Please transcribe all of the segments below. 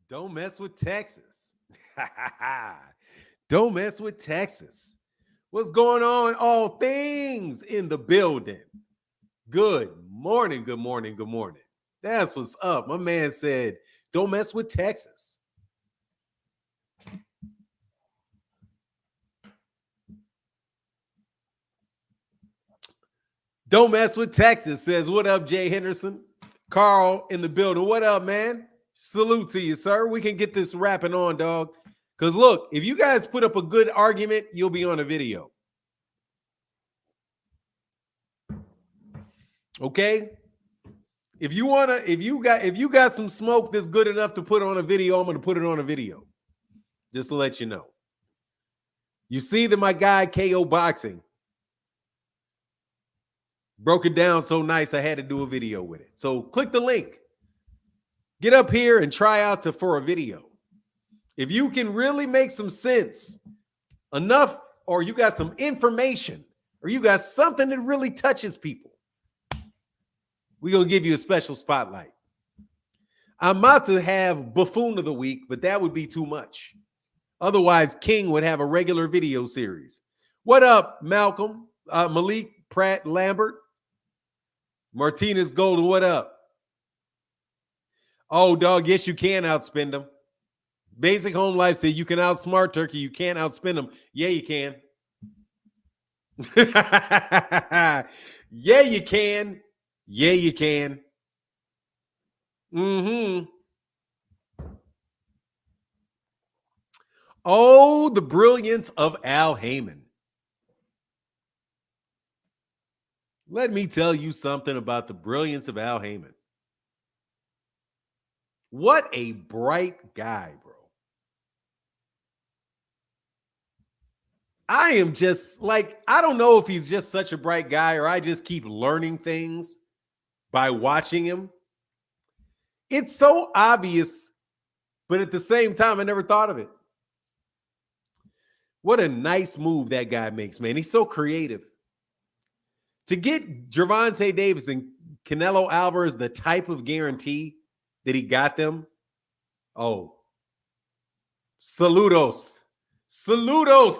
Don't mess with Texas. Don't mess with Texas. What's going on? All things in the building. Good morning, good morning, good morning. That's what's up. My man said, don't mess with Texas. Don't mess with Texas, says, what up, Jay Henderson? Carl in the building. What up, man? Salute to you, sir. We can get this wrapping on, dog. Because look, if you guys put up a good argument, you'll be on a video. Okay? If you got some smoke that's good enough to put on a video, I'm going to put it on a video. Just to let you know. You see that my guy KO Boxing broke it down so nice, I had to do a video with it. So click the link. Get up here and try out for a video. If you can really make some sense, enough, or you got some information, or you got something that really touches people, we're going to give you a special spotlight. I'm about to have Buffoon of the Week, but that would be too much. Otherwise, King would have a regular video series. What up, Malcolm, Malik, Pratt, Lambert, Martinez Golden, what up? Oh, dog, yes, you can outspend them. Basic Home Life said you can outsmart Turkey. You can't outspend them. Yeah, you can. Yeah, you can. Yeah, you can. Oh, the brilliance of Al Haymon. Let me tell you something about the brilliance of Al Haymon. What a bright guy, bro. I am just like, I don't know if he's just such a bright guy or I just keep learning things by watching him. It's so obvious, but at the same time, I never thought of it. What a nice move that guy makes, man. He's so creative. To get Gervonta Davis and Canelo Alvarez the type of guarantee that he got them, oh, saludos. Saludos,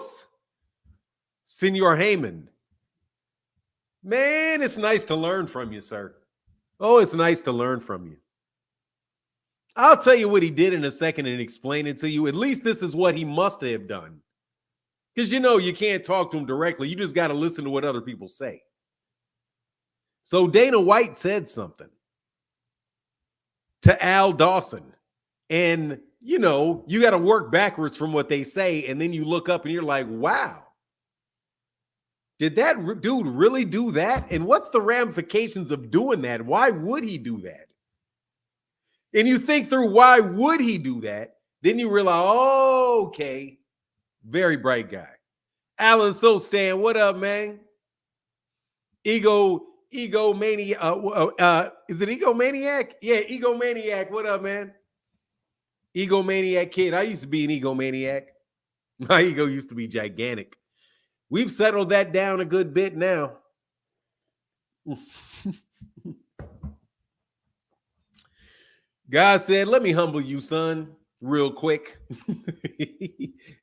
Senor Haymon. Man, it's nice to learn from you, sir. Oh, it's nice to learn from you. I'll tell you what he did in a second and explain it to you. At least this is what he must have done. Because you know you can't talk to him directly. You just got to listen to what other people say. So Dana White said something to Al Dawson. And, you know, you got to work backwards from what they say. And then you look up and you're like, wow. Did that dude really do that? And what's the ramifications of doing that? Why would he do that? And you think through why would he do that? Then you realize, oh, okay. Very bright guy. Alan Sostan, what up, man? Egomaniac. Is it Egomaniac? Yeah, Egomaniac. What up, man? Egomaniac kid. I used to be an egomaniac. My ego used to be gigantic. We've settled that down a good bit now. God said, let me humble you, son, real quick.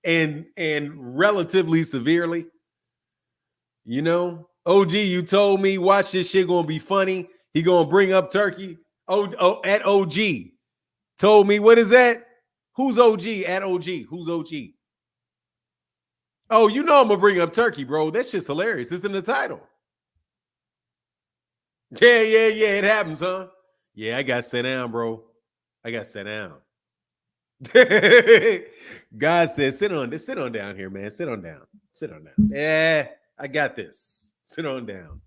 and relatively severely. You know? OG, you told me, watch this shit gonna be funny. He gonna bring up Turkey. At OG. Told me, what is that? Who's OG? At OG. Who's OG? Oh, you know I'm gonna bring up Turkey, bro. That's just hilarious. It's in the title. Yeah. It happens, huh? Yeah, I got set down, bro. I got set down. God said, sit on down here, man. Sit on down. Sit on down. Yeah, I got this. Sit on down.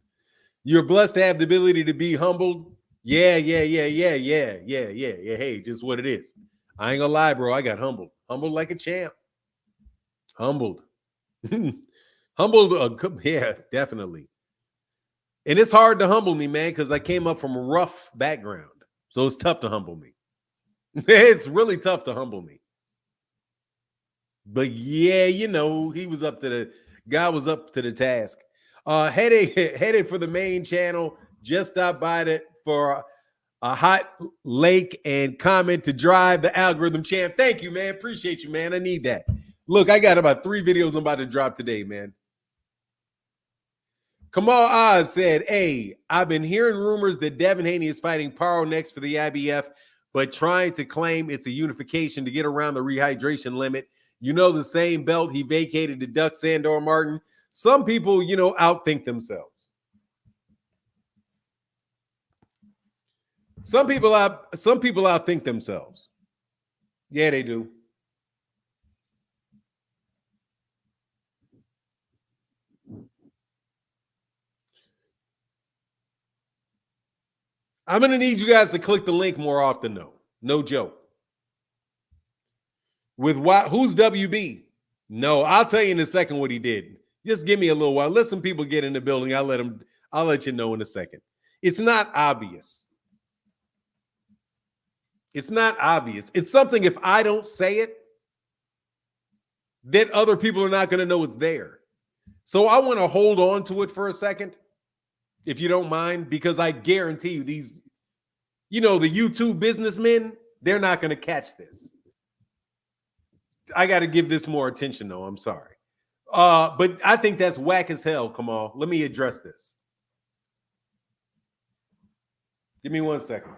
You're blessed to have the ability to be humbled. Yeah. Hey, just what it is. I ain't gonna lie, bro. I got humbled. Humbled like a champ. Humbled. Humbled. Yeah, definitely. And it's hard to humble me, man, because I came up from a rough background. So it's tough to humble me. It's really tough to humble me. But yeah, you know, God was up to the task. Headed for the main channel. Just stopped by for a hot lake and comment to drive the algorithm champ. Thank you, man. Appreciate you, man. I need that. Look, I got about 3 videos I'm about to drop today, man. Kamal Oz said, hey, I've been hearing rumors that Devin Haney is fighting Paro next for the IBF, but trying to claim it's a unification to get around the rehydration limit. You know, the same belt he vacated to duck Sandor Martin. Some people, outthink themselves. Some people outthink themselves. Yeah, they do. I'm going to need you guys to click the link more often, though. No joke. With what? Who's WB? No, I'll tell you in a second what he did. Just give me a little while. Let some people get in the building. I'll let you know in a second. It's not obvious. It's not obvious. It's something, if I don't say it, that other people are not going to know it's there. So I want to hold on to it for a second, if you don't mind, because I guarantee you these, the YouTube businessmen, they're not going to catch this. I got to give this more attention, though. I'm sorry. But I think that's whack as hell, Kamal. Let me address this. Give me 1 second.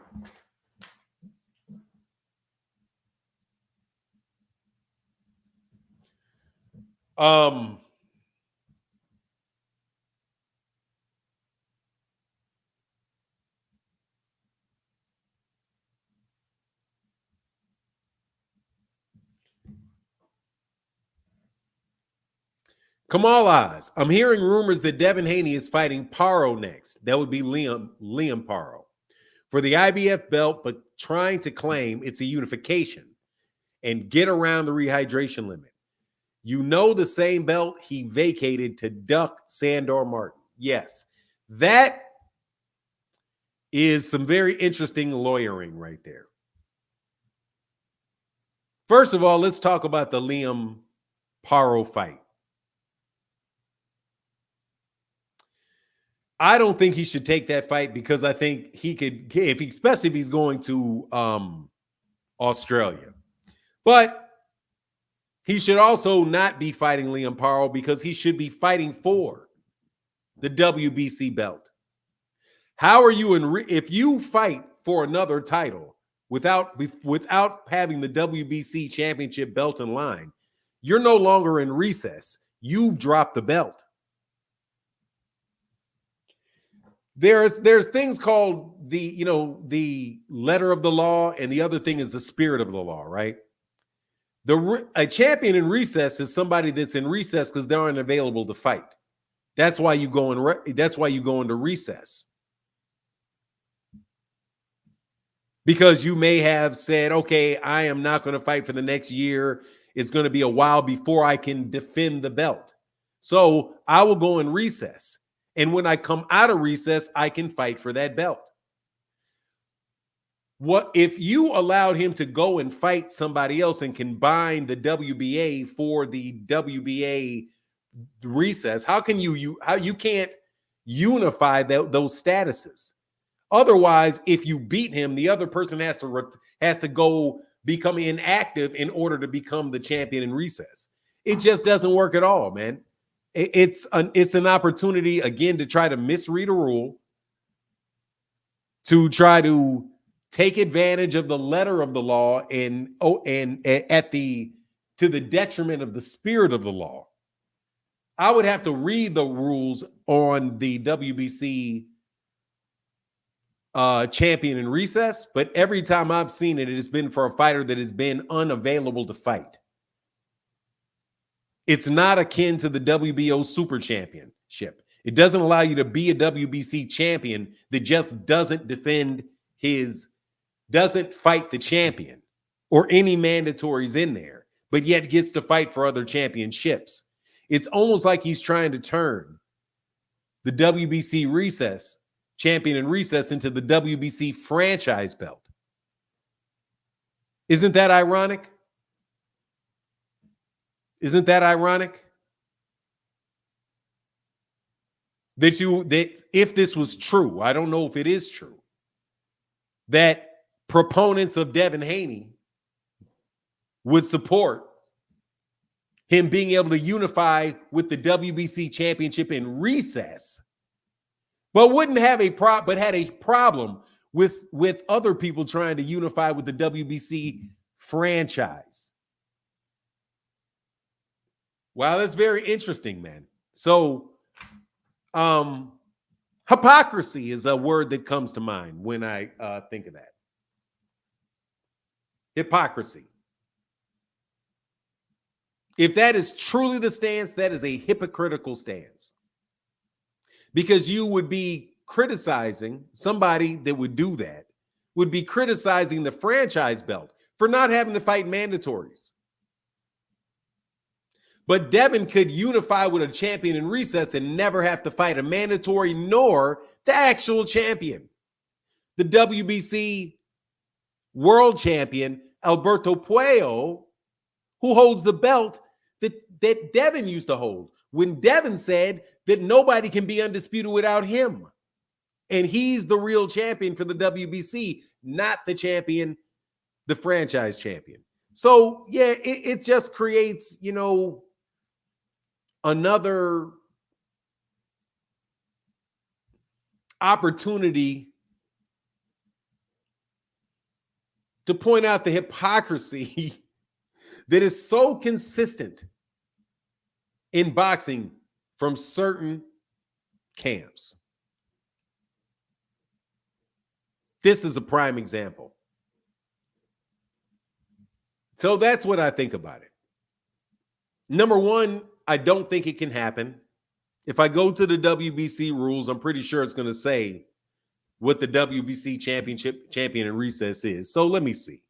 Kamal Oz, I'm hearing rumors that Devin Haney is fighting Paro next. That would be Liam Paro for the IBF belt, but trying to claim it's a unification and get around the rehydration limit. You know, the same belt he vacated to duck Sandor Martin. Yes, that is some very interesting lawyering right there. First of all, let's talk about the Liam Paro fight. I don't think he should take that fight because I think he could, especially if he's going to Australia. But he should also not be fighting Liam Paro because he should be fighting for the WBC belt. How are you if you fight for another title without having the WBC championship belt in line, you're no longer in recess. You've dropped the belt. There's things called the letter of the law, and the other thing is the spirit of the law, right? A champion in recess is somebody that's in recess because they aren't available to fight. That's why you go into recess. Because you may have said, okay, I am not going to fight for the next year. It's going to be a while before I can defend the belt. So I will go in recess. And when I come out of recess, I can fight for that belt. What if you allowed him to go and fight somebody else and combine the WBA for the WBA recess? How can you can't unify those statuses? Otherwise, if you beat him, the other person has to go become inactive in order to become the champion in recess. It just doesn't work at all, man. It's an opportunity, again, to try to misread a rule, to try to take advantage of the letter of the law and to the detriment of the spirit of the law. I would have to read the rules on the WBC champion in recess, but every time I've seen it, it has been for a fighter that has been unavailable to fight. It's not akin to the WBO Super Championship. It doesn't allow you to be a WBC champion that just doesn't fight the champion or any mandatories in there, but yet gets to fight for other championships. It's almost like he's trying to turn the WBC recess champion in recess into the WBC franchise belt. Isn't that ironic? Isn't that ironic? That if this was true, I don't know if it is true, that proponents of Devin Haney would support him being able to unify with the WBC championship in recess, but wouldn't have but had a problem with other people trying to unify with the WBC franchise. Wow, that's very interesting, man. So, hypocrisy is a word that comes to mind when I think of that. Hypocrisy. If that is truly the stance, that is a hypocritical stance. Because you would be criticizing somebody that would do that, would be criticizing the franchise belt for not having to fight mandatories. But Devin could unify with a champion in recess and never have to fight a mandatory nor the actual champion. The WBC world champion, Alberto Puello, who holds the belt that Devin used to hold when Devin said that nobody can be undisputed without him. And he's the real champion for the WBC, not the champion, the franchise champion. So, yeah, it just creates, another opportunity to point out the hypocrisy that is so consistent in boxing from certain camps. This is a prime example. So that's what I think about it. Number one, I don't think it can happen. If I go to the WBC rules, I'm pretty sure it's going to say what the WBC champion in recess is. So let me see.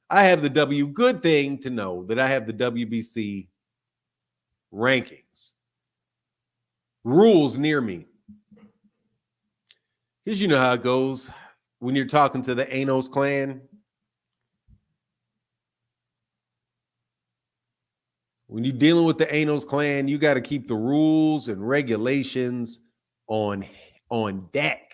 I have the good thing to know that I have the WBC rankings rules near me. Because you know how it goes when you're talking to the Anos clan. When you're dealing with the Anos clan, you got to keep the rules and regulations on deck.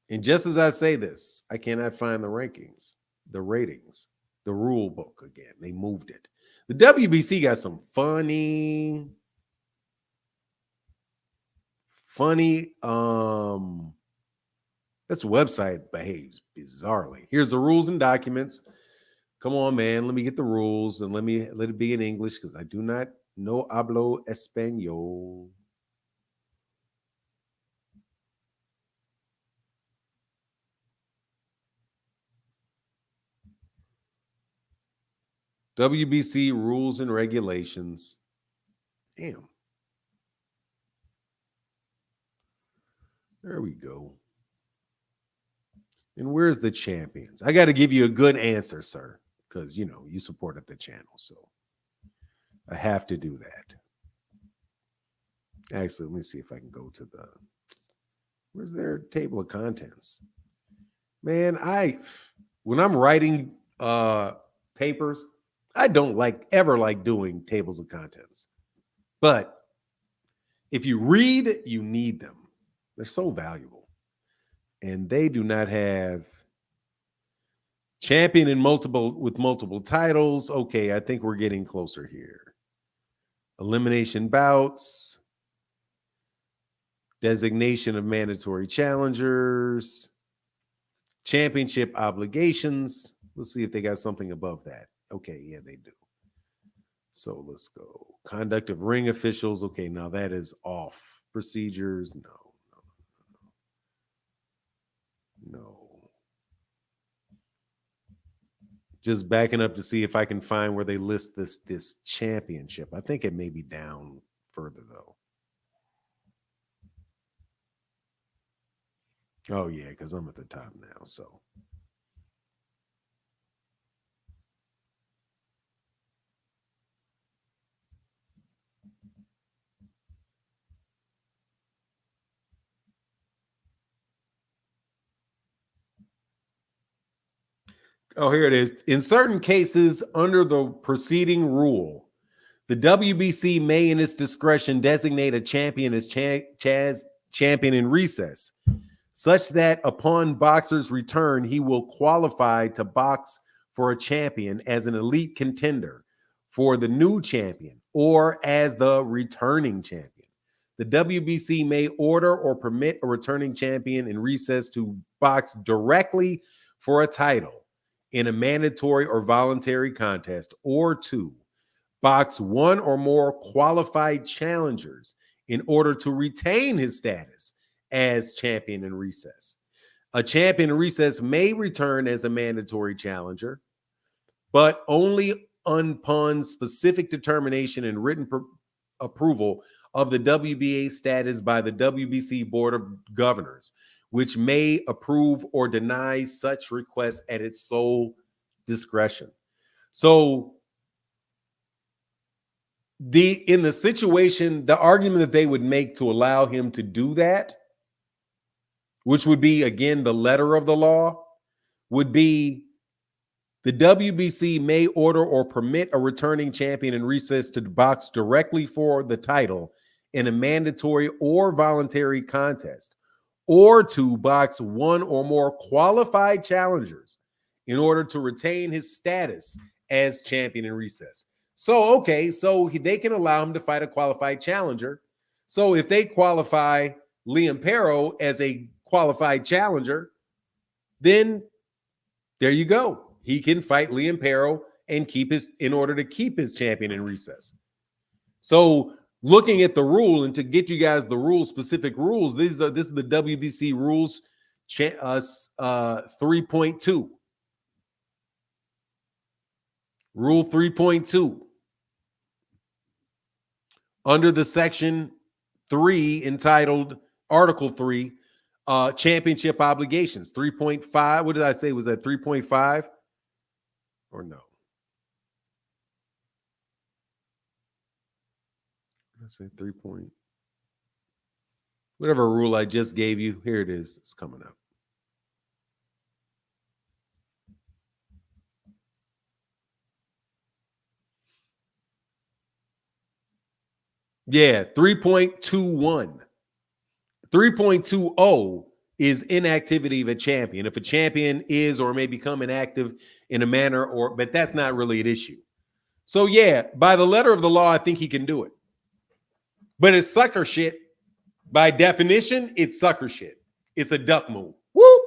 And just as I say this, I cannot find the rankings, the ratings, the rule book again. They moved it. The WBC got some funny, this website behaves bizarrely. Here's the rules and documents. Come on, man. Let me get the rules and let it be in English because I do not know hablo español. WBC rules and regulations. Damn. There we go. And where's the champions? I got to give you a good answer, sir, because, you supported the channel. So I have to do that. Actually, let me see if I can go to where's their table of contents? Man, when I'm writing papers, I don't ever like doing tables of contents. But if you read, you need them. They're so valuable. And they do not have champion with multiple titles. Okay, I think we're getting closer here. Elimination bouts. Designation of mandatory challengers. Championship obligations. Let's see if they got something above that. Okay, yeah, they do. So let's go. Conduct of ring officials. Okay, now that is off. Procedures. No. Just backing up to see if I can find where they list this championship. I think it may be down further, though. Oh, yeah, because I'm at the top now, so. Oh, here it is. In certain cases, under the preceding rule, the WBC may, in its discretion, designate a champion as champion in recess, such that upon boxer's return, he will qualify to box for a champion as an elite contender for the new champion or as the returning champion. The WBC may order or permit a returning champion in recess to box directly for a title in a mandatory or voluntary contest, or to box one or more qualified challengers in order to retain his status as champion in recess. A champion in recess may return as a mandatory challenger, but only upon specific determination and written approval of the WBA status by the WBC Board of Governors, which may approve or deny such requests at its sole discretion. So in the situation, the argument that they would make to allow him to do that, which would be, again, the letter of the law, would be the WBC may order or permit a returning champion in recess to box directly for the title in a mandatory or voluntary contest, or to box one or more qualified challengers in order to retain his status as champion in recess. So, okay, so they can allow him to fight a qualified challenger. So if they qualify Haney-Paro as a qualified challenger, then there you go. He can fight Haney-Paro and in order to keep his champion in recess. So looking at the rule, and to get you guys the rules, specific rules, this is the WBC rules 3.2. Rule 3.2. Under the section 3 entitled Article 3, championship obligations. 3.5. What did I say? Was that 3.5 or no? I say 3. Whatever rule I just gave you, here it is. It's coming up. Yeah, 3.21. 3.20 is inactivity of a champion. If a champion is or may become inactive in a manner, but that's not really an issue. So yeah, by the letter of the law, I think he can do it. But it's sucker shit. By definition, it's sucker shit. It's a duck move. Woo!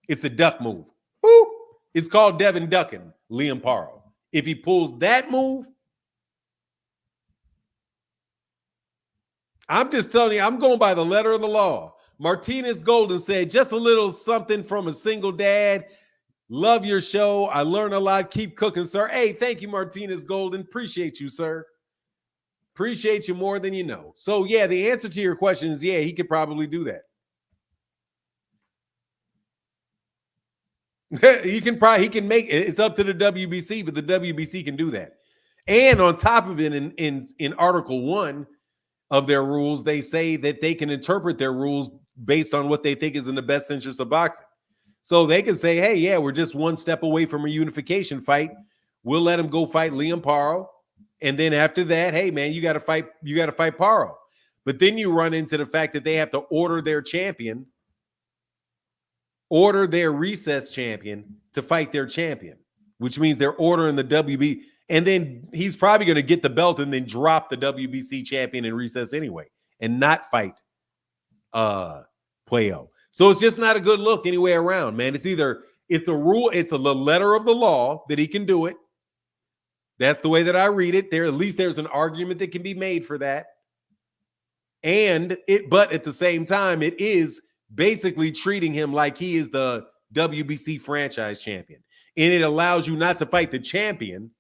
It's a duck move. Woo! It's called Devin ducking Haney-Paro. If he pulls that move, I'm just telling you, I'm going by the letter of the law. Martinez Golden said, just a little something from a single dad. Love your show. I learn a lot. Keep cooking, sir. Hey, thank you, Martinez Golden. Appreciate you, sir. Appreciate you more than you know. So, yeah, the answer to your question is, yeah, he could probably do that. he can make it. It's up to the WBC, but the WBC can do that. And on top of it, in Article 1 of their rules, they say that they can interpret their rules based on what they think is in the best interest of boxing. So they can say, hey, yeah, we're just one step away from a unification fight. We'll let him go fight Haney-Paro. And then after that, hey, man, you got to fight Paro. But then you run into the fact that they have to order their champion, order their recess champion to fight their champion, which means they're ordering the WB. And then he's probably going to get the belt and then drop the WBC champion in recess anyway and not fight Puello. So it's just not a good look any way around, man. It's a rule, it's a letter of the law that he can do it. That's the way that I read it. At least there's an argument that can be made for that. But at the same time, it is basically treating him like he is the WBC franchise champion. And it allows you not to fight the champion.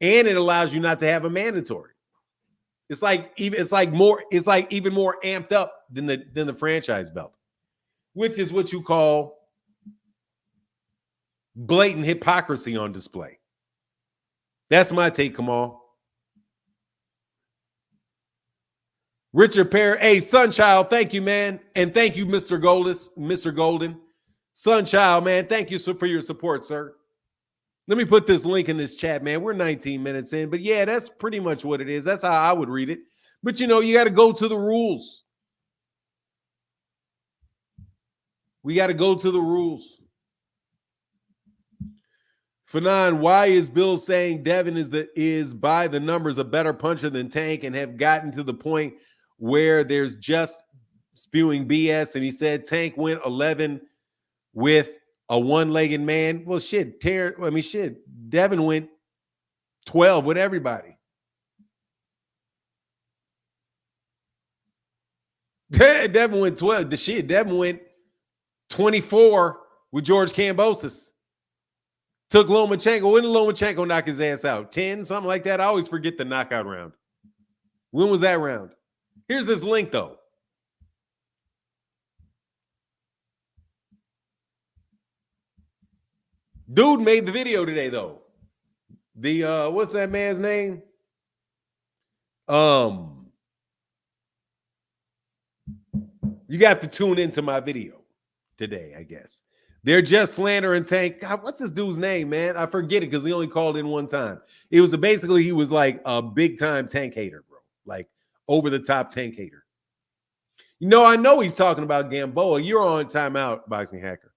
And it allows you not to have a mandatory. It's even more amped up than the franchise belt, which is what you call blatant hypocrisy on display. That's my take, Kamal. Richard Perry, hey, Sunchild, thank you, man. And thank you, Mr. Golden. Sunchild, man, thank you for your support, sir. Let me put this link in this chat, man. We're 19 minutes in, but yeah, that's pretty much what it is. That's how I would read it. But, you got to go to the rules. We got to go to the rules. Fanon, why is Bill saying Devin is by the numbers a better puncher than Tank and have gotten to the point where there's just spewing BS? And he said Tank went 11 with a one-legged man. Well, shit, Devin went 12 with everybody. Devin went 12. Devin went 24 with George Kambosos. Took Lomachenko. When did Lomachenko knock his ass out? 10, something like that? I always forget the knockout round. When was that round? Here's this link, though. Dude made the video today, though. The what's that man's name? You got to tune into my video today, I guess. They're just slandering Tank. God, what's this dude's name, man? I forget it because he only called in one time. It was basically he was like a big time Tank hater, bro. Like over the top Tank hater. You know, I know he's talking about Gamboa. You're on timeout, Boxing Hacker.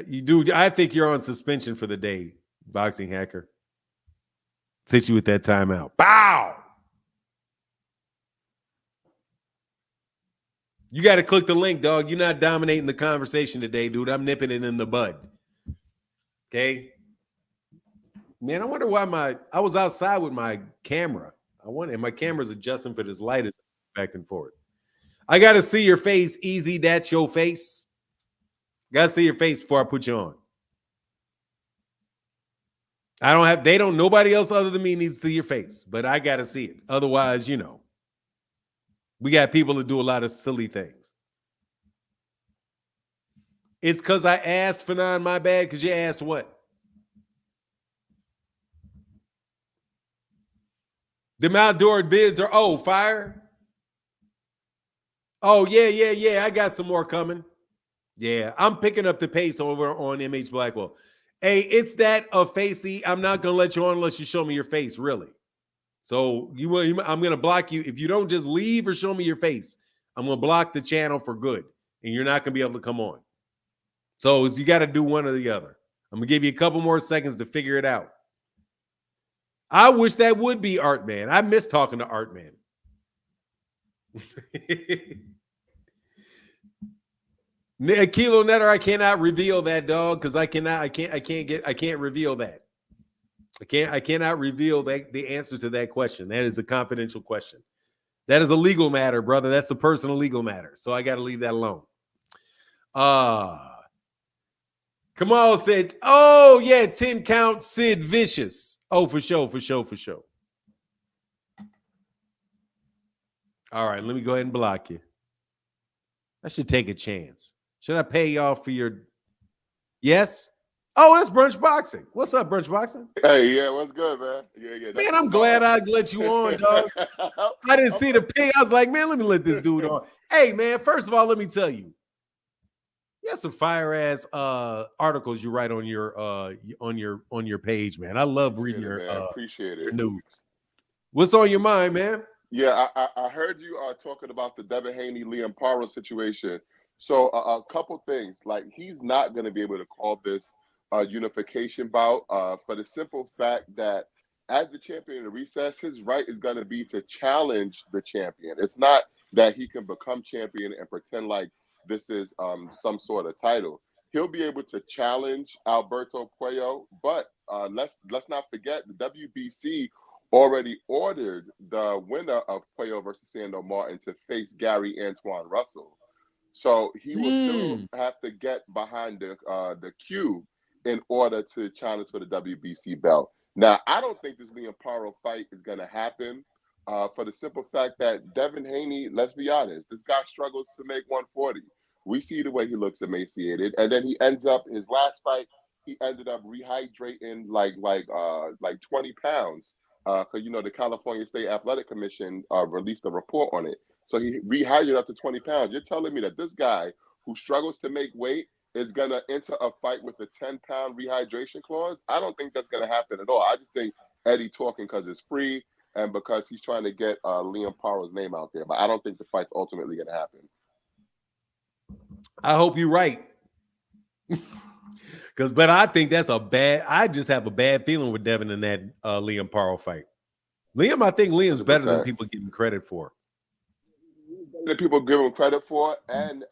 You do. I think you're on suspension for the day, Boxing Hacker. Hit you with that timeout. Bow. You got to click the link, dog. You're not dominating the conversation today, dude. I'm nipping it in the bud. Okay? Man, I wonder why I was outside with my camera. And my camera's adjusting for this light is back and forth. I got to see your face, Easy. That's your face. Got to see your face before I put you on. Nobody else other than me needs to see your face, but I got to see it. Otherwise, you know. We got people that do a lot of silly things. It's because I asked Fanon, my bad, because you asked what? Them outdoor bids are, fire? Oh, yeah. I got some more coming. Yeah, I'm picking up the pace over on MH Blackwell. Hey, it's that facey. I'm not going to let you on unless you show me your face, really. So I'm going to block you. If you don't just leave or show me your face, I'm going to block the channel for good, and you're not going to be able to come on. So you got to do one or the other. I'm going to give you a couple more seconds to figure it out. I wish that would be Art Man. I miss talking to Art Man. Kilo Netter, I cannot reveal that, dog, because I can't reveal that. I cannot reveal the answer to that question. That is a confidential question. That is a legal matter, brother. That's a personal legal matter. So I got to leave that alone. Kamal said, oh, yeah, 10 count Sid Vicious. Oh, for sure. All right, let me go ahead and block you. I should take a chance. Should I pay y'all for your... Yes? Oh, that's Brunch Boxing. What's up, Brunch Boxing? Hey, yeah, what's good, man? Yeah. Man, I'm glad I let you on, dog. I didn't see the ping. I was like, man, let me let this dude on. Hey, man, first of all, let me tell you. You have some fire-ass articles you write on your page, man. I love reading your appreciate it. News. What's on your mind, man? Yeah, I heard you talking about the Devin Haney-Paro situation. So a couple things. Like, he's not going to be able to call this unification bout for the simple fact that as the champion in the recess, his right is going to be to challenge the champion. It's not that he can become champion and pretend like this is some sort of title. He'll be able to challenge Alberto Puello, but let's not forget the WBC already ordered the winner of Puello versus Sando Martin to face Gary Antoine Russell. So he will still have to get behind the queue in order to challenge for the WBC belt. Now, I don't think this Liam-Paro fight is going to happen for the simple fact that Devin Haney, let's be honest, this guy struggles to make 140. We see the way he looks emaciated. And then he ends up, his last fight, he ended up rehydrating like 20 pounds. Because, the California State Athletic Commission released a report on it. So he rehydrated up to 20 pounds. You're telling me that this guy who struggles to make weight is going to enter a fight with a 10-pound rehydration clause? I don't think that's going to happen at all. I just think Eddie talking because it's free and because he's trying to get Liam-Paro's name out there. But I don't think the fight's ultimately going to happen. I hope you're right. But I think that's I just have a bad feeling with Devin in that Liam-Paro fight. I think Liam's 100%. better than people give him credit for. That people give him credit for, and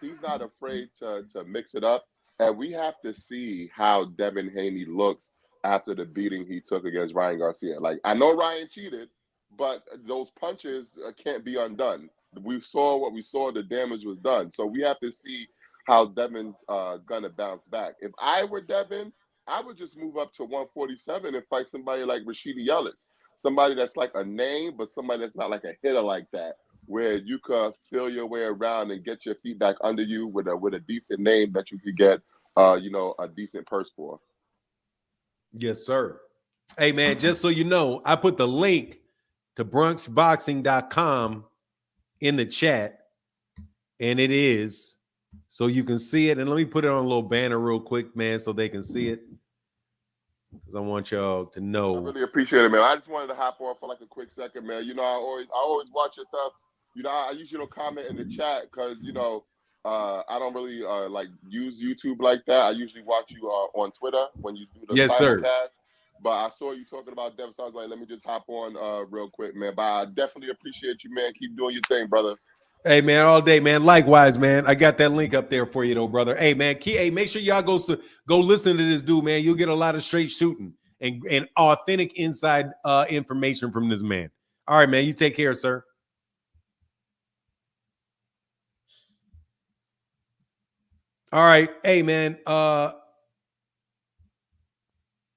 he's not afraid to mix it up. And we have to see how Devin Haney looks after the beating he took against Ryan Garcia. Like, I know Ryan cheated, but those punches can't be undone. We saw what we saw; the damage was done. So we have to see how Devin's gonna bounce back. If I were Devin, I would just move up to 147 and fight somebody like Rashidi Ellis, somebody that's like a name, but somebody that's not like a hitter like that, where you could feel your way around and get your feet back under you with a decent name that you could get, a decent purse for. Yes, sir. Hey, man, just so you know, I put the link to brunchboxing.com in the chat, and it is so you can see it. And let me put it on a little banner real quick, man, so they can see it, because I want y'all to know. I really appreciate it, man. I just wanted to hop on for like a quick second, man. You know, I always watch your stuff. You know, I usually don't comment in the chat because I don't really like use YouTube like that. I usually watch you on Twitter when you do the Yes, sir. simulcast. But I saw you talking about Devin, so I was like, let me just hop on real quick, man. But I definitely appreciate you, man. Keep doing your thing, brother. Hey, man, all day, man. Likewise, man. I got that link up there for you, though, brother. Hey, man, make sure y'all go listen to this dude, man. You'll get a lot of straight shooting and authentic inside information from this man. All right, man. You take care, sir. All right. Hey, man.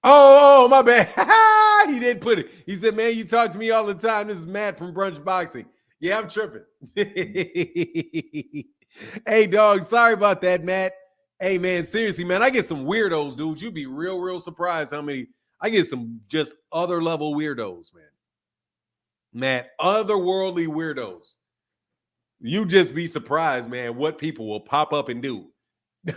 Oh, my bad. He didn't put it. He said, man, you talk to me all the time. This is Matt from Brunch Boxing. Yeah, I'm tripping. Hey, dog. Sorry about that, Matt. Hey, man, seriously, man. I get some weirdos, dude. You'd be real surprised how many. I get some just other level weirdos, man. Matt, otherworldly weirdos. You just be surprised, man, what people will pop up and do.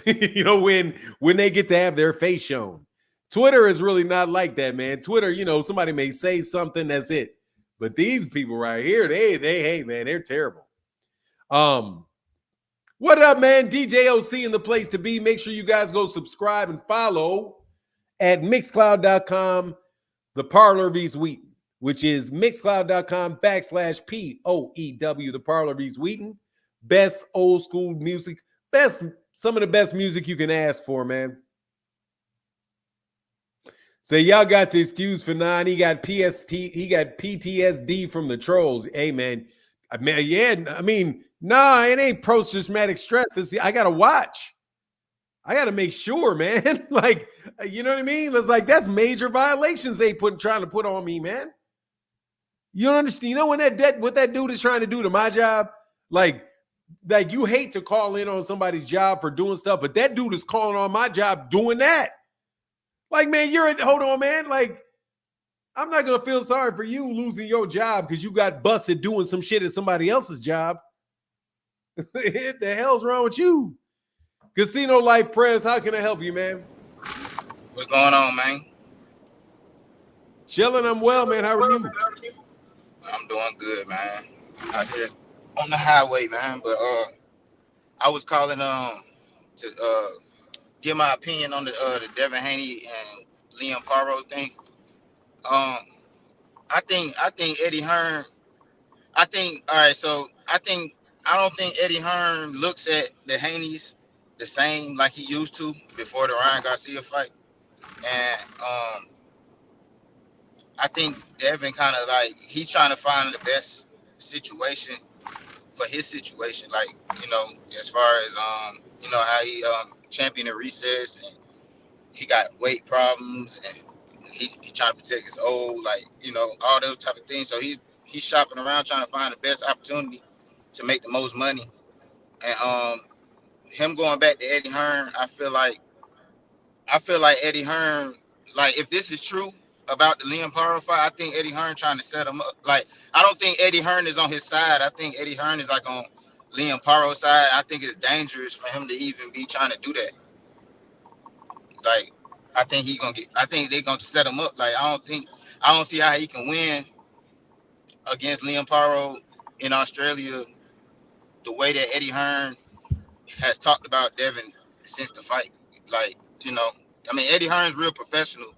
when they get to have their face shown. Twitter is really not like that, man. Twitter, somebody may say something, that's it. But these people right here, hey, man, they're terrible. What up, man? DJ OC in the place to be. Make sure you guys go subscribe and follow at mixcloud.com, the Parlor V's Wheaton, which is mixcloud.com/POEW, the Parlor V's Wheaton. Best old school music, some of the best music you can ask for, man. So y'all got to excuse for Nine. He got PTSD from the trolls. Hey, man. It ain't post-traumatic stress. I got to watch. I got to make sure, man. Like, you know what I mean? It's like, that's major violations trying to put on me, man. You don't understand. You know what that dude is trying to do to my job? Like you hate to call in on somebody's job for doing stuff, but that dude is calling on my job doing that. Like, man, hold on, man. Like, I'm not going to feel sorry for you losing your job because you got busted doing some shit at somebody else's job. What the hell's wrong with you? Casino Life Press, how can I help you, man? What's going on, man? Chilling, I'm well, man. How are you? I'm doing good, man. Out here on the highway, man. But I was calling to give my opinion on the Devin Haney and Liam-Paro thing. I think Eddie Hearn. All right. So I don't think Eddie Hearn looks at the Haneys the same like he used to before the Ryan Garcia fight, and I think Devin kind of like he's trying to find the best situation for his situation. Like, as far as how he championed the recess and he got weight problems and he trying to protect his old, like, all those type of things. So he's shopping around trying to find the best opportunity to make the most money. And him going back to Eddie Hearn, I feel like Eddie Hearn, like, if this is true about the Liam-Paro fight, I think Eddie Hearn trying to set him up. Like, I don't think Eddie Hearn is on his side. I think Eddie Hearn is like on Liam-Paro's side. I think it's dangerous for him to even be trying to do that. Like, I think they're gonna set him up. Like, I don't see how he can win against Liam-Paro in Australia the way that Eddie Hearn has talked about Devin since the fight. Like, you know, I mean, Eddie Hearn's real professional,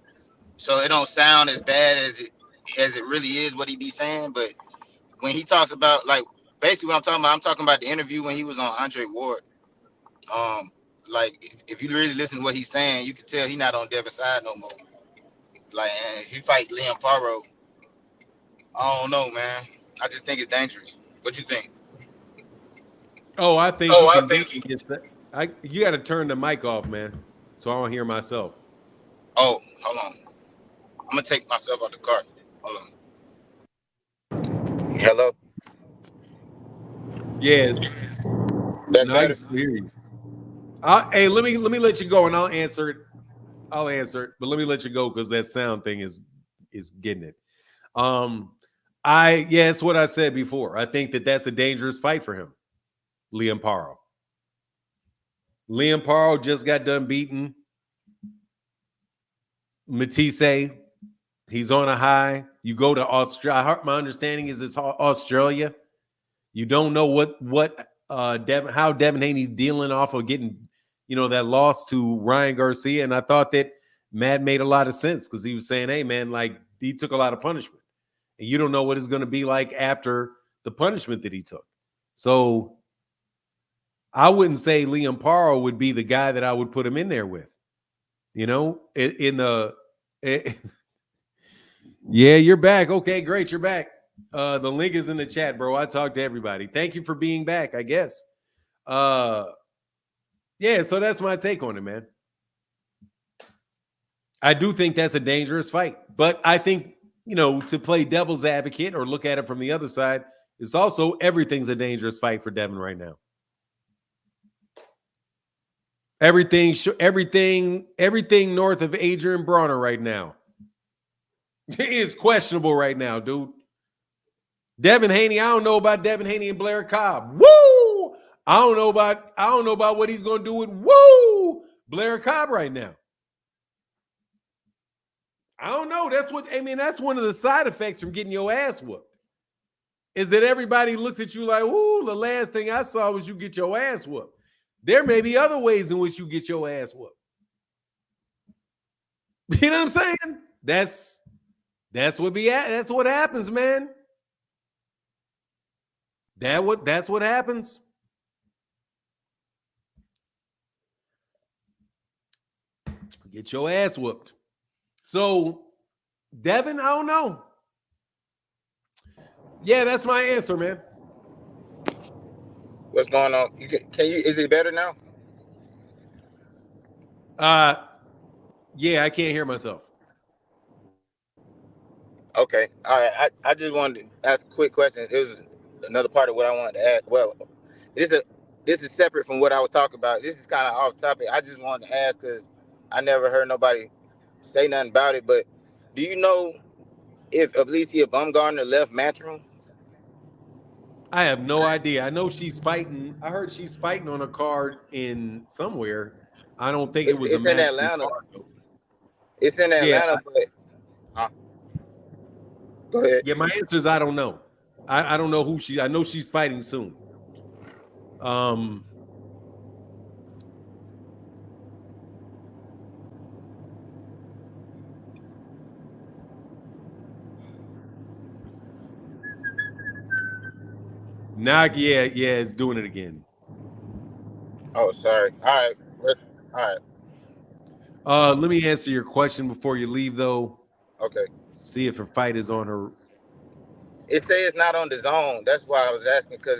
so it don't sound as bad as it really is what he be saying. But when he talks about, like, basically what I'm talking about the interview when he was on Andre Ward. Like if you really listen to what he's saying, you can tell he's not on Devin's side no more. Like, and he fight Liam-Paro. I don't know, man. I just think it's dangerous. What you think? Oh, I think he can definitely get that. You got to turn the mic off, man, so I don't hear myself. Oh, hold on. I'm gonna take myself out the car. Hold on. Hello. Yes. That's No, better. I can still hear you. Hey, let me let you go, and I'll answer it. But let me let you go because that sound thing is getting it. It's what I said before. I think that's a dangerous fight for him, Liam-Paro. Liam-Paro just got done beating Matisse. He's on a high. You go to Australia. My understanding is it's Australia. You don't know how Devin Haney's dealing off of getting, that loss to Ryan Garcia. And I thought that Matt made a lot of sense because he was saying, hey, man, like he took a lot of punishment. And you don't know what it's going to be like after the punishment that he took. So I wouldn't say Liam-Paro would be the guy that I would put him in there with. Yeah, you're back. Okay, great. You're back. The link is in the chat, bro. I talked to everybody. Thank you for being back, I guess. So that's my take on it, man. I do think that's a dangerous fight. But I think, to play devil's advocate or look at it from the other side, it's also everything's a dangerous fight for Devin right now. Everything north of Adrian Bronner right now is questionable right now, dude. Devin Haney, I don't know about Devin Haney and Blair Cobb. Woo! I don't know about what he's going to do with Blair Cobb right now. I don't know. That's one of the side effects from getting your ass whooped. Is that everybody looks at you like, "Ooh, the last thing I saw was you get your ass whooped." There may be other ways in which you get your ass whooped. You know what I'm saying? That's what happens, man. That's what happens. Get your ass whooped. So, Devin, I don't know. Yeah, that's my answer, man. What's going on? Is it better now? Yeah, I can't hear myself. Okay. All right. I just wanted to ask a quick question. It was another part of what I wanted to ask. Well, this is separate from what I was talking about. This is kind of off topic. I just wanted to ask because I never heard nobody say nothing about it. But do you know if Alicia Baumgartner left Matchroom? I have no idea. I know she's fighting. I heard she's fighting on a card in somewhere. I don't think it was a match. It's in Atlanta. It's in Atlanta, but go ahead. Yeah, my answer is I don't know. I don't know who I know she's fighting soon. Now, it's doing it again. Oh, sorry. All right. Let me answer your question before you leave, though. Okay. See if her fight is on her. It says it's not on the zone. That's why I was asking because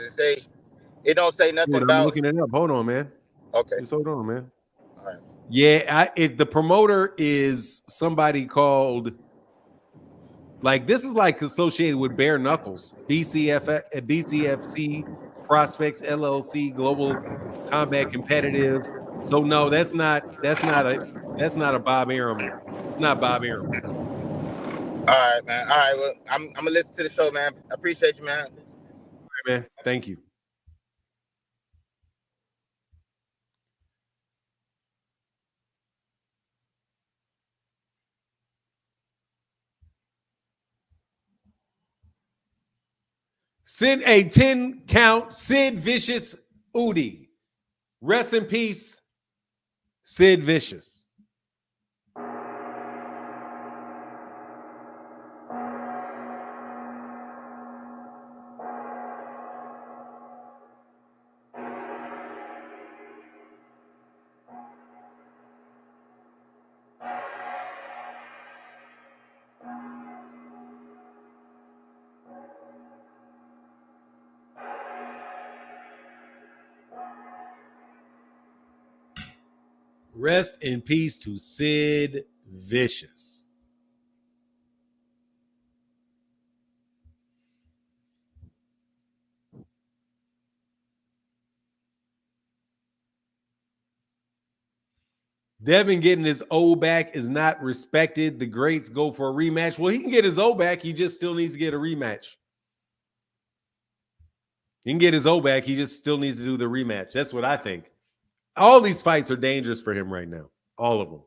it don't say nothing about. I'm looking it up. Hold on, man. Okay. Just hold on, man. All right. Yeah, the promoter is somebody called. Like this is like associated with Bare Knuckles, BCFC Prospects LLC, Global Combat Competitive. So no, that's not a Bob Arum. It's not Bob Arum. All right, man. All right, well, I'm gonna listen to the show, man. I appreciate you, man. All right, man. Thank you. Sid, a 10 count, Sid Vicious Udi. Rest in peace, Sid Vicious. Rest in peace to Sid Vicious. Devin getting his O back is not respected. The greats go for a rematch. Well, he can get his O back. He just still needs to get a rematch. He can get his O back. He just still needs to do the rematch. That's what I think. All these fights are dangerous for him right now. All of them.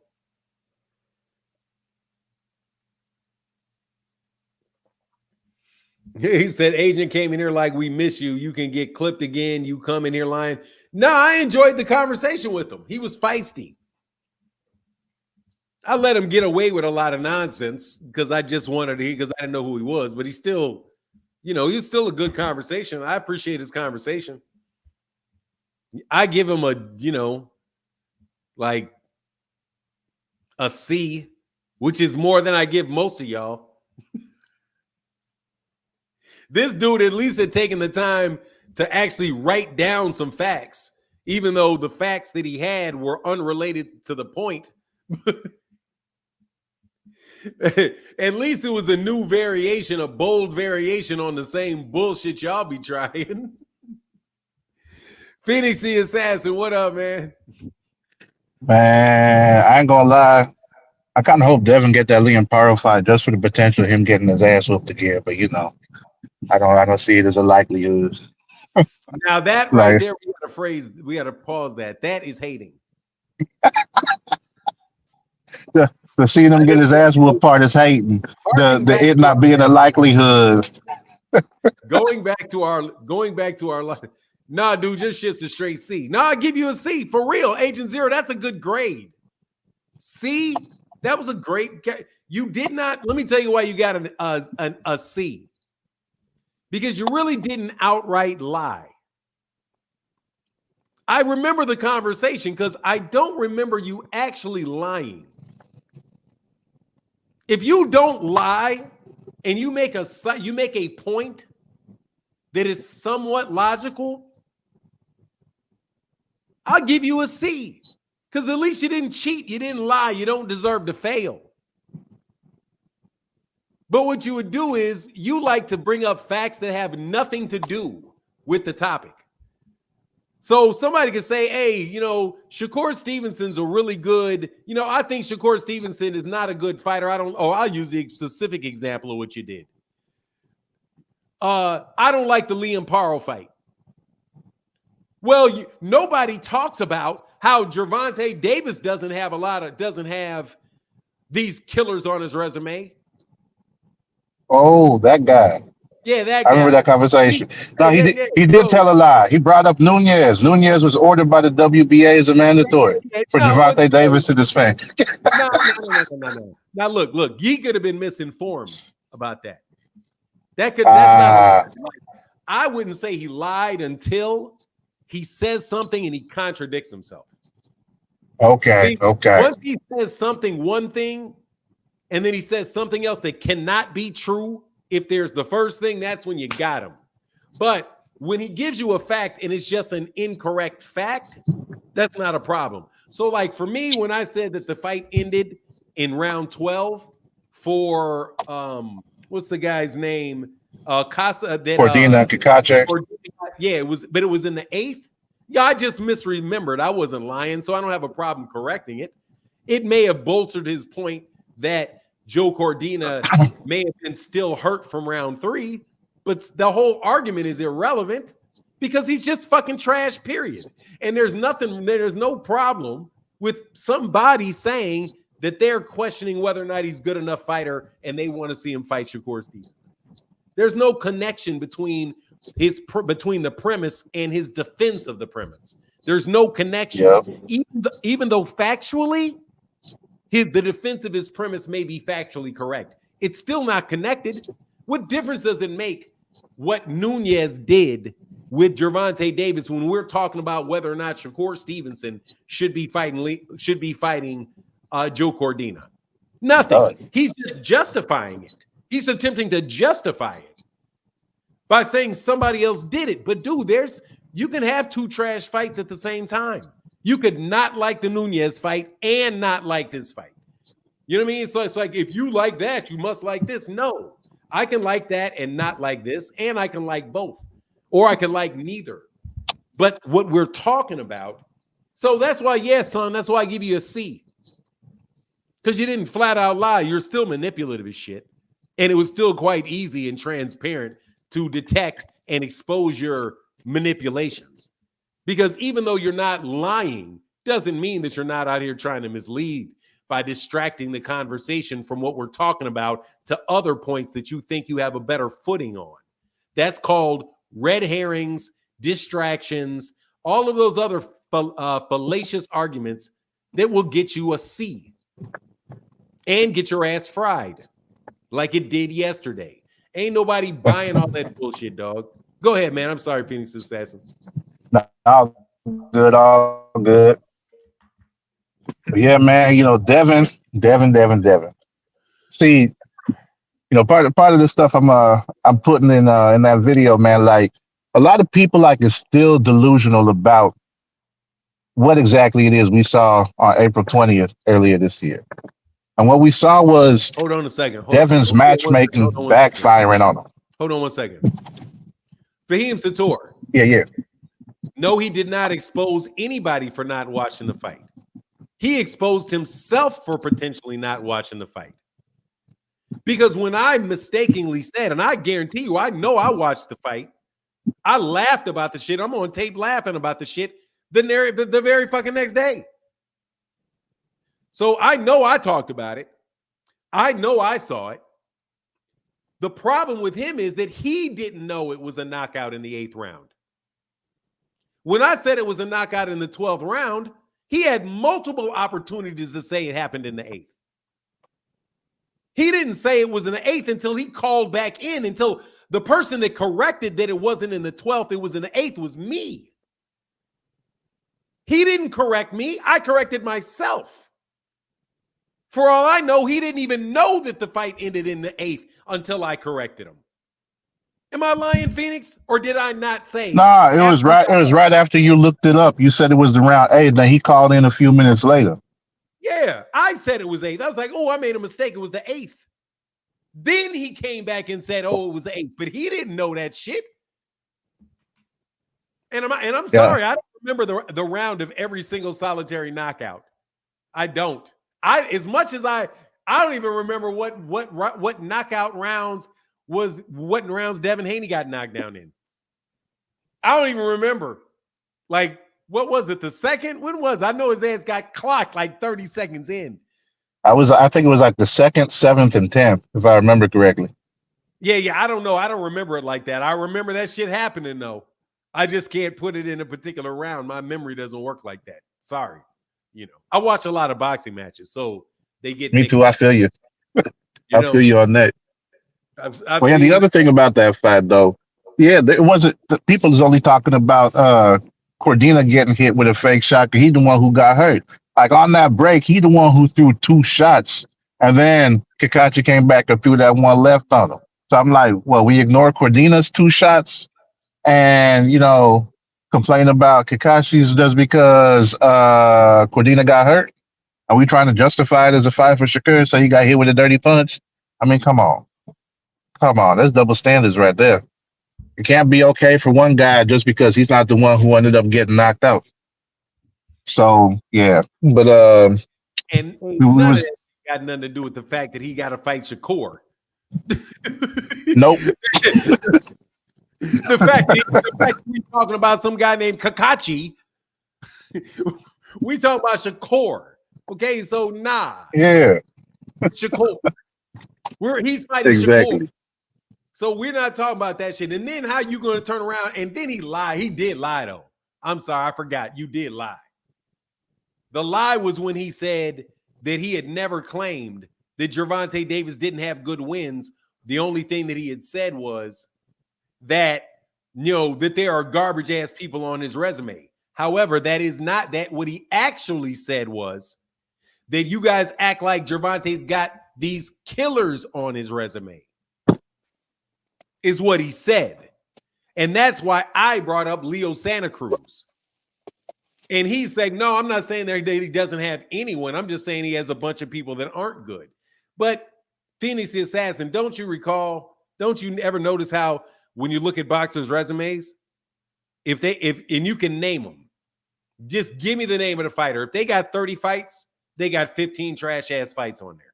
He said, agent came in here like, we miss you. You can get clipped again. You come in here lying. No, I enjoyed the conversation with him. He was feisty. I let him get away with a lot of nonsense because I just wanted to, because I didn't know who he was, but he still, he was still a good conversation. I appreciate his conversation. I give him a, like a C, which is more than I give most of y'all. This dude at least had taken the time to actually write down some facts, even though the facts that he had were unrelated to the point. At least it was a new variation, a bold variation on the same bullshit y'all be trying. Phoenix the Assassin, what up, man? Man, I ain't gonna lie. I kind of hope Devin get that Liam-Paro fight just for the potential of him getting his ass whooped again. But I don't see it as a likelihood. Now that right there, we got to pause that. That is hating. To see him get his ass whooped part is hating. The it not being a likelihood. Going back to our life. Nah, dude, just shit's a straight C. Nah, I give you a C for real. Agent Zero, that's a good grade. C, that was a great. You did not. Let me tell you why you got a C. Because you really didn't outright lie. I remember the conversation because I don't remember you actually lying. If you don't lie and you make a point that is somewhat logical, I'll give you a C. Because at least you didn't cheat, you didn't lie, you don't deserve to fail. But what you would do is you like to bring up facts that have nothing to do with the topic. So somebody could say, hey, Shakur Stevenson's a really good, I think Shakur Stevenson is not a good fighter. I'll use the specific example of what you did. I don't like the Liam-Paro fight. Well, nobody talks about how Gervonta Davis doesn't have these killers on his resume. Oh, that guy. Yeah, that guy. I remember that conversation. He did tell a lie. He brought up Nunez. Nunez was ordered by the WBA as a mandatory for Gervonta Davis to his fan. No. Now look, he could have been misinformed about that. That's not. I wouldn't say he lied until he says something and he contradicts himself. Okay. Once he says one thing, and then he says something else that cannot be true. If there's the first thing, that's when you got him. But when he gives you a fact and it's just an incorrect fact, that's not a problem. So like for me, when I said that the fight ended in round 12 for what's the guy's name? Cordina Kakache. Yeah, it was in the 8th. Yeah, I just misremembered. I wasn't lying, so I don't have a problem correcting it. It may have bolstered his point that Joe Cordina may have been still hurt from round 3, but the whole argument is irrelevant because he's just fucking trash, period. And there's no problem with somebody saying that they're questioning whether or not he's good enough fighter and they want to see him fight Shakur Stevenson. There's no connection between the premise and his defense of the premise. There's no connection. Yeah. Even though factually, the defense of his premise may be factually correct, it's still not connected. What difference does it make what Nunes did with Gervonta Davis when we're talking about whether or not Shakur Stevenson should be fighting Joe Cordina? Nothing. He's just justifying it. He's attempting to justify it by saying somebody else did it. But dude, you can have two trash fights at the same time. You could not like the Nunes fight and not like this fight. You know what I mean? So it's like, if you like that, you must like this. No, I can like that and not like this, and I can like both, or I can like neither. But what we're talking about, so that's why, yes, son, that's why I give you a C. Because you didn't flat out lie. You're still manipulative as shit. And it was still quite easy and transparent to detect and expose your manipulations. Because even though you're not lying, doesn't mean that you're not out here trying to mislead by distracting the conversation from what we're talking about to other points that you think you have a better footing on. That's called red herrings, distractions, all of those other fallacious arguments that will get you a C and get your ass fried like it did yesterday. Ain't nobody buying all that bullshit, dog. Go ahead, man. I'm sorry, Phoenix Assassin. All good, all good. But yeah, man, Devin. See, part of this stuff I'm putting in that video, man, like a lot of people is still delusional about what exactly it is we saw on April 20th earlier this year. And what we saw was hold on a second. Devin's matchmaking backfiring on him. Hold on one second. Fahim Sator. Yeah. No, he did not expose anybody for not watching the fight. He exposed himself for potentially not watching the fight. Because when I mistakenly said, and I guarantee you, I know I watched the fight, I laughed about the shit. I'm on tape laughing about the shit the very fucking next day. So I know I talked about it. I know I saw it. The problem with him is that he didn't know it was a knockout in the 8th round. When I said it was a knockout in the 12th round, he had multiple opportunities to say it happened in the 8th. He didn't say it was in the 8th until he called back in, until the person that corrected that it wasn't in the 12th, it was in the 8th, was me. He didn't correct me. I corrected myself. For all I know, he didn't even know that the fight ended in the 8th until I corrected him. Am I lying, Phoenix? Or did I not say? Nah, it was right. It was right after you looked it up. You said it was the round 8. Then he called in a few minutes later. Yeah, I said it was 8th. I was like, oh, I made a mistake. It was the 8th. Then he came back and said, oh, it was the 8th. But he didn't know that shit. And I'm sorry, I don't remember the round of every single solitary knockout. I don't. As much as I don't even remember what knockout rounds what rounds Devin Haney got knocked down in. I don't even remember. Like, what was it? The second? When was? I know his ass got clocked like 30 seconds in. I think it was like the 2nd, 7th, and 10th, if I remember correctly. Yeah. I don't know. I don't remember it like that. I remember that shit happening though. I just can't put it in a particular round. My memory doesn't work like that. Sorry. I watch a lot of boxing matches, so they get me too. I feel you. I feel you on that. The other thing about that fight, though, it wasn't. People is only talking about Cordina getting hit with a fake shot. He's the one who got hurt. Like on that break, he the one who threw 2 shots, and then Kakachi came back and threw that one left on him. So I'm like, well, we ignore Cordina's 2 shots, and complain about Kakashi's just because Cordina got hurt? Are we trying to justify it as a fight for Shakur so he got hit with a dirty punch? I mean, come on. That's double standards right there. It can't be okay for one guy just because he's not the one who ended up getting knocked out. So, yeah. But and none of that got nothing to do with the fact that he got to fight Shakur. Nope. The fact that we talking about some guy named Kakachi, we talking about Shakur. Okay, so nah. Yeah. Shakur. He's fighting exactly. Shakur. So we're not talking about that shit. And then how you going to turn around? And then he lied. He did lie though. I'm sorry, I forgot. You did lie. The lie was when he said that he had never claimed that Gervonta Davis didn't have good wins. The only thing that he had said was that, that there are garbage ass people on his resume. However, that is not that. What he actually said was that you guys act like Gervonta's got these killers on his resume, is what he said. And that's why I brought up Leo Santa Cruz. And he's saying, no, I'm not saying that he doesn't have anyone. I'm just saying he has a bunch of people that aren't good. But Phoenix the Assassin, don't you ever notice how when you look at boxers' resumes, if you can name them, just give me the name of the fighter. If they got 30 fights, they got 15 trash ass fights on there.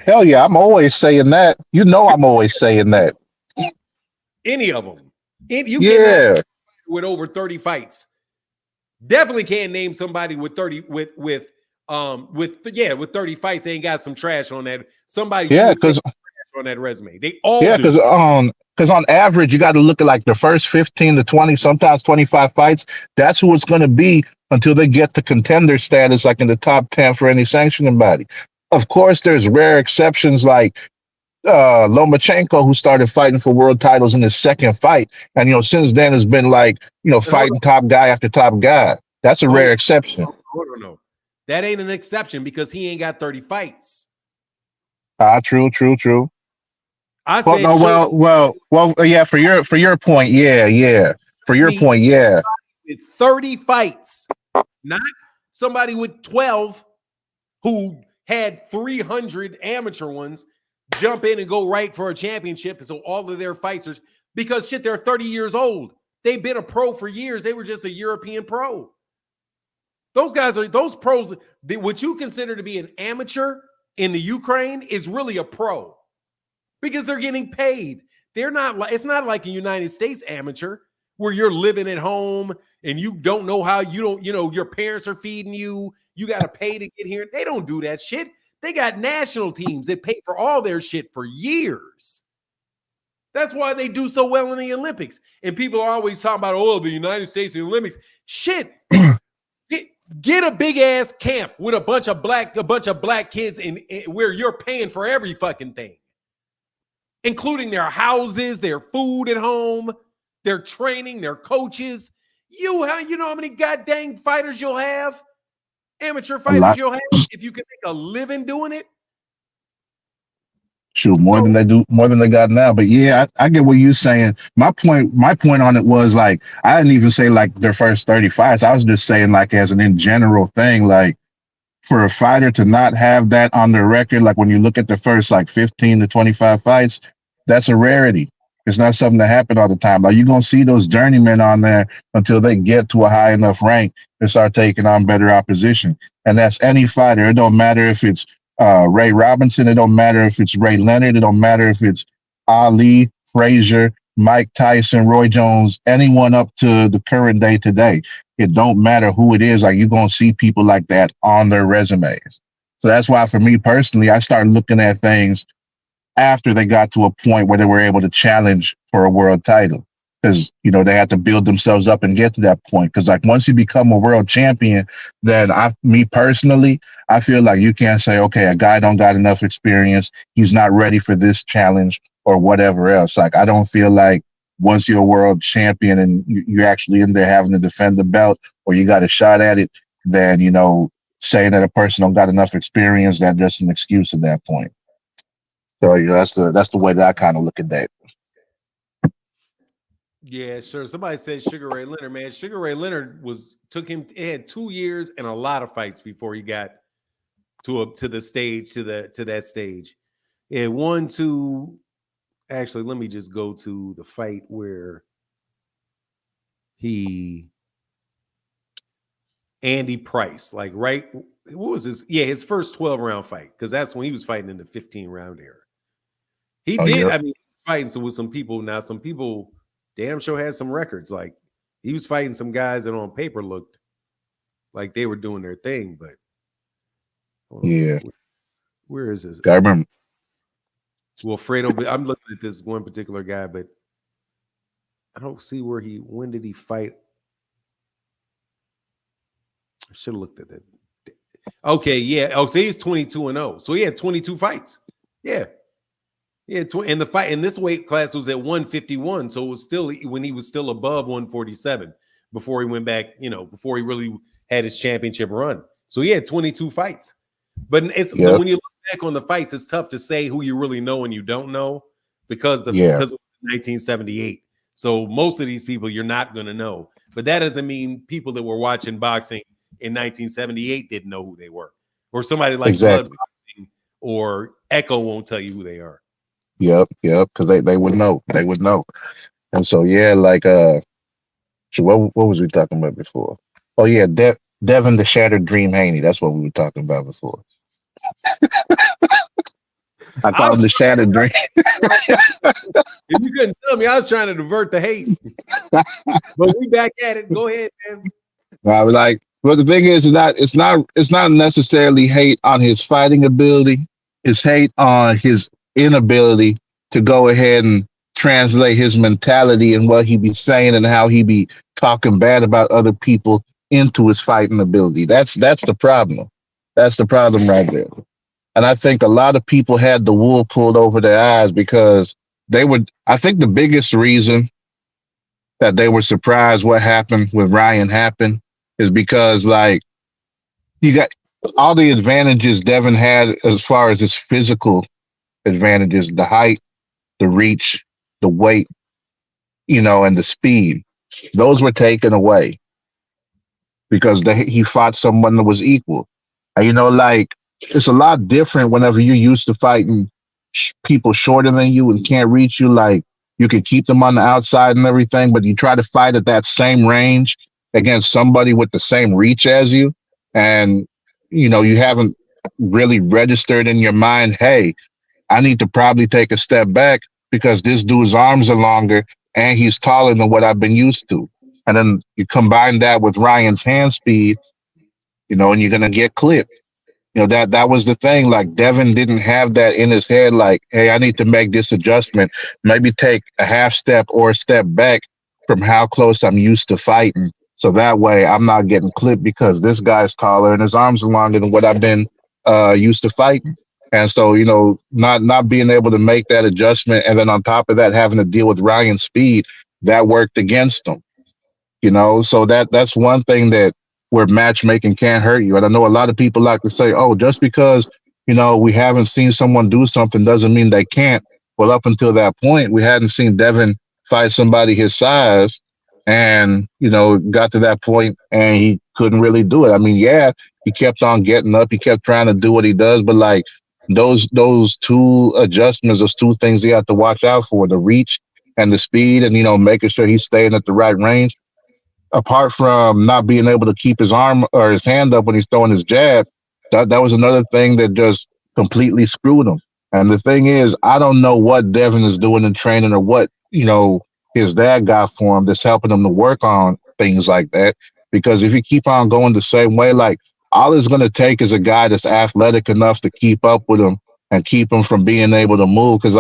Hell yeah, I'm always saying that. I'm always saying that. Any of them. Yeah. With over 30 fights. Definitely can't name somebody with 30 with 30 fights. They ain't got some trash on that. Somebody because on that resume. They all do. Because on average, you got to look at like the first 15 to 20, sometimes 25 fights. That's who it's going to be until they get to contender status, like in the top 10 for any sanctioning body. Of course, there's rare exceptions like Lomachenko, who started fighting for world titles in his second fight. And, since then has been like, fighting top guy after top guy. That's a rare exception. No. That ain't an exception because he ain't got 30 fights. True. I said, yeah, for your point, yeah. For your point, yeah. With 30 fights, not somebody with 12 who had 300 amateur ones jump in and go right for a championship. So all of their fights are because they're 30 years old. They've been a pro for years. They were just a European pro. Those guys are those pros. What you consider to be an amateur in the Ukraine is really a pro because they're getting paid. They're not like it's not like a United States amateur where you're living at home and you don't know how your parents are feeding you. You got to pay to get here. They don't do that shit. They got national teams that pay for all their shit for years. That's why they do so well in the Olympics. And people are always talking about, the United States in the Olympics. Shit. Get a big ass camp with a bunch of black kids in where you're paying for every fucking thing, including their houses, their food at home, their training, their coaches. You know how many goddamn fighters you'll have? Amateur fighters you'll have if you can make a living doing it. Shoot, more than they got now. But yeah, I get what you're saying. My point on it was like I didn't even say like their first 30 fights. I was just saying like as an in general thing, like for a fighter to not have that on their record, like when you look at the first like 15 to 25 fights, that's a rarity. It's not something that happens all the time. Like you're gonna see those journeymen on there until they get to a high enough rank and start taking on better opposition. And that's any fighter. It don't matter if it's Ray Robinson. It don't matter if it's Ray Leonard. It don't matter if it's Ali, Frazier, Mike Tyson, Roy Jones, anyone up to the current day today. It don't matter who it is. Like you're gonna see people like that on their resumes. So that's why for me personally, I started looking at things after they got to a point where they were able to challenge for a world title. Because, they had to build themselves up and get to that point. Because, like, once you become a world champion, then me personally, I feel like you can't say, okay, a guy don't got enough experience. He's not ready for this challenge or whatever else. Like, I don't feel like once you're a world champion and you're actually in there having to defend the belt or you got a shot at it, then, saying that a person don't got enough experience, that's just an excuse at that point. So that's the way that I kind of look at that. Yeah, sure. Somebody said Sugar Ray Leonard, man. Sugar Ray Leonard it had 2 years and a lot of fights before he got to that stage. Yeah, 1, 2. Actually, let me just go to the fight where Andy Price, like right. What was his? Yeah, his first 12-round fight, because that's when he was fighting in the 15-round era. He did. Yeah. I mean, he was fighting with some people. Now, some people damn sure had some records. Like he was fighting some guys that on paper looked like they were doing their thing, but yeah. Where is this? I remember. Well, Fredo, I'm looking at this one particular guy, but I don't see when did he fight I should have looked at that. Okay, yeah. Oh, so he's 22-0. So he had 22 fights. Yeah. Yeah, and the fight in this weight class was at 151. So it was still when he was still above 147 before he went back, before he really had his championship run. So he had 22 fights. But but when you look back on the fights, it's tough to say who you really know and you don't know because because it was 1978. So most of these people you're not going to know. But that doesn't mean people that were watching boxing in 1978 didn't know who they were. Or somebody like Blood Boxing or Echo won't tell you who they are. Yep, because they would know. They would know. And so what was we talking about before? Oh yeah, Devin the Shattered Dream Haney. That's what we were talking about before. I called him the Shattered Dream. If you couldn't tell me, I was trying to divert the hate. But we back at it. Go ahead, man. I was like, well, the thing is that it's not necessarily hate on his fighting ability. It's hate on his inability to go ahead and translate his mentality and what he be saying and how he be talking bad about other people into his fighting ability. That's the problem. That's the problem right there. And I think a lot of people had the wool pulled over their eyes because I think the biggest reason that they were surprised what happened with Ryan happened is because you got all the advantages Devin had as far as his physical advantages, the height, the reach, the weight, and the speed. Those were taken away because he fought someone that was equal. And, it's a lot different whenever you're used to fighting people shorter than you and can't reach you. Like, you can keep them on the outside and everything, but you try to fight at that same range against somebody with the same reach as you. And, you haven't really registered in your mind, hey, I need to probably take a step back because this dude's arms are longer and he's taller than what I've been used to. And then you combine that with Ryan's hand speed, and you're going to get clipped. That was the thing. Like, Devin didn't have that in his head. Like, hey, I need to make this adjustment, maybe take a half step or a step back from how close I'm used to fighting. So that way I'm not getting clipped because this guy's taller and his arms are longer than what I've been used to fighting. And so, not being able to make that adjustment, and then on top of that, having to deal with Ryan's speed, that worked against him. So that's one thing that where matchmaking can't hurt you. And I know a lot of people like to say, oh, just because, we haven't seen someone do something doesn't mean they can't. Well, up until that point, we hadn't seen Devin fight somebody his size and, got to that point and he couldn't really do it. I mean, yeah, he kept on getting up. He kept trying to do what he does. But those two adjustments, those two things you have to watch out for, the reach and the speed and, making sure he's staying at the right range. Apart from not being able to keep his arm or his hand up when he's throwing his jab, that was another thing that just completely screwed him. And the thing is, I don't know what Devin is doing in training or what, his dad got for him that's helping him to work on things like that. Because if you keep on going the same way, all it's going to take is a guy that's athletic enough to keep up with him and keep him from being able to move. Because,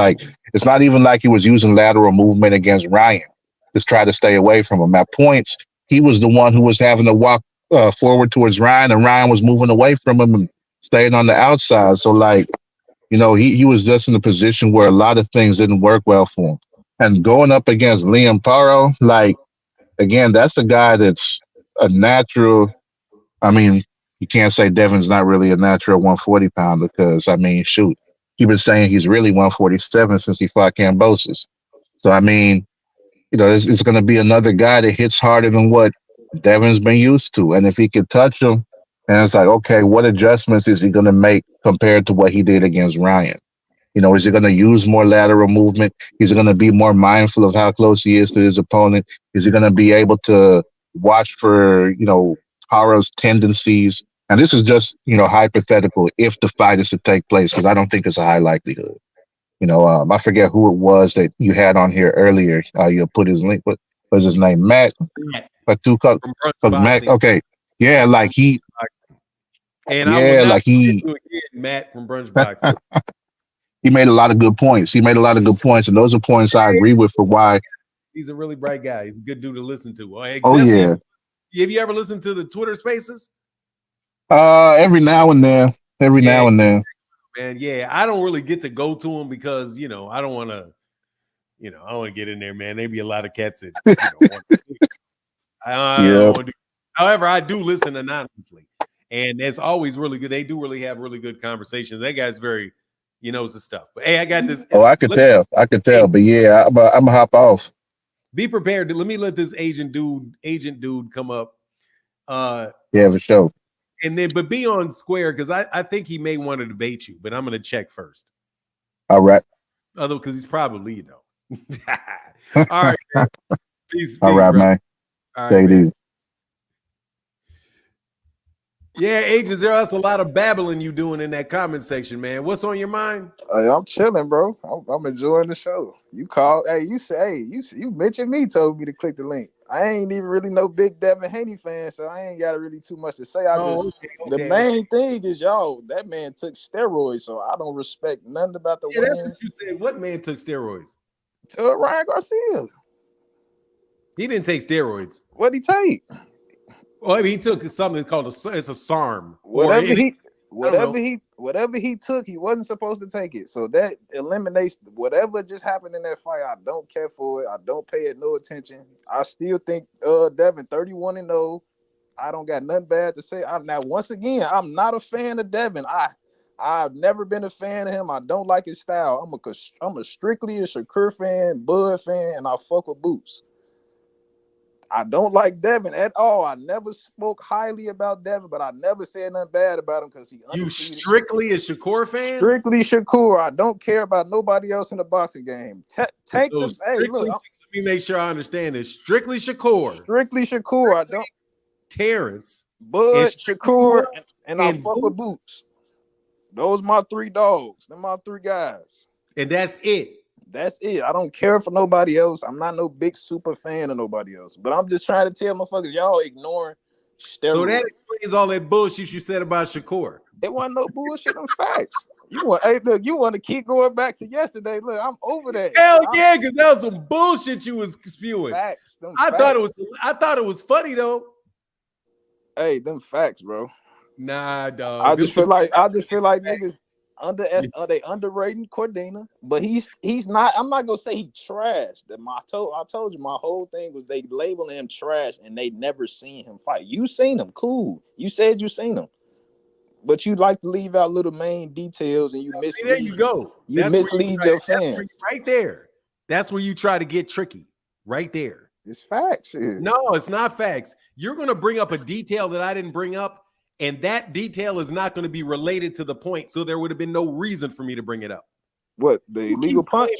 it's not even like he was using lateral movement against Ryan. Just try to stay away from him. At points, he was the one who was having to walk forward towards Ryan, and Ryan was moving away from him and staying on the outside. So, he was just in a position where a lot of things didn't work well for him. And going up against Liam-Paro, again, that's the guy that's a natural. I mean, you can't say Devin's not really a natural 140 pounder because, shoot, he been saying he's really 147 since he fought Kambosos. So, it's going to be another guy that hits harder than what Devin's been used to. And if he can touch him, and it's okay, what adjustments is he going to make compared to what he did against Ryan? Is he going to use more lateral movement? Is he going to be more mindful of how close he is to his opponent? Is he going to be able to watch for, Paro's tendencies? And this is just, hypothetical if the fight is to take place, because I don't think it's a high likelihood. I forget who it was that you had on here earlier. You put his link. What was his name? Matt. Matt. Okay. Yeah, he. And Matt from Brunch Boxing. He made a lot of good points. And those are points I agree with for why. He's a really bright guy. He's a good dude to listen to. Oh yeah. Have you ever listened to the Twitter Spaces? Every now and then. Every now and then. Man, yeah, I don't really get to go to them because I don't want to, I don't want to get in there, man. There be a lot of cats that I don't want to do. However, I do listen anonymously, and it's always really good. They do really have really good conversations. That guy's very, he knows the stuff. But hey, I got this. Oh, I could tell. Hey, but yeah, I'm gonna hop off. Be prepared. Let me let this agent dude come up. Yeah, for sure. And then, but be on square because I think he may want to debate you, but I'm going to check first. All right. Although, because he's probably, All right. Man. Peace, all right, man. All right, take it easy. Yeah, agents, there's a lot of babbling you doing in that comment section, man. What's on your mind? I'm chilling, bro. I'm enjoying the show. You called, you mentioned me, told me to click the link. I ain't even really no big Devin Haney fan, so I ain't got really too much to say. The main thing is that man took steroids, so I don't respect nothing about the win. That's what you said. What man took steroids? Ryan Garcia. He didn't take steroids. What'd he take? Well, I mean, he took something called it's a SARM. Whatever he took, he wasn't supposed to take it. So that eliminates whatever just happened in that fight. I don't care for it. I don't pay it no attention. I still think Devin 31-0. I don't got nothing bad to say. Now, once again, I'm not a fan of Devin. I've never been a fan of him. I don't like his style. I'm a strictly a Shakur fan, Bud fan, and I fuck with Boots. I don't like Devin at all. I never spoke highly about Devin, but I never said nothing bad about him because he undefeated. You strictly a Shakur fan? Strictly Shakur. I don't care about nobody else in the boxing game. Hey, look. Let me make sure I understand this. Strictly Shakur. Strictly Shakur. I don't. Terrence. Bud, Shakur, and I fuck with Boots. Those my three dogs. They're my three guys. And that's it. That's it. I don't care for nobody else. I'm not no big super fan of nobody else. But I'm just trying to tell motherfuckers, y'all ignoring steroids. So that explains all that bullshit you said about Shakur. It wasn't no bullshit. Them facts. You want to keep going back to yesterday. Look, I'm over that. Hell yeah, because that was some bullshit you was spewing. Facts. I thought it was funny though. Hey, them facts, bro. Nah, dog. I just feel like niggas they underrating Cordina, but he's not. I'm not gonna say he trashed. I told you my whole thing was they labeling him trash and they never seen him fight. You seen him, cool. You said you seen him, but you like to leave out little main details and you mislead. There you go. You mislead your fans. Right there. That's where you try to get tricky. Right there. It's facts. No, it's not facts. You're gonna bring up a detail that I didn't bring up. And that detail is not going to be related to the point. So there would have been no reason for me to bring it up. What, the illegal punch?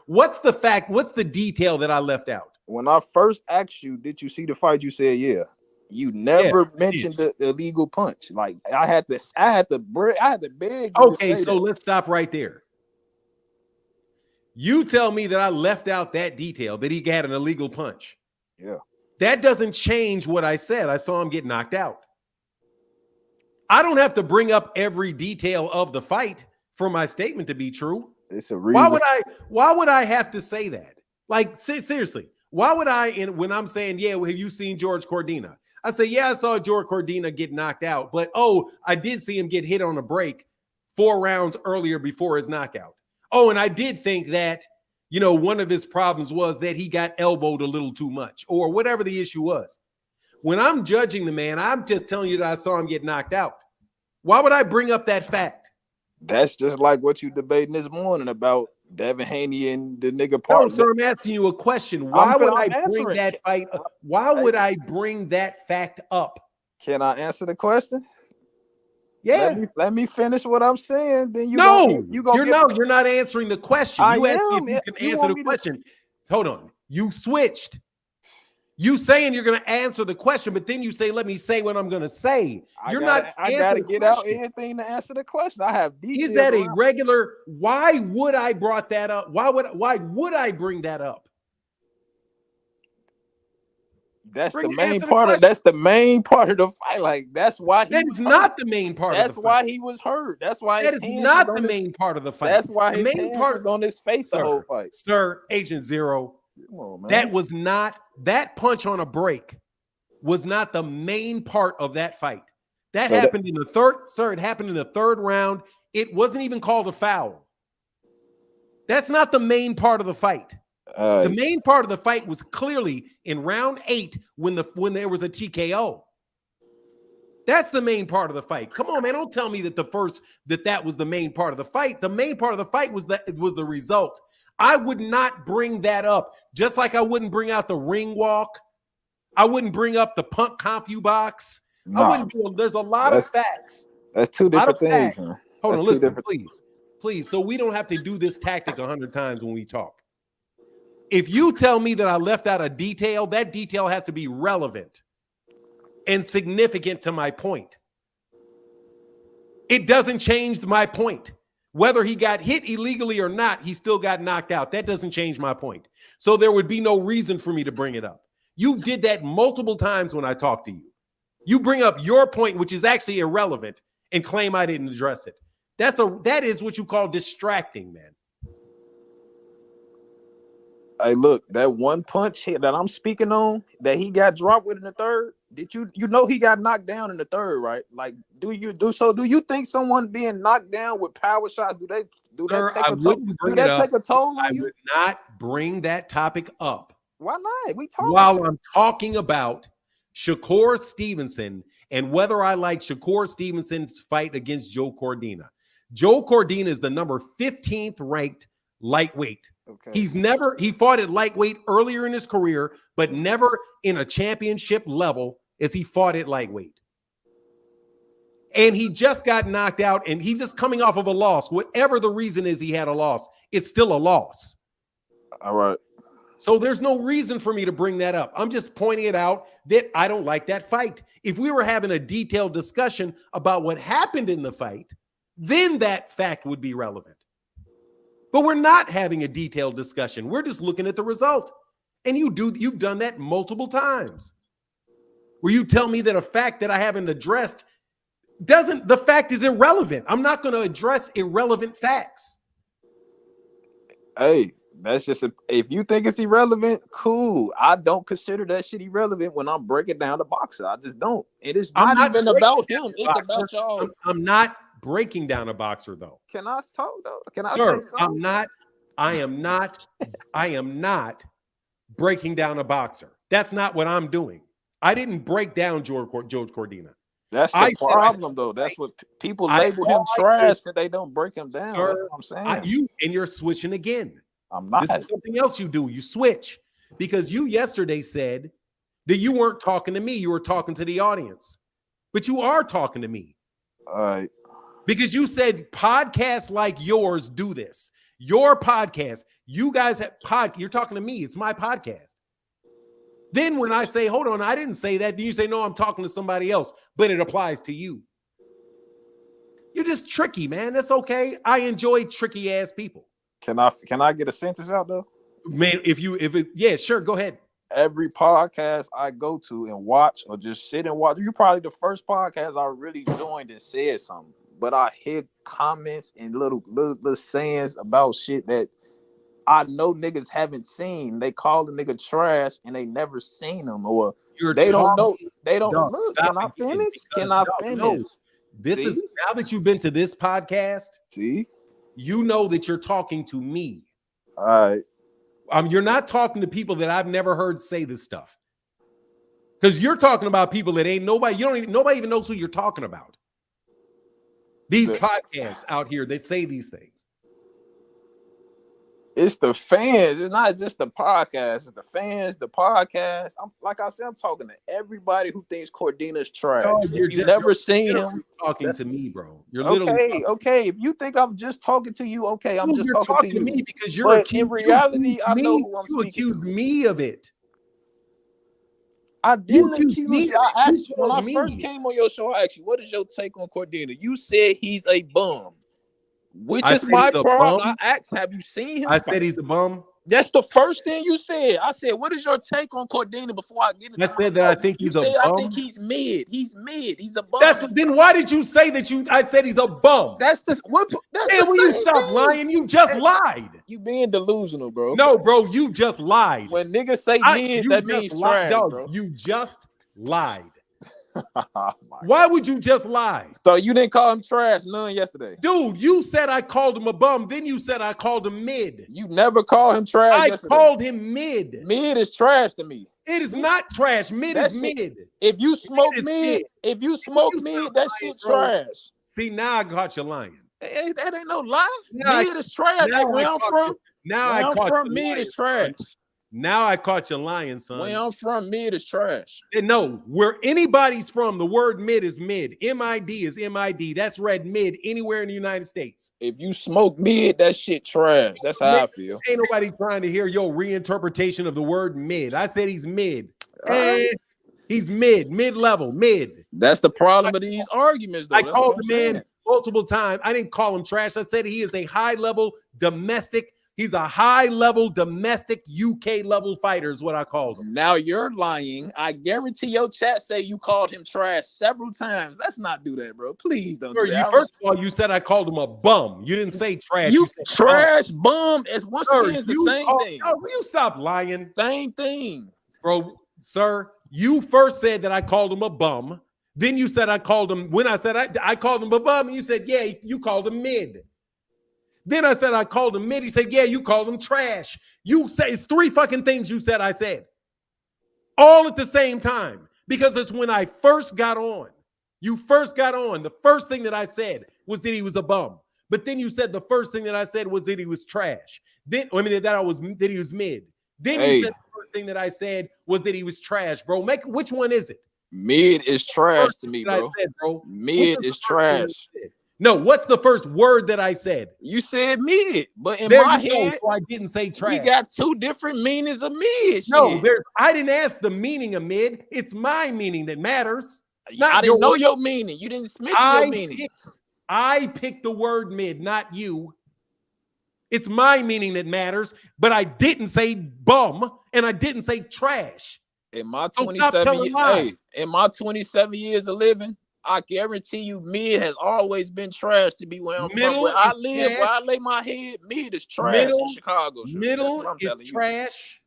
What's the fact? What's the detail that I left out? When I first asked you, did you see the fight? You said, yeah. You never mentioned the illegal punch. Like I had to beg you. Okay, so let's stop right there. You tell me that I left out that detail, that he had an illegal punch. Yeah. That doesn't change what I said. I saw him get knocked out. I don't have to bring up every detail of the fight for my statement to be true. It's a reason. Why would I have to say that? Like, seriously, why would I, when I'm saying, yeah, well, have you seen George Cordina? I say, yeah, I saw George Cordina get knocked out, but I did see him get hit on a break 4 rounds earlier before his knockout. Oh, and I did think that, one of his problems was that he got elbowed a little too much or whatever the issue was. When I'm judging the man, I'm just telling you that I saw him get knocked out. Why would I bring up that fact? That's just like what you debating this morning about Devin Haney and the nigga partner. No, sir, I'm asking you a question. Why would I bring that fight up? Why would I bring that fact up? Can I answer the question? Yeah. Let me finish what I'm saying. Then you're not answering the question. You asked me if you can answer the question. Hold on. You switched. You saying you're going to answer the question, but then you say, let me say what I'm going to say. I got to get out anything to answer the question. I have details. Is that a regular? Why would I brought that up? Why would I bring that up? That's the main part of the fight. Like that's why that's not the main part. That's why he was hurt. That's why that is not the main part of the fight. That's why his main part is on his face the whole fight. Sir, Agent Zero. Come on, man. That punch on a break was not the main part of that fight. That happened in the third. Sir, it happened in the third round. It wasn't even called a foul. That's not the main part of the fight. The main part of the fight was clearly in round 8 when there was a TKO. That's the main part of the fight. Come on, man. Don't tell me that that was the main part of the fight. The main part of the fight was the result. I would not bring that up. Just like I wouldn't bring out the ring walk. I wouldn't bring up the pump CompuBox. There's a lot of facts. That's two different things, man. Hold on, listen, please. So we don't have to do this tactic 100 times when we talk. If you tell me that I left out a detail, that detail has to be relevant and significant to my point. It doesn't change my point. Whether he got hit illegally or not, he still got knocked out. That doesn't change my point. So there would be no reason for me to bring it up. You did that multiple times when I talked to you. You bring up your point, which is actually irrelevant, and claim I didn't address it. That is what you call distracting, man. Hey, look, that one punch hit that I'm speaking on that he got dropped with in the third. Did you know he got knocked down in the third, right? Like, do you think someone being knocked down with power shots, do that take a toll on you? I would not bring that topic up. Why not? We talking while I'm talking about Shakur Stevenson and whether I like Shakur Stevenson's fight against Joe Cordina. Joe Cordina is the number 15th ranked lightweight. Okay. He fought at lightweight earlier in his career, but never in a championship level as he fought at lightweight. And he just got knocked out, and he's just coming off of a loss. Whatever the reason is he had a loss, it's still a loss. All right. So there's no reason for me to bring that up. I'm just pointing it out that I don't like that fight. If we were having a detailed discussion about what happened in the fight, then that fact would be relevant. But we're not having a detailed discussion. We're just looking at the result. And you've done that multiple times. Where you tell me that a fact that I haven't addressed the fact is irrelevant. I'm not going to address irrelevant facts. Hey, that's just if you think it's irrelevant, cool. I don't consider that shit irrelevant when I'm breaking down the boxer. I just don't. It is not even about him. It's about y'all. I'm not breaking down a boxer, though. Can I talk though? Can I Sir, say something? I am not breaking down a boxer. That's not what I'm doing. I didn't break down George Cordina. That's the problem, though. That's what people label him trash because they don't break him down. Sir, that's what I'm saying. You're switching again. I'm not. This is something else you do. You switch because you yesterday said that you weren't talking to me. You were talking to the audience, but you are talking to me. All right. Because you said podcasts like yours do this. Your podcast, you guys have you're talking to me. It's my podcast. Then when I say, hold on, I didn't say that. Then you say, no, I'm talking to somebody else, but it applies to you. You're just tricky, man. That's okay. I enjoy tricky ass people. Can I get a sentence out though? Man, yeah, sure, go ahead. Every podcast I go to and watch or just sit and watch, you're probably the first podcast I really joined and said something. But I hear comments and little sayings about shit that I know niggas haven't seen. They call the nigga trash and they never seen him, or they don't know. They don't look. Can I finish? Can I finish? No. This is now that you've been to this podcast. See, you know that you're talking to me. All right. You're not talking to people that I've never heard say this stuff. Because you're talking about people that ain't nobody. Nobody even knows who you're talking about. These podcasts out here that say these things. It's the fans. It's not just the podcast. It's the fans, the podcast. Like I said, I'm talking to everybody who thinks Cordina's trash. Oh, you've never seen him talking to me, bro. You're okay. If you think I'm just talking to you, okay, I'm just talking to you. Me because you're in reality, I know who I'm speaking to. You accuse me of it. I didn't accuse you. I asked you when I first came on your show. I asked you, what is your take on Cordina? You said he's a bum. Which is my problem. I asked, have you seen him? I said he's a bum. That's the first thing you said. I said, what is your take on Cordina before I get into I said that I think he's a bum. I think he's mid. He's mid. He's a bum. Then why did you say that I said he's a bum? That's the what will you stop lying? You just lied. You being delusional, bro. No, bro, you just lied. When niggas say mid, that means trash, bro. You just lied. Why would you just lie? So you didn't call him trash none yesterday? Dude, you said I called him a bum. Then you said I called him mid. You never called him trash yesterday. I called him mid. Mid is trash to me. It is not trash. Mid is mid. If you smoke mid, that shit trash. See, now I caught you lying. Hey, that ain't no lie. Mid is trash. Like where I'm from, mid is trash. Now I caught you lying, son. Where I'm from, mid is trash. And no, where anybody's from, the word mid is mid. M-I-D is M-I-D. That's read mid anywhere in the United States. If you smoke mid, that shit trash. That's how I feel. Ain't nobody trying to hear your reinterpretation of the word mid. I said he's mid. He's mid-level, mid. That's the problem with these arguments, though. I called the man multiple times. I didn't call him trash. I said he is a high-level domestic. He's a high-level domestic UK-level fighter is what I called him. Now you're lying. I guarantee your chat say you called him trash several times. Let's not do that, bro. Please don't do that. First of all, you said I called him a bum. You didn't say trash. You said trash, bum. It's once again the same thing. Oh, will you stop lying? Same thing. Bro, sir, you first said that I called him a bum. Then you said I called him, when I said I called him a bum, and you said, yeah, you called him mid. Then I said I called him mid. He said, yeah, you called him trash. You say it's three fucking things you said I said. All at the same time. Because it's when I first got on. You first got on. The first thing that I said was that he was a bum. But then you said the first thing that I said was that he was trash. Then that he was mid. Then you said the first thing that I said was that he was trash, bro. Which one is it? Mid is trash to me, bro. Mid is trash. No, what's the first word that I said? You said mid, but in my head, so I didn't say trash. We got two different meanings of mid. No, I didn't ask the meaning of mid. It's my meaning that matters. I didn't know your meaning. You didn't mention your meaning. I picked the word mid, not you. It's my meaning that matters, but I didn't say bum and I didn't say trash. In my 27 years of living, I guarantee you, mid has always been trash to be where I'm from. Where I live, where I lay my head, mid is trash in Chicago. Middle is trash.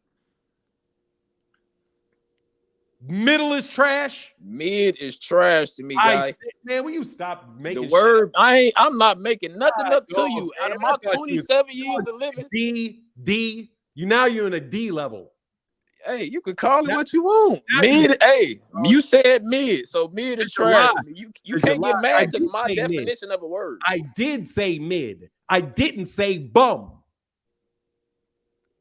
Middle is trash. Mid is trash to me, guy. Man, will you stop making the word? I'm not making nothing up to you. Out of my 27 years of living, D. You're in a D level. Hey, you can call it what you want. Mid, you said mid, so mid is trash. You can't get mad because my definition of a word. I did say mid. I didn't say bum.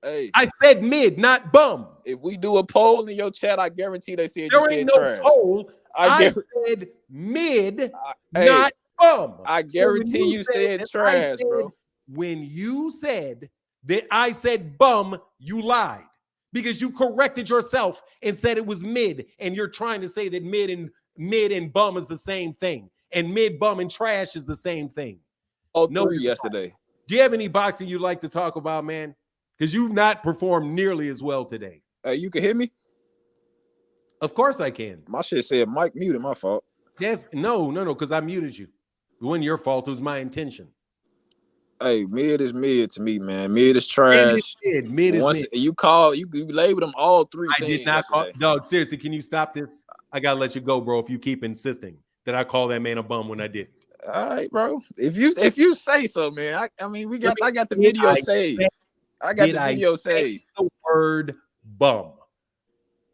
Hey, I said mid, not bum. If we do a poll in your chat, I guarantee they said there ain't no trash. Poll. I said mid, not bum. I guarantee you said trash, bro. When you said that I said bum, you lied. Because you corrected yourself and said it was mid, and you're trying to say that mid and bum is the same thing, and mid, bum, and trash is the same thing. No, yesterday. Do you have any boxing you'd like to talk about, man? Because you've not performed nearly as well today. You can hear me? Of course I can. My shit said Mike muted. My fault. Yes, no, because I muted you. It wasn't your fault. It was my intention. Hey, mid is mid to me, man. Mid is trash. Mid is mid. You labeled them all three things. I did not call. Dog, seriously, can you stop this? I gotta let you go, bro. If you keep insisting that I call that man a bum when I did. All right, bro. If you say so, man. I got the video saved. I got the video saved. The word bum.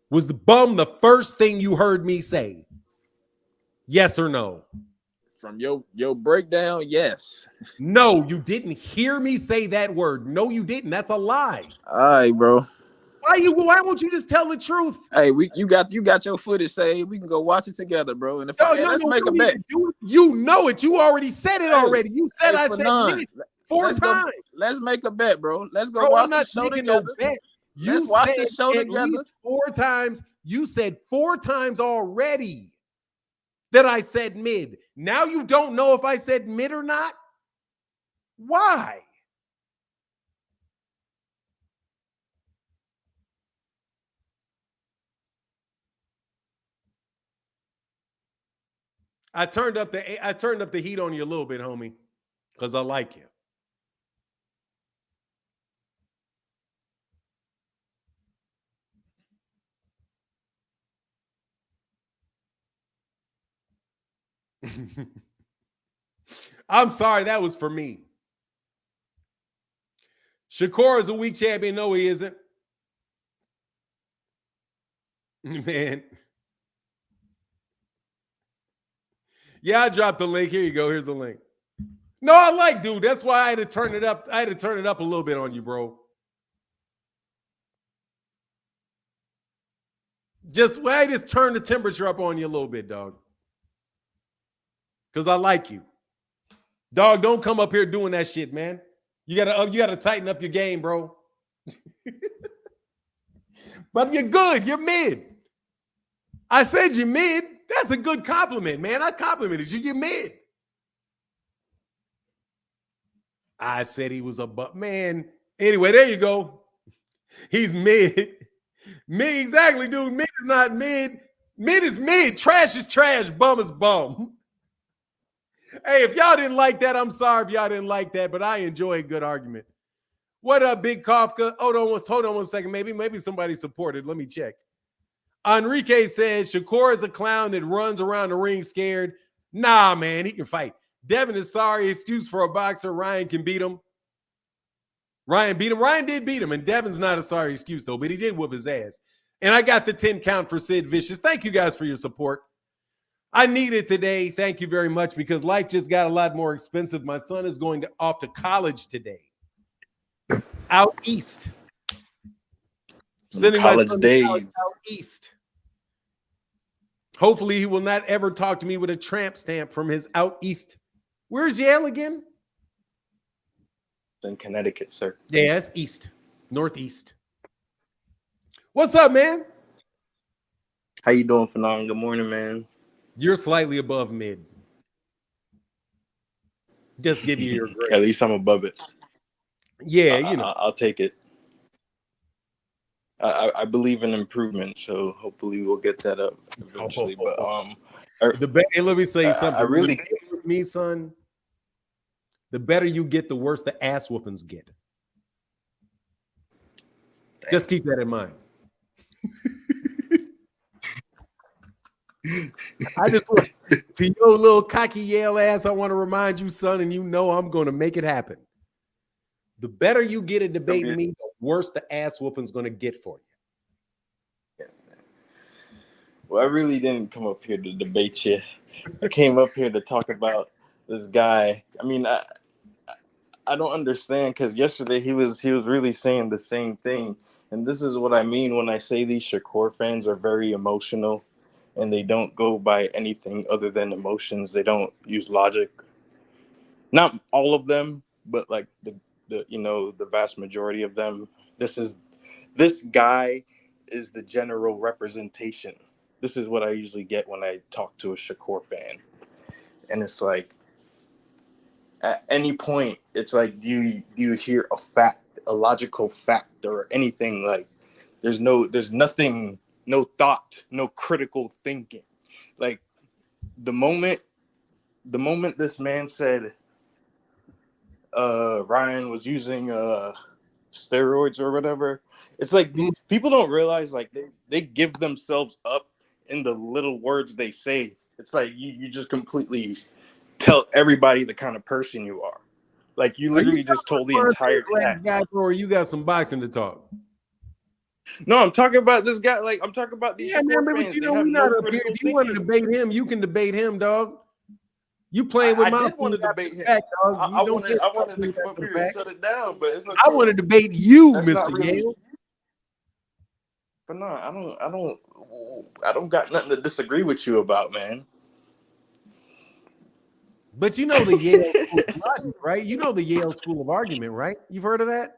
Was the bum the first thing you heard me say? Yes or no? From your breakdown, yes. No, you didn't hear me say that word. No, you didn't. That's a lie. All right, bro. Why won't you just tell the truth? Hey, you got your footage saved. We can go watch it together, bro. And let's make a bet. You know it. You already said it already. You said I said four times. Let's make a bet, bro. Let's go watch the show together. Let's watch the show together. 4 times. You said 4 times already that I said mid. Now you don't know if I said mid or not? Why? I turned up the heat on you a little bit, homie, because I like you. I'm sorry, that was for me. Shakur is a weak champion. No, he isn't. Man. Yeah, I dropped the link. Here you go. Here's the link. No, I like dude. That's why I had to turn it up. I had to turn it up a little bit on you, bro. I just turn the temperature up on you a little bit, dog. Because I like you. Dog, don't come up here doing that shit, man. You gotta tighten up your game, bro. But you're good. You're mid. I said you're mid. That's a good compliment, man. I complimented you. You're mid. I said he was man. Anyway, there you go. He's mid. Mid, exactly, dude. Mid is not mid. Mid is mid. Trash is trash. Bum is bum. Hey, if y'all didn't like that, I'm sorry if y'all didn't like that, but I enjoy a good argument. What up, Big Kafka? Hold on one second. Maybe somebody supported. Let me check. Enrique says Shakur is a clown that runs around the ring scared. Nah, man, he can fight. Devin is sorry. Excuse for a boxer. Ryan can beat him. Ryan beat him. Ryan did beat him, and Devin's not a sorry excuse, though, but he did whoop his ass. And I got the 10 count for Sid Vicious. Thank you guys for your support. I need it today. Thank you very much, because life just got a lot more expensive. My son is going off to college today. Out east. Sending college my son days. Out east. Hopefully he will not ever talk to me with a tramp stamp from his out east. Where's Yale again? In Connecticut, sir. Yeah, it's east. Northeast. What's up, man? How you doing, Fanon? Good morning, man. You're slightly above mid. Just give you your grade. At least I'm above it. Yeah, you know. I'll take it. I believe in improvement, so hopefully we'll get that up eventually. But let me say something. I really with me, son. The better you get, the worse the ass whoopings get. Just keep that in mind. I just want to your little cocky Yale ass. I want to remind you, son, and you know I'm going to make it happen. The better you get at debating me, the worse the ass whooping's going to get for you. Yeah. Well, I really didn't come up here to debate you. I came up here to talk about this guy. I mean, I don't understand, because yesterday he was really saying the same thing, and this is what I mean when I say these Shakur fans are very emotional, and they don't go by anything other than emotions. They don't use logic. Not all of them, but like the vast majority of them. This guy is the general representation. This is what I usually get when I talk to a Shakur fan, and it's like, at any point, it's like, do you hear a fact, a logical fact, or anything? Like, there's nothing, no thought, no critical thinking. Like, the moment this man said Ryan was using steroids or whatever, it's like people don't realize, like, they give themselves up in the little words they say. It's like you just completely tell everybody the kind of person you are. Like, you literally just told the entire chat. Or you got some boxing to talk. No, I'm talking about this guy. Like, I'm talking about these fans. But you know, we're not up here. If you want to debate him, you can debate him, dog. You playing with my did want to debate him. Back, dog. I wanted to come up here and shut it down, but it's okay. I want to debate you, That's Mr. Yale. But no, I don't got nothing to disagree with you about, man. But you know the Yale School of Argument, right? You know the Yale School of Argument, right? You've heard of that?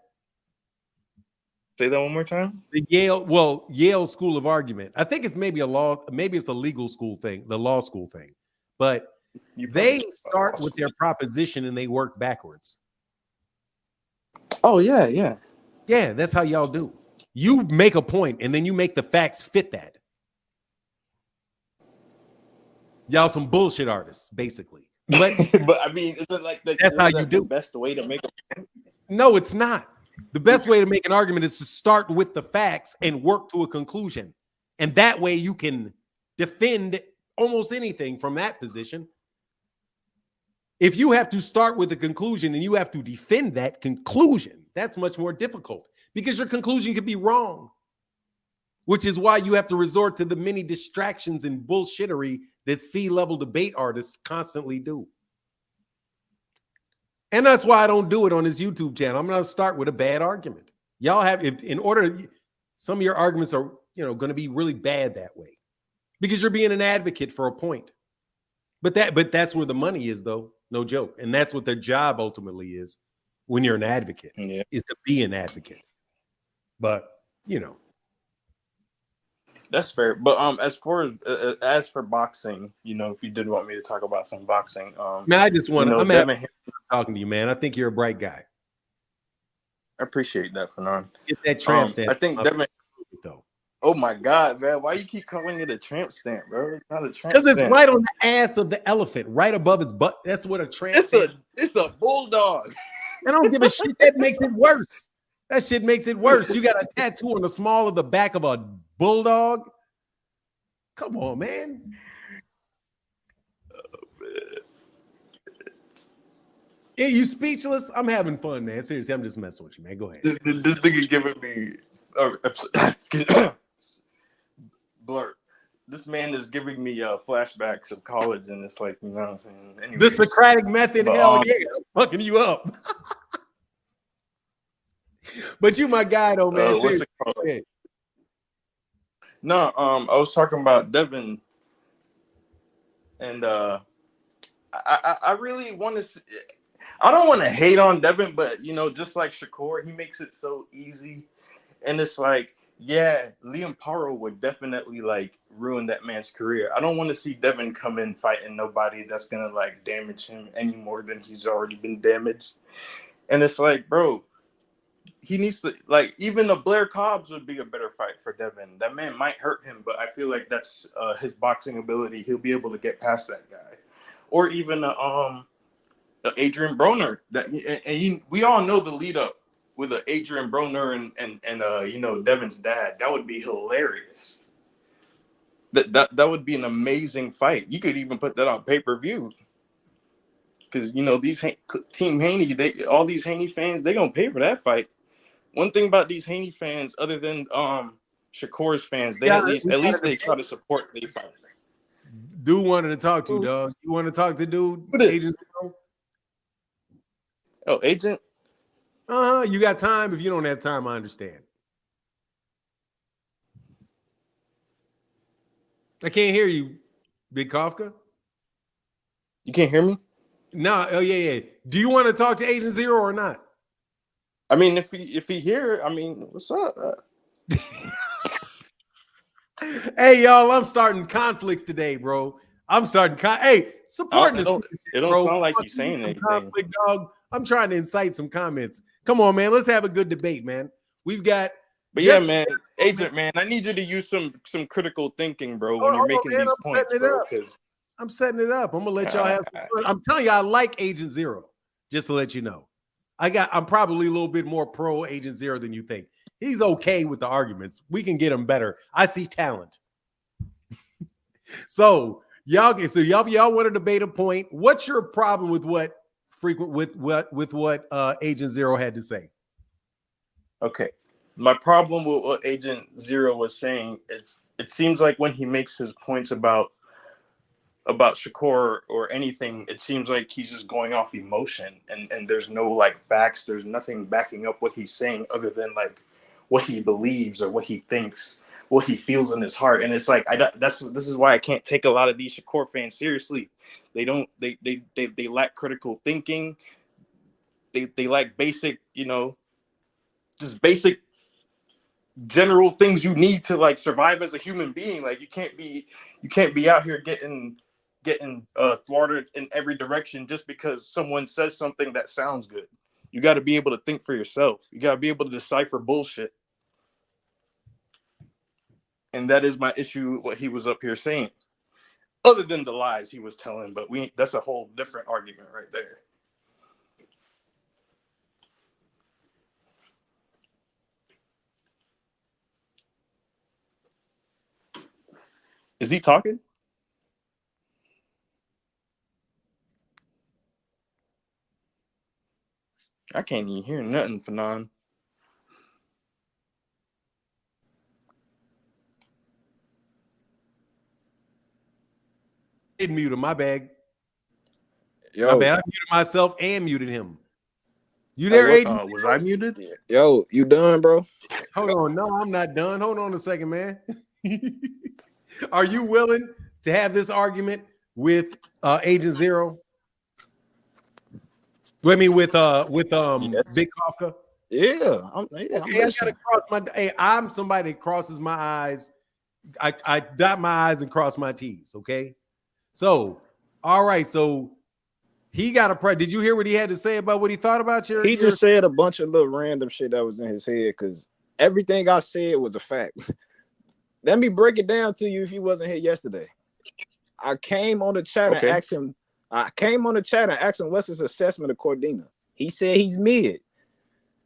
Say that one more time. The Yale School of Argument. I think it's maybe it's a legal school thing, the law school thing. But they start with their proposition and they work backwards. Oh, yeah, yeah. Yeah, that's how y'all do. You make a point and then you make the facts fit that. Y'all some bullshit artists, basically. But but I mean, is it like that's how you do. The best way to make a point? No, it's not. The best way to make an argument is to start with the facts and work to a conclusion. And that way you can defend almost anything from that position. If you have to start with a conclusion and you have to defend that conclusion, that's much more difficult because your conclusion could be wrong, which is why you have to resort to the many distractions and bullshittery that C-level debate artists constantly do. And that's why I don't do it on this YouTube channel. I'm going to start with a bad argument. Y'all have, if in order, some of your arguments are, going to be really bad that way because you're being an advocate for a point. But that's where the money is, though. No joke. And that's what their job ultimately is when you're an advocate, is to be an advocate. But, That's fair. But as far as for boxing, if you did want me to talk about some boxing, man, I just want to. I'm Devin, talking to you, man. I think you're a bright guy. I appreciate that, Fernand. Get that tramp stamp. I think Devin, though. Oh my God, man! Why you keep calling it a tramp stamp, bro? It's not a tramp. Because it's right on the ass of the elephant, right above his butt. That's what a tramp stamp. It's a bulldog. I don't give a shit. That makes it worse. That shit makes it worse. You got a tattoo on the small of the back of a bulldog. Come on, man. Oh, man. Yeah, you speechless? I'm having fun, man. Seriously, I'm just messing with you, man. Go ahead. This nigga giving me blur. This man is giving me flashbacks of college, and it's like, what I'm saying? Anyways, the Socratic method, hell yeah, I'm fucking you up. But you my guy, though, man. Seriously. No, I was talking about Devin, and I really want to. I don't want to hate on Devin, but just like Shakur, he makes it so easy, and it's like, yeah, Liam-Paro would definitely ruin that man's career. I don't want to see Devin come in fighting nobody that's gonna damage him any more than he's already been damaged, and it's like, bro. He needs to even the Blair Cobbs would be a better fight for Devin. That man might hurt him, but I feel like that's his boxing ability. He'll be able to get past that guy, or even Adrian Broner. We all know the lead up with Adrian Broner and Devin's dad. That would be hilarious. That would be an amazing fight. You could even put that on pay-per-view. Because these Team Haney, all these Haney fans, they gonna pay for that fight. One thing about these Haney fans, other than Shakur's fans, they at least they try to support their fighter. Dude wanted to talk to you, dog. You want to talk to dude? Agent Zero? Oh, Agent? You got time? If you don't have time, I understand. I can't hear you, Big Kafka. You can't hear me? No. Oh, yeah. Do you want to talk to Agent Zero or not? I mean, if he here, I mean, what's up? Hey, y'all, I'm starting conflicts today, bro. I'm starting. Hey, supporting this. It don't sound like he's saying anything. Conflict, dog. I'm trying to incite some comments. Come on, man. Let's have a good debate, man. We've got. But yeah, man, Agent, man, I need you to use some critical thinking, bro, when you're making these points, bro. Because I'm setting it up. I'm gonna let y'all have some fun. I'm telling you, I like Agent Zero. Just to let you know. I'm probably a little bit more pro Agent Zero than you think. He's okay with the arguments. We can get him better. I see talent. So y'all want to debate a point. What's your problem with what Agent Zero had to say? Okay. My problem with what Agent Zero was saying, it seems like when he makes his points about Shakur or anything, it seems like he's just going off emotion and there's no facts. There's nothing backing up what he's saying other than what he believes or what he thinks, what he feels in his heart. And it's this is why I can't take a lot of these Shakur fans seriously. They lack critical thinking. They lack basic, just basic general things you need to survive as a human being. You can't be out here getting thwarted in every direction just because someone says something that sounds good. You got to be able to think for yourself. You got to be able to decipher bullshit. And that is my issue with what he was up here saying. Other than the lies he was telling, but that's a whole different argument right there. Is he talking? I can't even hear nothing, Fanon. Didn't mute him. My bad. Yo, My bad. I muted myself and muted him. You there, Agent? Was I muted? yo, you done, bro? Hold on. No, I'm not done. Hold on a second, man. Are you willing to have this argument with Agent Zero? I mean, with Yes. Big Kafka? Yeah, Okay, I gotta cross my. Hey, I'm somebody that crosses my eyes. I dot my I's and cross my T's. Okay, so all right, so he got a. Did you hear what he had to say about what he thought about your? He just said a bunch of little random shit that was in his head because everything I said was a fact. Let me break it down to you if he wasn't here yesterday. I came on the chat and asked him. I came on the chat and asked him what's his assessment of Cordina. He said he's mid.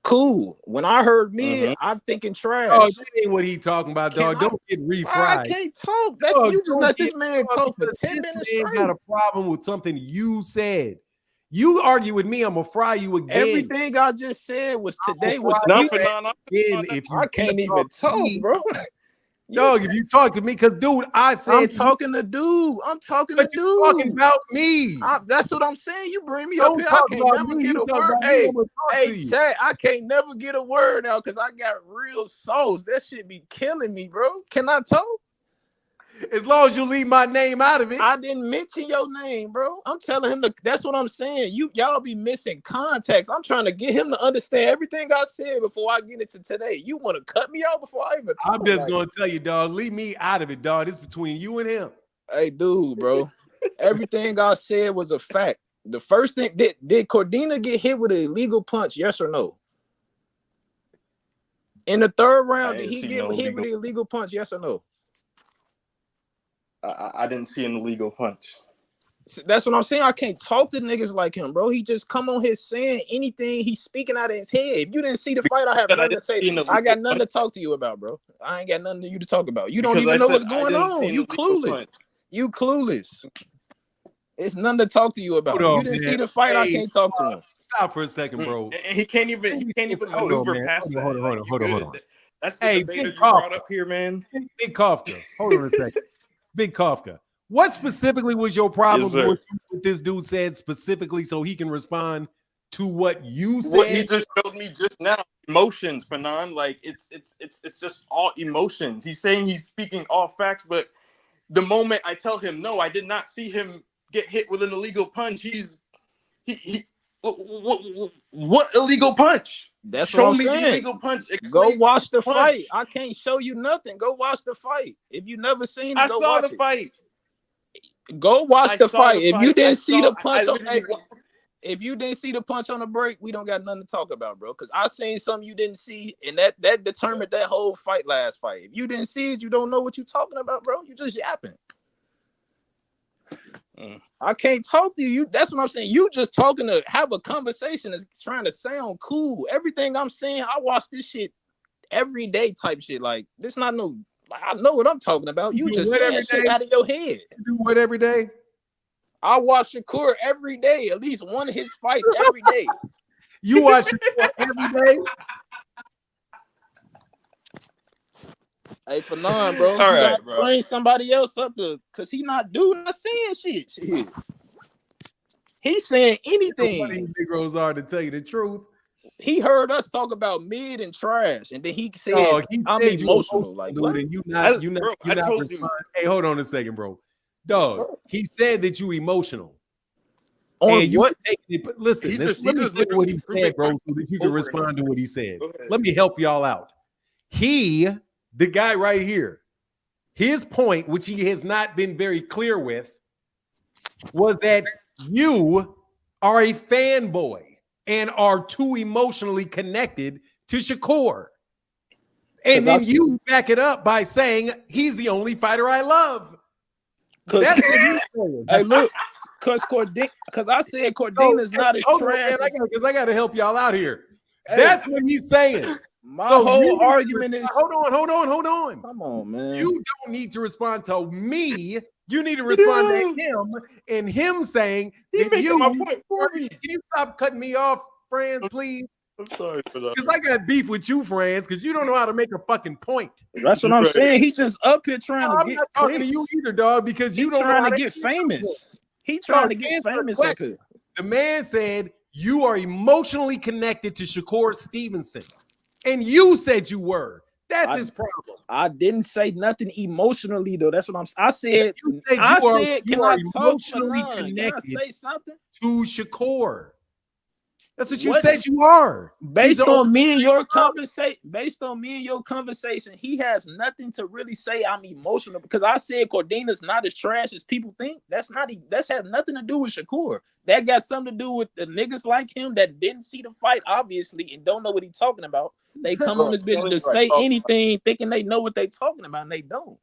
Cool. When I heard mid, I'm thinking trash. Oh, that ain't what he talking about, dog. Don't get refried. I can't talk. That's you just let this man talk for 10 minutes This man straight. got a problem with something you said. You argue with me, I'm gonna fry you again. Everything I just said was today was Not Fanon. if you I can't even talk, bro. Dog, if you talk to me, because dude, I said I'm talking to dude. I'm talking to dude. Talking about me. That's what I'm saying. You bring me Don't up here. I talk can't about never me. get You a talk word. about me, Hey, I'm gonna talk to you. Chad, I can't never get a word out because I got real sauce. That shit be killing me, bro. Can I talk? As long as you leave my name out of it. I didn't mention your name, bro. I'm telling him that's what I'm saying. Y'all be missing context. I'm trying to get him to understand everything I said before I get into today. You want to cut me off before I even talk? I'm just gonna tell you, dog. Leave me out of it, dog. It's between you and him. Hey, dude, bro. Everything I said was a fact. The first thing, did Cordina get hit with an illegal punch? Yes or no? In the third round, did he get hit with an illegal punch? Yes or no? I didn't see an illegal punch. That's what I'm saying. I can't talk to niggas like him, bro. He just come on here saying anything he's speaking out of his head. If you didn't see the fight, I have nothing to say. I got nothing to talk to you about, bro. I ain't got nothing to you to talk about. You don't even know what's going on. You clueless. You clueless. It's nothing to talk to you about. You didn't see the fight. I can't talk to him. Stop for a second, bro. And he can't even maneuver past that. Hold on. That's the debater you brought up here, man. Big Kafka. Hold on a second. Big Kafka. What specifically was your problem with this dude said specifically so he can respond to what you said? What he just showed me just now, emotions, Fanon. Like it's just all emotions. He's saying he's speaking all facts, but the moment I tell him no, I did not see him get hit with an illegal punch. What illegal punch? That's Show what I'm me saying. The illegal punch. Go watch the fight. I can't show you nothing. Go watch the fight. If you never seen it, I go saw watch the fight. Go watch the fight. If you didn't see the punch, if you didn't see the punch on the break, we don't got nothing to talk about, bro. Because I seen something you didn't see, and that determined that whole fight last fight. If you didn't see it, you don't know what you're talking about, bro. You just yapping. I can't talk to you. That's what I'm saying. You just talking to have a conversation is trying to sound cool. Everything I'm saying, I watch this shit every day type shit. Like, this not no, I know what I'm talking about. You just saying shit out of your head. You do what every day? I watch Shakur every day, at least one of his fights every day. You watch Shakur every day? Hey, Fanon, bro. All right, bro. Bring somebody else up to, because he not saying shit. He's saying anything. What these Negroes are, to tell you the truth. He heard us talk about mid and trash, and then he said, "I'm emotional." Like, dude, what? And you not responding. Hey, hold on a second, bro. Dog, he said that you emotional. On and you what? But listen, let me say what he said, bro, so that you can respond to what he said. Let me help y'all out. The guy right here, his point, which he has not been very clear with, was that you are a fanboy and are too emotionally connected to Shakur. And then you back it up by saying he's the only fighter I love. That's what he's saying. Hey, look, because I said Cordina's not as trash. Because I got to help y'all out here. Hey, that's what he's saying. My whole argument is hold on. Come on, man. You don't need to respond to me. You need to respond to him and him saying that you. My point for me. Can you stop cutting me off Franz, please? I'm sorry for that. Because I got beef with you, Franz, because you don't know how to make a fucking point. That's what I'm saying. He just up here trying to I'm get not talking clicks. to you either, dog, because you don't know trying how to get famous. He trying to get famous up here. The man said you are emotionally connected to Shakur Stevenson, and you said you were. That's his problem. I didn't say nothing emotionally though. That's what I said. You said I you said, you can are I talk emotionally for none? Can I connected say something to Shakur. That's what you said you are. Based on me and your conversation, he has nothing to really say. I'm emotional because I said Cordina's not as trash as people think. That's has nothing to do with Shakur. That got something to do with the niggas like him that didn't see the fight, obviously, and don't know what he's talking about. They come on this bitch and just say anything thinking they know what they talking about, and they don't.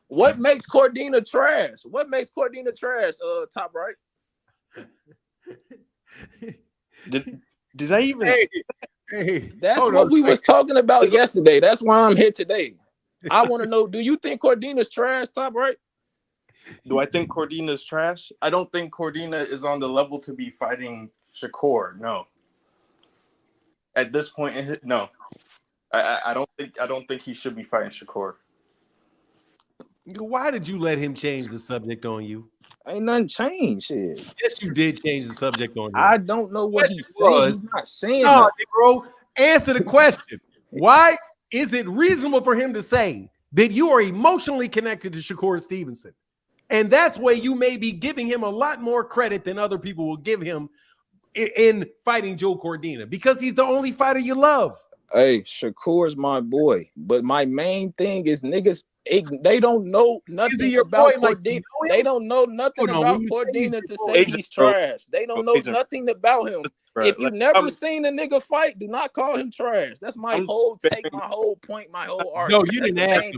What makes Cordina trash? What makes Cordina trash? Top right. Did I even? Hey, that's what we was talking about yesterday. That's why I'm here today. I want to know: do you think Cordina's trash? Top right. Do I think Cordina's trash? I don't think Cordina is on the level to be fighting Shakur. No. At this point, no. I don't think he should be fighting Shakur. Why did you let him change the subject on you? Ain't nothing changed. Shit. Yes, you did change the subject on you. I don't know what he was. He's not saying that. Bro. Answer the question. Why is it reasonable for him to say that you are emotionally connected to Shakur Stevenson? And that's why you may be giving him a lot more credit than other people will give him in fighting Joe Cordina because he's the only fighter you love. Hey, Shakur's my boy, but my main thing is niggas. They don't know nothing about Cordina. They don't know nothing about Cordina to say he's trash. They don't know nothing about him. If you never seen a nigga fight, do not call him trash. That's my whole take, my whole point, my whole argument. No, you didn't ask him.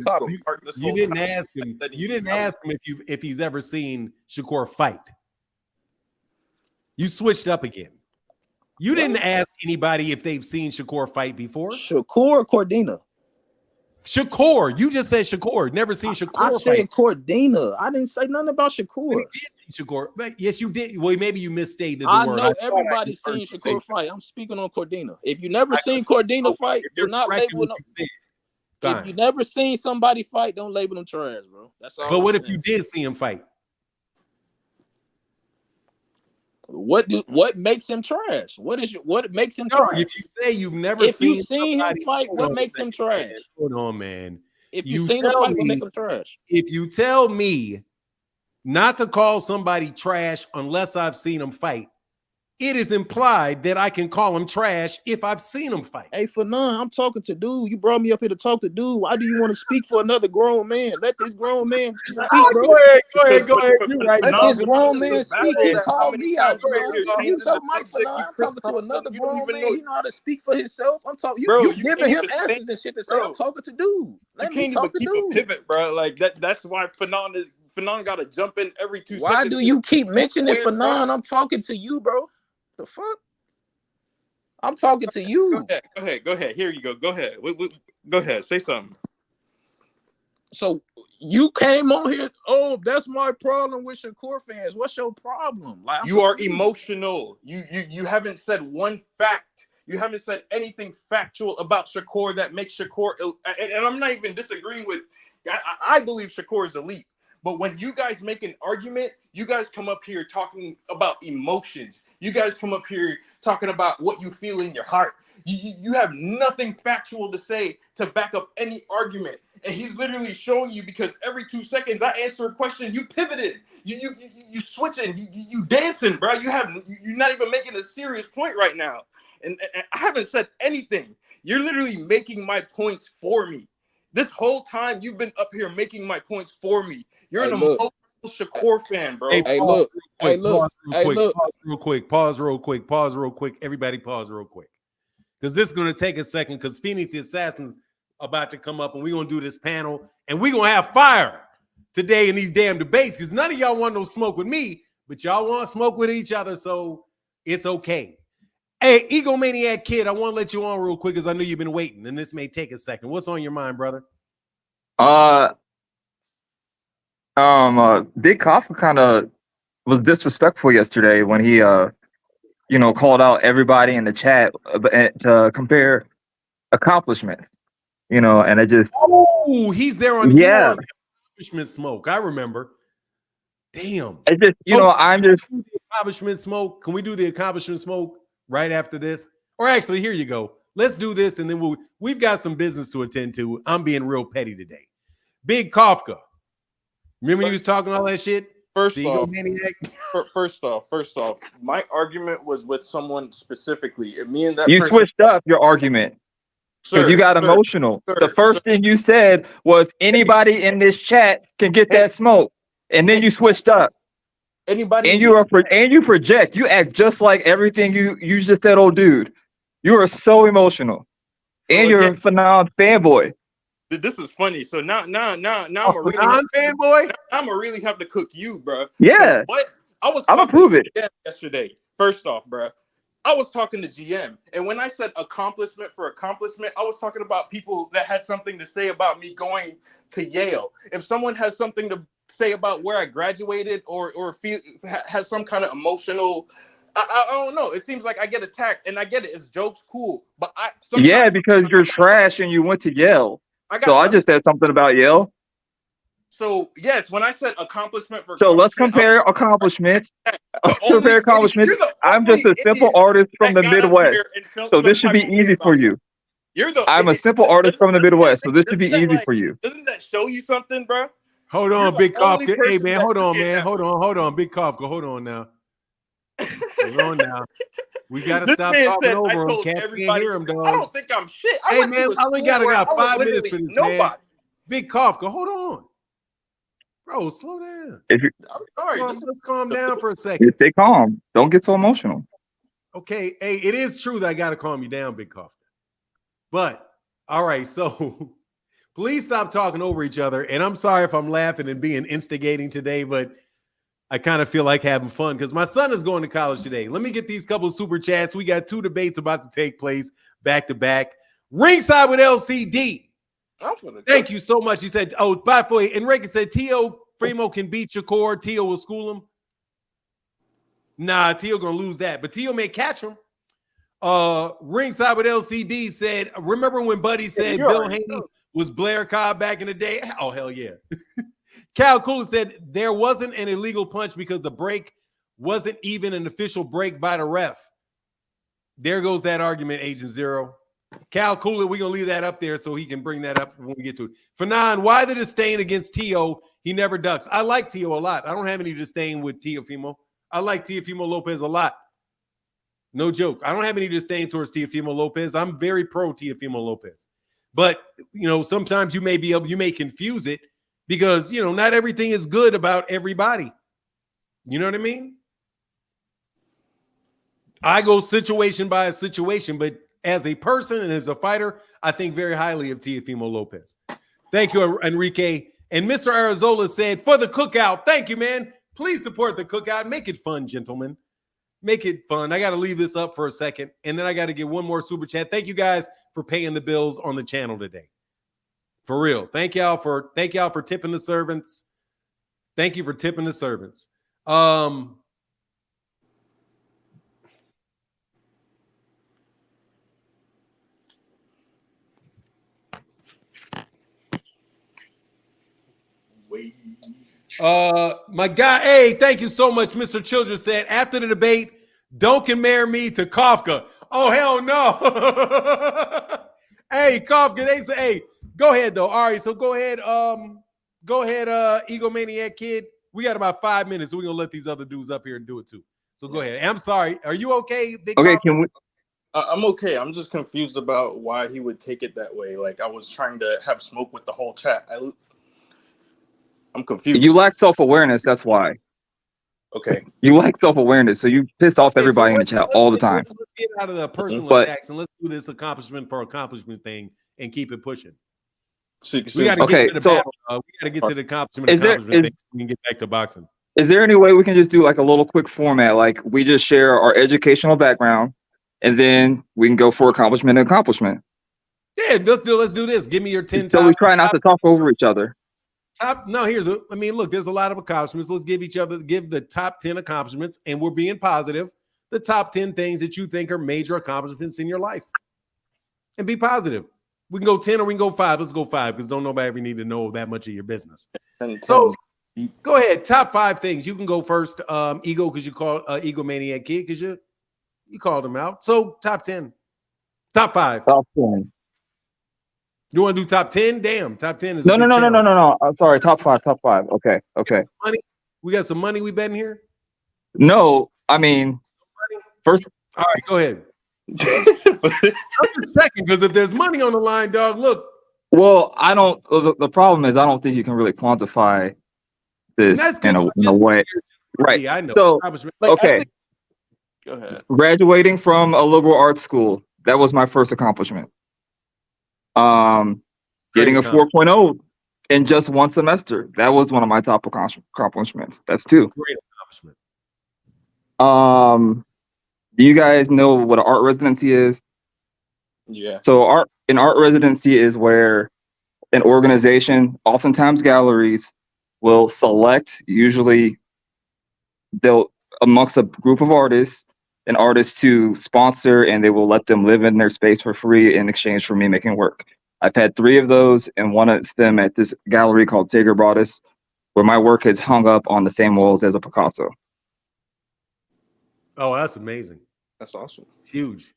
You didn't ask him. You didn't ask him if he's ever seen Shakur fight. You switched up again. You didn't ask anybody if they've seen Shakur fight before. Shakur or Cordina? Shakur. You just said Shakur. Never seen Shakur I said fight. Cordina. I didn't say nothing about Shakur. You did see Shakur. But yes, you did. Well, maybe you misstated the word. I know everybody's seen Shakur fight. I'm speaking on Cordina. If you never seen Cordina fight, do not label them. If you never seen somebody fight, don't label them trash, bro. That's all. But what if you did see him fight? What makes him trash? What makes him trash? If you say you've never seen him fight, what makes him trash? Hold on, man. If you seen him fight, what makes him trash? If you tell me not to call somebody trash unless I've seen him fight, it is implied that I can call him trash if I've seen him fight. Hey, for none, I'm talking to dude. You brought me up here to talk to dude. Why do you want to speak for another grown man? Let this grown man speak, bro. Go ahead. You're right. Let this grown man speak and call me out. You so Mike for none. I'm talking to another grown man. He know how to speak for himself. I'm talking. You giving him answers and shit to say. I'm talking to dude. Let me talk to dude. Pivot, bro. Like that's why Fanon got to jump in every 2 seconds. Why do you keep mentioning Fanon? I'm talking to you, bro. The fuck? I'm talking to you. Go ahead. Here you go. Go ahead. Go ahead. Say something. So you came on here. Oh, that's my problem with Shakur fans. What's your problem? Like, you are emotional. You haven't said one fact. You haven't said anything factual about Shakur that makes Shakur. And I'm not even disagreeing with. I believe Shakur is elite. But when you guys make an argument, you guys come up here talking about emotions. You guys come up here talking about what you feel in your heart. You have nothing factual to say to back up any argument. And he's literally showing you because every 2 seconds I answer a question, you pivoted. You switching. You dancing, bro. You're not even making a serious point right now. And I haven't said anything. You're literally making my points for me. This whole time you've been up here making my points for me. You're an emotional Shakur fan, bro. Pause real quick. Everybody pause real quick. Because this is going to take a second because Phoenix the Assassin's about to come up and we're going to do this panel and we're going to have fire today in these damn debates because none of y'all want no smoke with me, but y'all want smoke with each other, so it's okay. Hey, Egomaniac Kid, I want to let you on real quick because I know you've been waiting and this may take a second. What's on your mind, brother? Big Coffin kind of was disrespectful yesterday when he called out everybody in the chat to compare accomplishment, and it just, oh, he's there on you yeah, on the accomplishment smoke. I remember. Damn. it just, I'm just, accomplishment smoke. Can we do the accomplishment smoke right after this? Or actually, here you go. Let's do this, and then we've got some business to attend to. I'm being real petty today. Big Kafka. Remember you was talking all that shit? First off, my argument was with someone specifically. And me and that you person switched up your argument because you got emotional. The first thing you said was anybody in this chat can get that smoke, and then you switched up. Anybody, and you project. You act just like everything you just said, old dude. You are so emotional, and you're a phenomenal fanboy. This is funny. So now I'm a really fanboy. I'm gonna really have to cook you, bro. Yeah. What I'm gonna prove it. Yesterday. First off, bro, I was talking to GM, and when I said accomplishment for accomplishment, I was talking about people that had something to say about me going to Yale. If someone has something to say about where I graduated or has some kind of emotional, I don't know. It seems like I get attacked, and I get it. It's jokes, cool, but because you're trash and you went to Yale. I just said something about Yale. So yes, when I said accomplishment for let's compare accomplishments. I'm just a simple artist from the Midwest, so this should be easy for you. I'm a simple artist from the Midwest, so this should be easy for you. Doesn't that show you something, bro? Hold on, Big Kafka. Hey man, hold on, man. Hold on, Big Kafka. Hold on now. Hold on now. We gotta stop talking over him. Cats can't hear him, dog. I don't think I'm shit. Hey man, I only got 5 minutes for this, man. Big Kafka, hold on. Bro, slow down. I'm sorry. Let's calm down for a second. Stay calm. Don't get so emotional. Okay, hey, it is true that I gotta calm you down, Big Kafka. But all right, so please stop talking over each other. And I'm sorry if I'm laughing and being instigating today, but I kind of feel like having fun because my son is going to college today. Let me get these couple of super chats. We got 2 debates about to take place back to back. Ringside with LCD. Thank you so much. He said, oh, by the way, Enrique said, Tio Fremo can beat Shakur. Tio will school him. Nah, Tio going to lose that, but Tio may catch him. Ringside with LCD said, remember when Buddy said Bill Haney was Blair Cobb back in the day? Oh, hell yeah. Cal Cooler said there wasn't an illegal punch because the break wasn't even an official break by the ref. There goes that argument, Agent Zero. Cal Cooler, we're going to leave that up there so he can bring that up when we get to it. Fanon, why the disdain against Tio? He never ducks. I like Tio a lot. I don't have any disdain with Teofimo. I like Teofimo Lopez a lot. No joke. I don't have any disdain towards Teofimo Lopez. I'm very pro Teofimo Lopez. But, sometimes you may confuse it because, not everything is good about everybody. You know what I mean? I go situation by situation, but as a person and as a fighter, I think very highly of Teofimo Lopez. Thank you, Enrique. And Mr. Arizola said, for the cookout, thank you, man. Please support the cookout. Make it fun, gentlemen. Make it fun. I got to leave this up for a second, and then I got to get one more super chat. Thank you guys for paying the bills on the channel today. For real. Thank y'all for tipping the servants. Thank you for tipping the servants. My guy, hey, thank you so much. Mr. Childress said, after the debate, don't compare me to Kafka. Oh, hell no. Hey, Kafka, they say, hey, go ahead, though. All right, so go ahead, Egomaniac Kid. We got about 5 minutes, so we're going to let these other dudes up here and do it, too. So go ahead. I'm sorry. Are you okay, Big Okay, Kafka? can we... I'm okay. I'm just confused about why he would take it that way. Like, I was trying to have smoke with the whole chat. I'm confused. You lack self-awareness, that's why. Okay. You lack self-awareness, so you pissed off everybody in the chat all the time. Let's get out of the personal attacks and let's do this accomplishment for accomplishment thing and keep it pushing. We got to get to the battle. We got to get to the accomplishment thing so we can get back to boxing. Is there any way we can just do like a little quick format? Like we just share our educational background and then we can go for accomplishment and accomplishment. Yeah, let's do this. Give me your 10 So we try not to talk over each other. Look, there's a lot of accomplishments. Let's give the top 10 accomplishments, and we're being positive. the top 10 things that you think are major accomplishments in your life. And be positive. We can go 10 or we can go 5. Let's go 5 because don't nobody ever need to know that much of your business. So go ahead. Top 5 things. You can go first, Ego, because you called Egomaniac Kid because you called him out. So top 10. Top 5. Top 10. You want to do top 10? Damn, top 10 is no. I'm sorry. Top 5. Okay. Money. We got some money we betting here? No, I mean, first. All right, go ahead. I'm just checking because if there's money on the line, dog, look. Well, I don't. The problem is I don't think you can really quantify this in a way. Right. I know. So, okay. Go ahead. Graduating from a liberal arts school. That was my first accomplishment. Getting a 4.0 in just one semester. That was one of my top accomplishments. That's 2. Great accomplishment. Do you guys know what an art residency is? Yeah. So an art residency is where an organization, oftentimes galleries, will select, usually they'll amongst a group of artists, an artist to sponsor, and they will let them live in their space for free in exchange for me making work. I've had 3 of those, and one of them at this gallery called Tager Broadus, where my work is hung up on the same walls as a Picasso. Oh, that's amazing. That's awesome. Huge.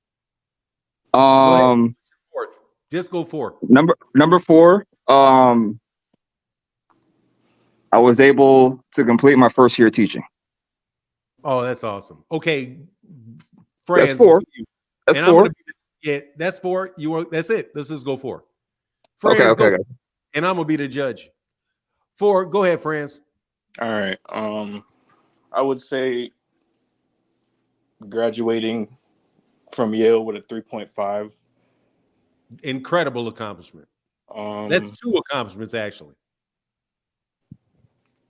Go Just go 4. Number 4. I was able to complete my first year teaching. Oh, that's awesome. Okay, friends. That's 4. That's 4. That's 4. That's it. Let's just go 4. Franz, okay. And I'm gonna be the judge. 4. Go ahead, Franz. All right. I would say graduating from Yale with a 3.5. Incredible accomplishment. That's 2 accomplishments actually.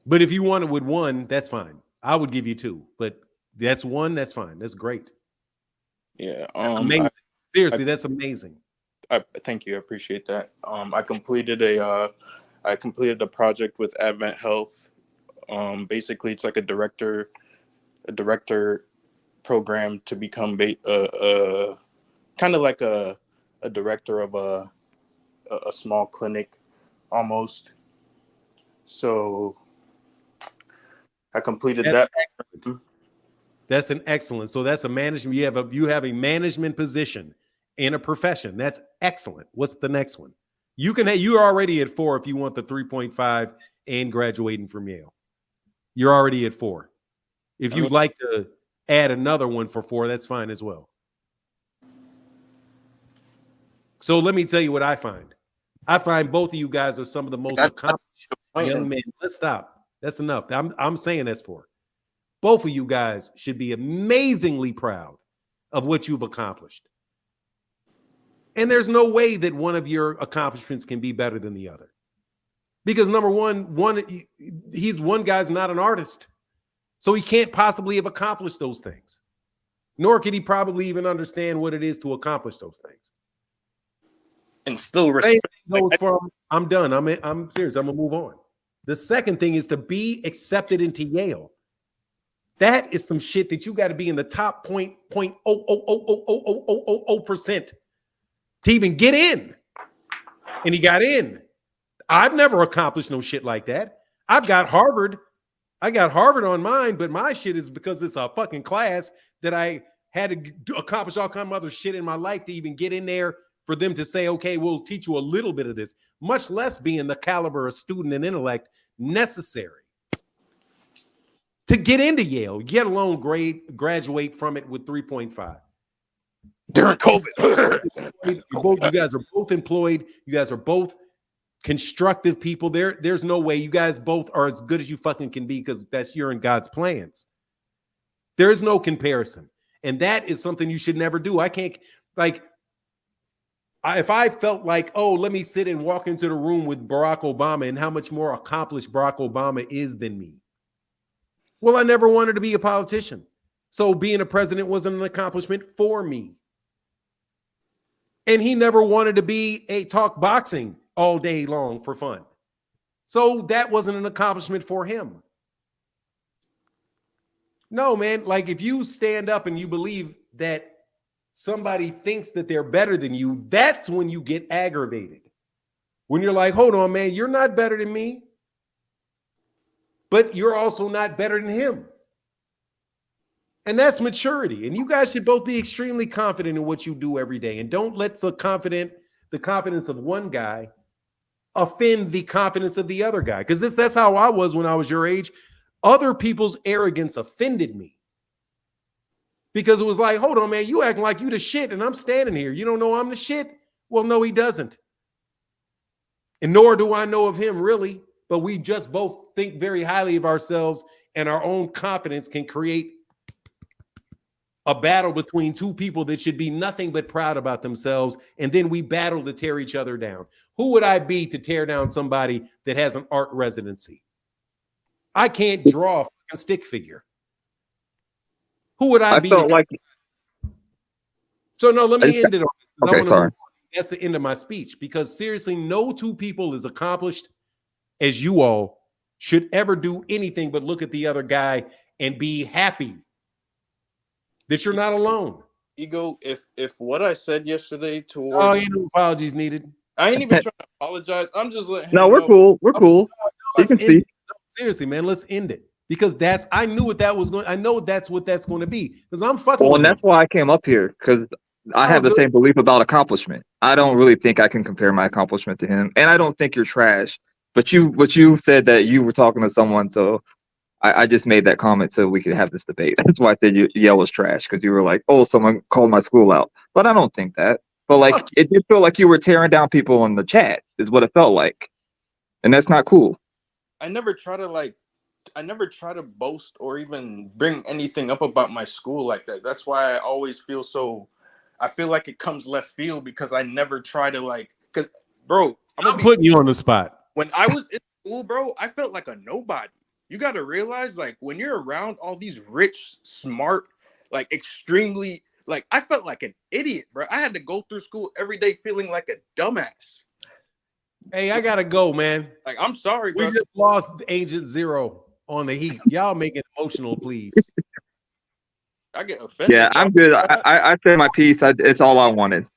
But if you want it with 1, that's fine. I would give you 2, but that's 1. That's fine. That's great. Yeah. That's amazing. Seriously, that's amazing. Thank you. I appreciate that. I completed a project with Advent Health. Basically, it's like a director program to become kind of like a director of a small clinic almost. So I completed that. Excellent. That's an excellent. So that's a management. You have a management position in a profession. That's excellent. What's the next one? You're already at 4 if you want the 3.5 and graduating from Yale. You're already at 4. If you'd like to add another one for 4, that's fine as well. So let me tell you what I find. I find both of you guys are some of the most accomplished young men. Let's stop. That's enough. I'm saying that's 4. Both of you guys should be amazingly proud of what you've accomplished. And there's no way that one of your accomplishments can be better than the other. Because number one guy's not an artist. So he can't possibly have accomplished those things. Nor could he probably even understand what it is to accomplish those things. And still I'm done. I'm serious. I'm gonna move on. The second thing is to be accepted into Yale. That is some shit that you got to be in the top 0.0000000% to even get in. And he got in. I've never accomplished no shit like that. I've got Harvard. I got Harvard on mine, but my shit is because it's a fucking class that I had to accomplish all kind of other shit in my life to even get in there for them to say, okay, we'll teach you a little bit of this, much less being the caliber of student and intellect necessary to get into Yale, get alone graduate from it with 3.5. During COVID. You guys are both employed. You guys are both constructive people. There's no way you guys both are as good as you fucking can be because that's you're in God's plans. There is no comparison. And that is something you should never do. I can't, if I felt like, oh, let me sit and walk into the room with Barack Obama and how much more accomplished Barack Obama is than me. Well, I never wanted to be a politician. So being a president wasn't an accomplishment for me. And he never wanted to talk boxing all day long for fun. So that wasn't an accomplishment for him. No, man. Like if you stand up and you believe that somebody thinks that they're better than you, that's when you get aggravated. When you're like, hold on, man, you're not better than me, but you're also not better than him. And that's maturity. And you guys should both be extremely confident in what you do every day. And don't let the confidence of one guy offend the confidence of the other guy. Because that's how I was when I was your age. Other people's arrogance offended me. Because it was like, hold on, man, you acting like you the shit and I'm standing here. You don't know I'm the shit? Well, no, he doesn't. And nor do I know of him, really. But we just both think very highly of ourselves, and our own confidence can create a battle between two people that should be nothing but proud about themselves, and then we battle to tear each other down. Who would I be to tear down somebody that has an art residency? I can't draw a fucking stick figure. Who would I be? Felt like. So no, let me end it on. Okay, sorry. That's the end of my speech, because seriously, no two people as accomplished as you all should ever do anything but look at the other guy and be happy that you're not alone. Ego, if what I said yesterday towards ain't no apologies needed. I ain't even trying to apologize. I'm just letting him No, we're know. cool. We're cool. You can see. Seriously, man, let's end it. Because I knew what that was going. I know that's what that's going to be. Because I'm fucking. Well, and that's why I came up here, because I have the same belief about accomplishment. I don't really think I can compare my accomplishment to him, and I don't think you're trash. But you said that you were talking to someone, so I just made that comment so we could have this debate. That's why I said Yale was trash, because you were like, oh, someone called my school out. But I don't think that. But like, it did feel like you were tearing down people in the chat, is what it felt like, and that's not cool. I never try to boast or even bring anything up about my school like that. That's why I always feel I feel like it comes left field, because I never try to because bro, I'm putting you on the spot. When I was in school, bro, I felt like a nobody. You got to realize, like, when you're around all these rich, smart, like extremely, like, I felt like an idiot, bro. I had to go through school every day feeling like a dumbass. Hey, I gotta go, man. Like, I'm sorry, bro. We just lost Agent Zero on the Heat. Y'all make it emotional, please. I get offended. Yeah, I'm good. I said my piece. It's all I wanted.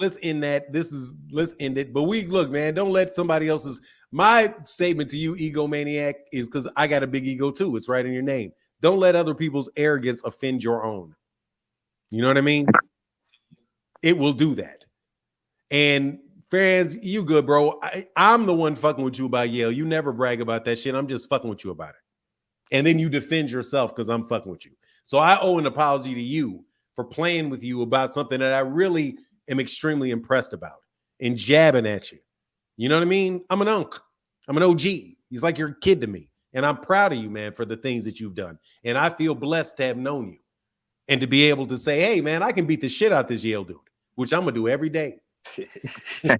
Let's end that. Let's end it. But look, man, don't let somebody else's. My statement to you, egomaniac, is because I got a big ego too. It's right in your name. Don't let other people's arrogance offend your own. You know what I mean? It will do that. And fans, you good, bro. I'm the one fucking with you about Yale. You never brag about that shit. I'm just fucking with you about it. And then you defend yourself because I'm fucking with you. So I owe an apology to you for playing with you about something that I really am extremely impressed about and jabbing at you. You know what I mean? I'm an unk. I'm an OG. He's like your kid to me. And I'm proud of you, man, for the things that you've done. And I feel blessed to have known you and to be able to say, hey, man, I can beat the shit out this Yale dude, which I'm going to do every day. All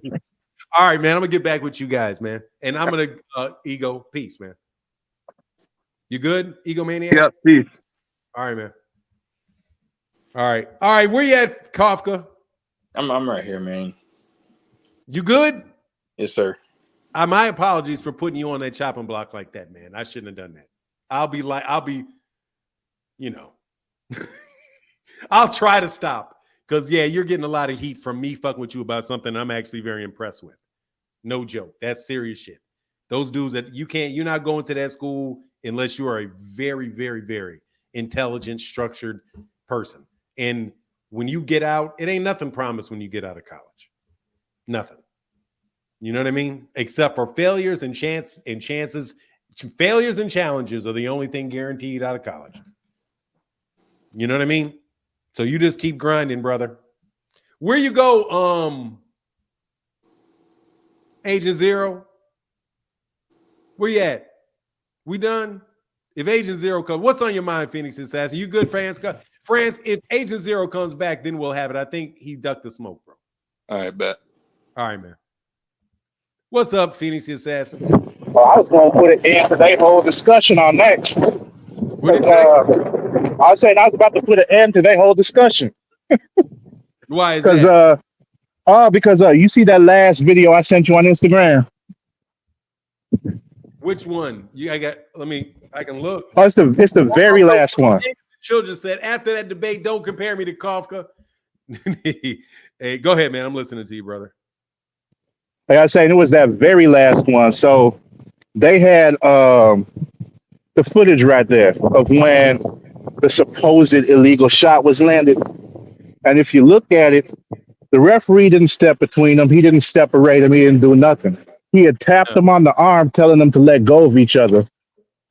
right, man, I'm going to get back with you guys, man. And I'm going to, Ego, peace, man. You good, Egomaniac? Yeah, peace. All right, man. All right. Where you at, Kafka? I'm right here, man. You good? Yes, sir. My apologies for putting you on that chopping block like that, man. I shouldn't have done that. I'll be, I'll try to stop. Because, yeah, you're getting a lot of heat from me fucking with you about something I'm actually very impressed with. No joke. That's serious shit. Those dudes that you're not going to that school unless you are a very, very, very intelligent, structured person. And when you get out, it ain't nothing promised when you get out of college. Nothing. You know what I mean? Except for failures and chances. Failures and challenges are the only thing guaranteed out of college. You know what I mean? So you just keep grinding, brother. Where you go, Agent Zero? Where you at? We done? If Agent Zero comes, what's on your mind, Phoenix Assassin? You good, France? France, if Agent Zero comes back, then we'll have it. I think he ducked the smoke, bro. All right, bet. All right, man. What's up, Phoenix Assassin? Well, I was going to put an end to their whole discussion on that. I was saying I was about to put an end to their whole discussion. Why is that? Because you see that last video I sent you on Instagram. Which one? Let me I can look. Oh, it's the very last one. Children said after that debate, don't compare me to Kafka. Hey, go ahead, man. I'm listening to you, brother. Like I was saying, it was that very last one. So they had the footage right there of when the supposed illegal shot was landed. And if you look at it, the referee didn't step between them. He didn't separate them. He didn't do nothing. He had tapped them on the arm, telling them to let go of each other.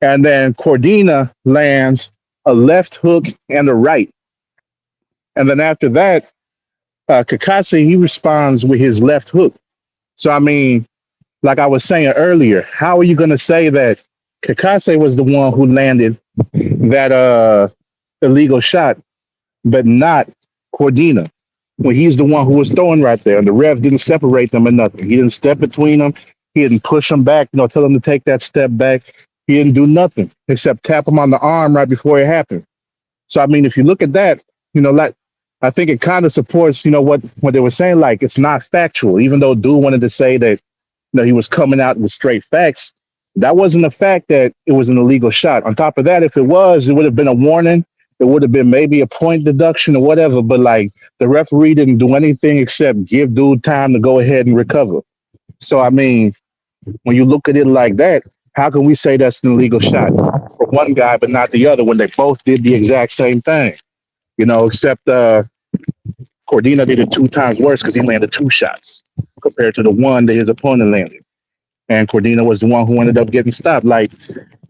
And then Cordina lands a left hook and a right. And then after that, Kakase, he responds with his left hook. So, I mean, like I was saying earlier, how are you going to say that Kakase was the one who landed that illegal shot, but not Cordina, when he's the one who was throwing right there? And the ref didn't separate them or nothing. He didn't step between them. He didn't push them back, tell them to take that step back. He didn't do nothing except tap him on the arm right before it happened. So, I mean, if you look at that, like, I think it kind of supports, what they were saying, like, it's not factual, even though dude wanted to say that, he was coming out with straight facts. That wasn't a fact that it was an illegal shot. On top of that, if it was, it would have been a warning. It would have been maybe a point deduction or whatever. But, like, the referee didn't do anything except give dude time to go ahead and recover. So, I mean, when you look at it like that, how can we say that's an illegal shot for one guy but not the other when they both did the exact same thing? Except Cordina did it 2 times worse because he landed 2 shots compared to the one that his opponent landed. And Cordina was the one who ended up getting stopped. Like,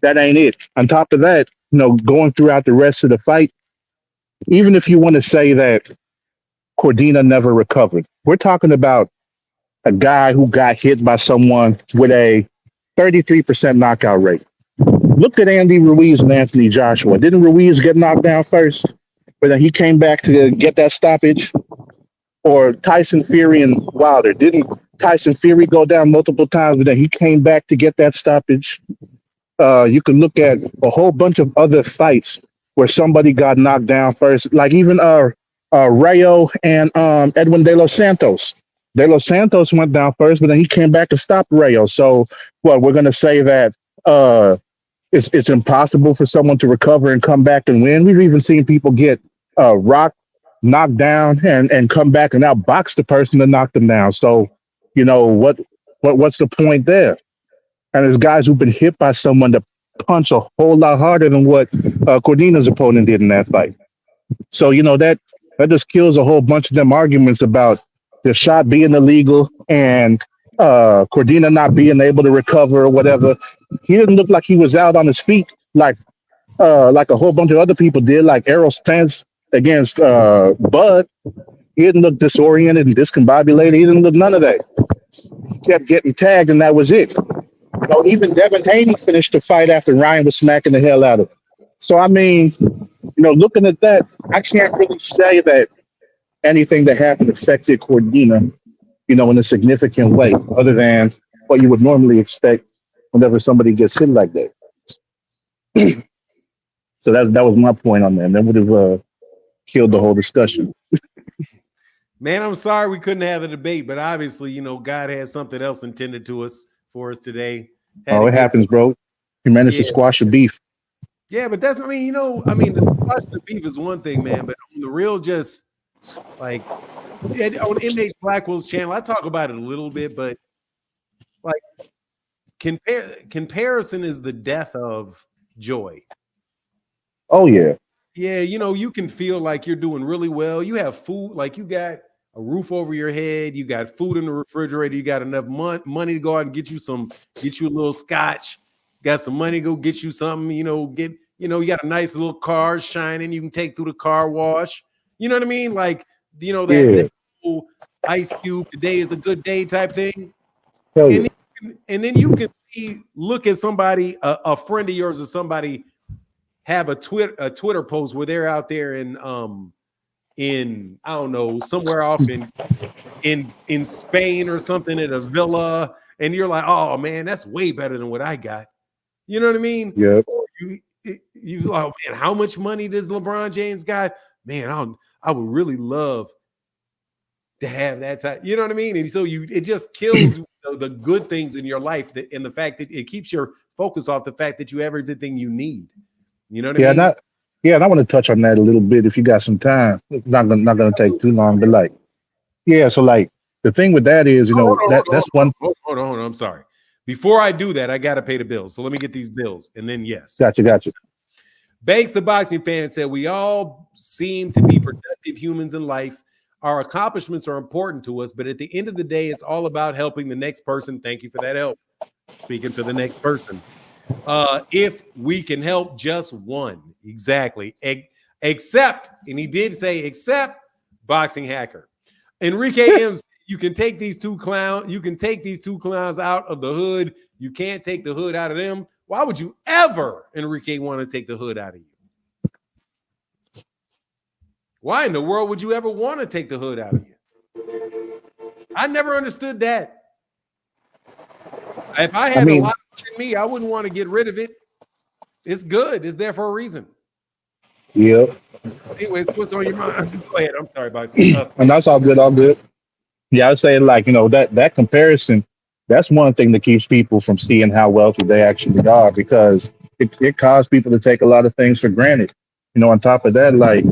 that ain't it. On top of that, going throughout the rest of the fight, even if you want to say that Cordina never recovered, we're talking about a guy who got hit by someone with a 33% knockout rate. Look at Andy Ruiz and Anthony Joshua. Didn't Ruiz get knocked down first? But then he came back to get that stoppage? Or Tyson Fury and Wilder. Didn't Tyson Fury go down multiple times, but then he came back to get that stoppage? You can look at a whole bunch of other fights where somebody got knocked down first, like even Rayo and Edwin De Los Santos. De Los Santos went down first, but then he came back to stop Rayo. So, what, we're going to say that it's impossible for someone to recover and come back and win? We've even seen people get rocked, knocked down, and come back and outbox the person that knocked them down. So, what's the point there? And there's guys who've been hit by someone that punch a whole lot harder than what Cordina's opponent did in that fight. So, that just kills a whole bunch of them arguments about the shot being illegal and Cordina not being able to recover or whatever. He didn't look like he was out on his feet like a whole bunch of other people did, like Errol Spence against Bud. He didn't look disoriented and discombobulated. He didn't look none of that. He kept getting tagged, and that was it. Even Devin Haney finished the fight after Ryan was smacking the hell out of him. So, I mean, looking at that, I can't really say that anything that happened affected Cordina, in a significant way, other than what you would normally expect whenever somebody gets hit like that. So that was my point on that. And that would have killed the whole discussion. Man, I'm sorry we couldn't have a debate, but obviously, God has something else intended for us today. It happens, bro. He managed to squash the beef. Yeah, but that's, the squash the beef is one thing, man, but on the real, just like on MH Blackwell's channel, I talk about it a little bit, but like comparison is the death of joy. Oh, yeah. Yeah, you can feel like you're doing really well. You have food, like you got a roof over your head, you got food in the refrigerator, you got enough money to go out and get you a little scotch, got some money to go get you something, you got a nice little car shining, you can take through the car wash. You know what I mean? Like, that whole Ice Cube, today is a good day type thing. Hell yeah. And then you can look at somebody, a friend of yours or somebody, have a Twitter post where they're out there in I don't know, somewhere off in Spain or something at a villa, and you're like, oh man, that's way better than what I got. You know what I mean? Yeah. You oh man, how much money does LeBron James got? Man, I would really love to have that type. You know what I mean? And so it just kills the good things in your life, and the fact that it keeps your focus off the fact that you have everything you need. You know what Yeah, I mean? and I want to touch on that a little bit if you got some time. It's not gonna take too long, but like, yeah. So like the thing with that is, that's one. Hold on. I'm sorry. Before I do that, I got to pay the bills. So let me get these bills, and then yes. Gotcha. Banks, the boxing fan, said, we all seem to be productive humans in life. Our accomplishments are important to us, but at the end of the day, it's all about helping the next person. Thank you for that help. Speaking to the next person. If we can help just one. Exactly. Except, and he did say, except boxing hacker. Enrique M. You can take these two clowns out of the hood. You can't take the hood out of them. Why would you ever, Enrique, want to take the hood out of you? Why in the world would you ever want to take the hood out of you? I never understood that. If I had a lot in me, I wouldn't want to get rid of it. It's good. It's there for a reason. Yeah. Anyways, what's on your mind? Go ahead. I'm sorry, boxing. And that's all good. Yeah, I was saying like, that comparison, that's one thing that keeps people from seeing how wealthy they actually are, because it caused people to take a lot of things for granted. On top of that, like,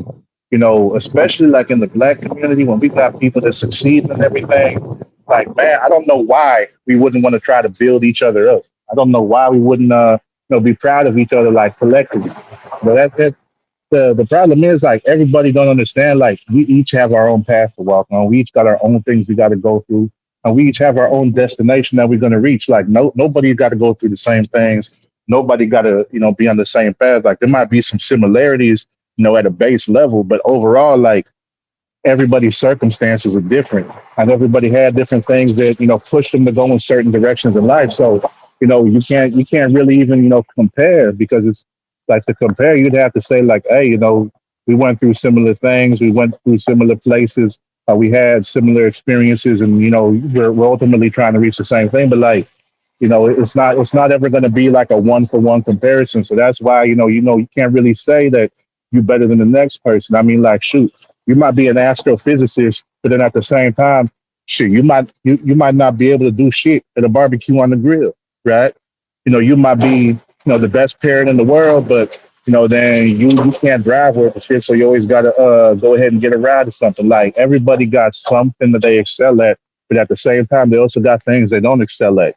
especially like in the Black community, when we got people that succeed and everything, like, man, I don't know why we wouldn't want to try to build each other up. I don't know why we wouldn't, be proud of each other, like, collectively. But the problem is, like, everybody don't understand, like, we each have our own path to walk on. We each got our own things we got to go through. And we each have our own destination that we're going to reach. Like, nobody got to go through the same things. Nobody got to, be on the same path. Like, there might be some similarities, at a base level, but overall, like, everybody's circumstances are different, and everybody had different things that, push them to go in certain directions in life. So, you can't really even, compare, because it's like, to compare, you'd have to say like, hey, we went through similar things. We went through similar places. We had similar experiences, and, we're ultimately trying to reach the same thing. But like, it's not ever going to be like a 1-for-1 comparison. So that's why, you can't really say that you're better than the next person. I mean, like, shoot, you might be an astrophysicist, but then at the same time, shit, you might not be able to do shit at a barbecue on the grill, right? You might be, the best parent in the world, but then you can't drive worth the shit, so you always got to go ahead and get a ride or something. Like, everybody got something that they excel at, but at the same time, they also got things they don't excel at.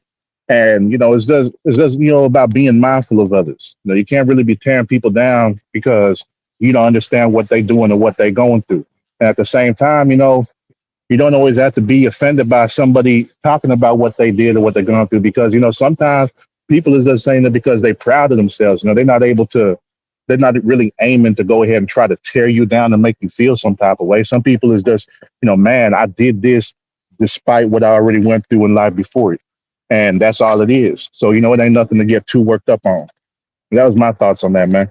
And it's just about being mindful of others. You can't really be tearing people down because you don't understand what they're doing or what they're going through. And at the same time, you don't always have to be offended by somebody talking about what they did or what they're going through, because sometimes people is just saying that because they're proud of themselves. They're not really aiming to go ahead and try to tear you down and make you feel some type of way. Some people is just, man, I did this despite what I already went through in life before it. And that's all it is. So, it ain't nothing to get too worked up on. That was my thoughts on that, man.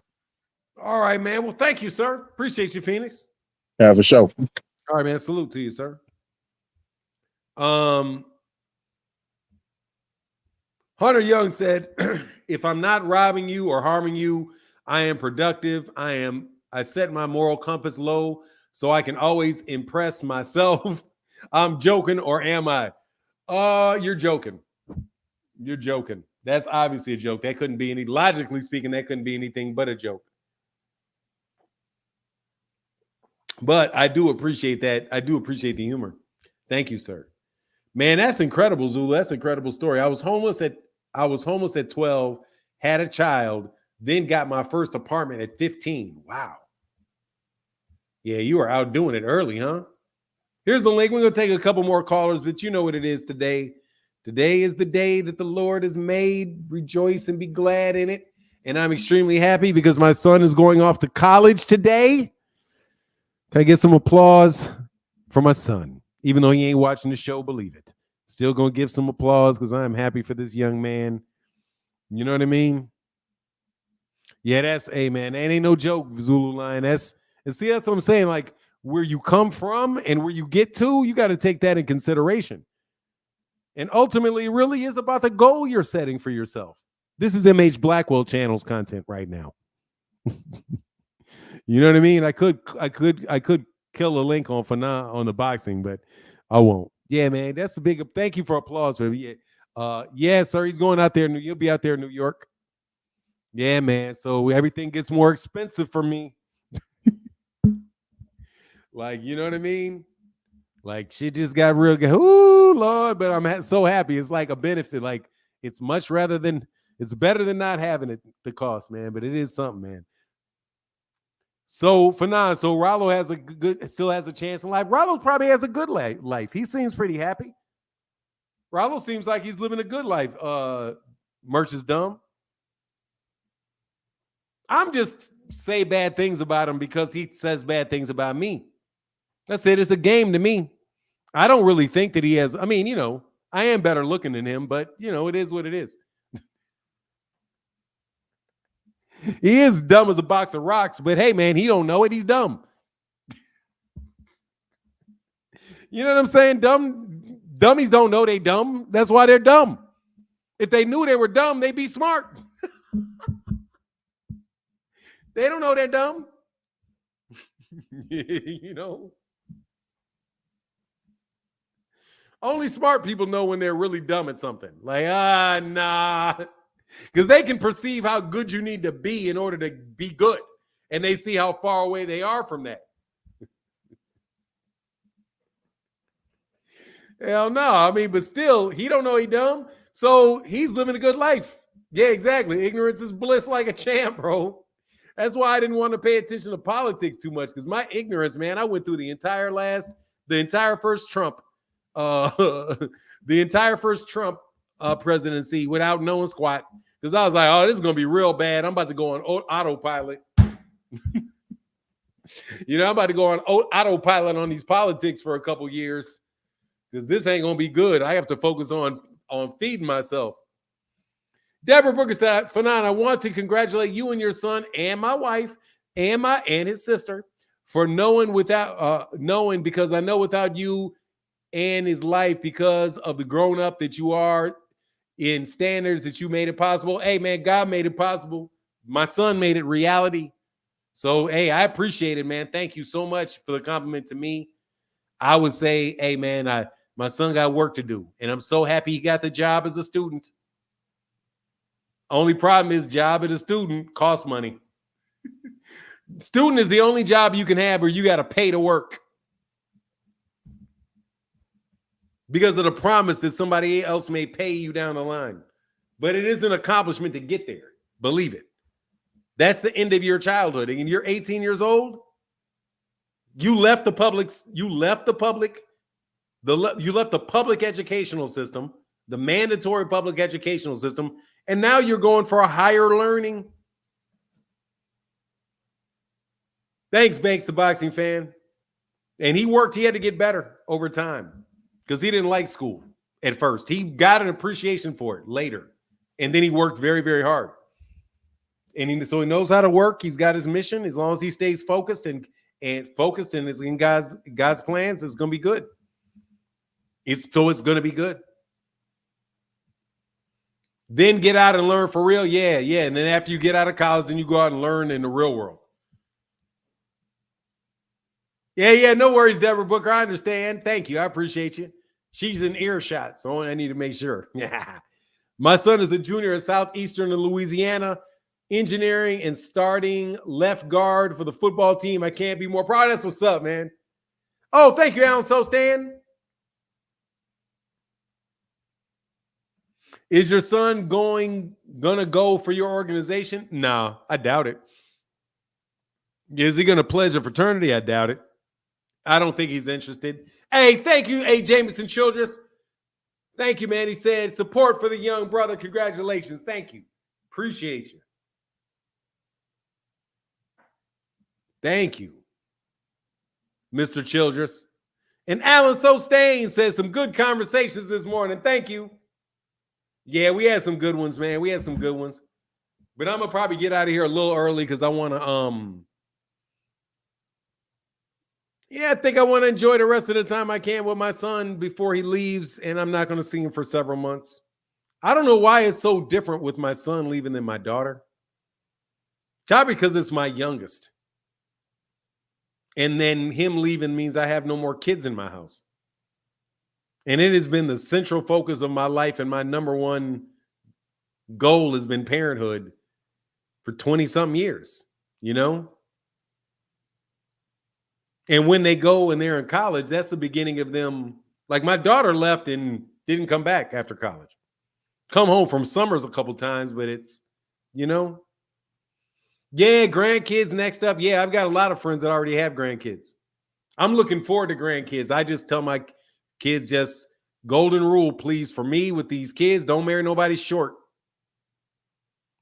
All right, man. Well, thank you, sir. Appreciate you, Phoenix. Yeah, for sure. All right, man. Salute to you, sir. Hunter Young said, if I'm not robbing you or harming you, I am productive. I set my moral compass low so I can always impress myself. I'm joking, or am I? You're joking. You're joking. That's obviously a joke. That couldn't be logically speaking, that couldn't be anything but a joke. But I do appreciate that. I do appreciate the humor. Thank you, sir. Man, that's incredible, Zulu. That's an incredible story. I was homeless at 12, had a child, then got my first apartment at 15. Wow. Yeah, you are out doing it early, huh? Here's the link. We're going to take a couple more callers, but you know what it is today. Today is the day that the Lord has made. Rejoice and be glad in it. And I'm extremely happy because my son is going off to college today. Can I get some applause for my son? Even though he ain't watching the show, believe it. Still going to give some applause because I am happy for this young man. You know what I mean? Yeah, that's, hey, man, that ain't no joke, Zulu Line. That's what I'm saying. Like, where you come from and where you get to, you got to take that in consideration. And ultimately, it really is about the goal you're setting for yourself. This is MH Blackwell Channel's content right now. You know what I mean? I could kill a link on the boxing, but I won't. Yeah, man, that's a big thank you for applause for me. Yeah, sir. He's going out there. He'll be out there in New York. Yeah, man. So everything gets more expensive for me. Like, you know what I mean? Like, shit just got real good. Ooh, Lord, but I'm so happy. It's like a benefit. Like, it's better than not having it, the cost, man. But it is something, man. So, so Rollo still has a chance in life. Rollo probably has a good life. He seems pretty happy. Rollo seems like he's living a good life. Merch is dumb. I'm just say bad things about him because he says bad things about me. That's it. It's a game to me. I don't really think that he has. I mean, I am better looking than him, but it is what it is. He is dumb as a box of rocks, but hey, man, he don't know it. He's dumb. You know what I'm saying? Dummies don't know they dumb. That's why they're dumb. If they knew they were dumb, they'd be smart. They don't know they're dumb. Only smart people know when they're really dumb at something. Like, nah. Because they can perceive how good you need to be in order to be good. And they see how far away they are from that. Hell no. I mean, but still, he don't know he dumb. So he's living a good life. Yeah, exactly. Ignorance is bliss like a champ, bro. That's why I didn't want to pay attention to politics too much. Because my ignorance, man, I went through the entire first Trump presidency without knowing squat. Because I was like, oh, this is going to be real bad. I'm about to go on autopilot. I'm about to go on autopilot on these politics for a couple years. Because this ain't going to be good. I have to focus on feeding myself. Deborah Booker said, Fanon, I want to congratulate you and your son and my wife and his sister for knowing because I know without you and his life, because of the grown up that you are in standards that you made it possible. Hey, man, God made it possible. My son made it reality. So, hey, I appreciate it, man. Thank you so much for the compliment to me. I would say, hey, man, my son got work to do, and I'm so happy he got the job as a student. Only problem is job as a student costs money. Student is the only job you can have where you got to pay to work because of the promise that somebody else may pay you down the line. But it is an accomplishment to get there. Believe it. That's the end of your childhood. And you're 18 years old. You left the public educational system, the mandatory public educational system, and now you're going for a higher learning. Thanks, Banks, the boxing fan. And he had to get better over time because he didn't like school at first. He got an appreciation for it later. And then he worked very, very hard. And so he knows how to work. He's got his mission. As long as he stays focused and is in God's plans, it's going to be good. It's going to be good. Then get out and learn for real. Yeah. And then after you get out of college, then you go out and learn in the real world. Yeah. No worries, Deborah Booker. I understand. Thank you. I appreciate you. She's in earshot, so I need to make sure. Yeah. My son is a junior at Southeastern in Louisiana, engineering and starting left guard for the football team. I can't be more proud. That's what's up, man. Oh, thank you, Alan Sostan. Is your son gonna go for your organization? No, I doubt it. Is he gonna pledge a fraternity? I doubt it. I don't think he's interested. Hey, thank you, A. Jameson Childress. Thank you, man. He said, support for the young brother. Congratulations. Thank you. Appreciate you. Thank you, Mr. Childress. And Alan Sostain says some good conversations this morning. Thank you. Yeah, we had some good ones, man. We had some good ones. But I'm going to probably get out of here a little early because I want to, I think I want to enjoy the rest of the time I can with my son before he leaves, and I'm not going to see him for several months. I don't know why it's so different with my son leaving than my daughter. Probably because it's my youngest. And then him leaving means I have no more kids in my house. And it has been the central focus of my life, and my number one goal has been parenthood for 20-something years, you know? And when they go and they're in college, that's the beginning of them. Like my daughter left and didn't come back after college. Come home from summers a couple times, but it's, you know? Yeah, grandkids next up. Yeah, I've got a lot of friends that already have grandkids. I'm looking forward to grandkids. I just tell my kids, just golden rule, please, for me with these kids, don't marry nobody short.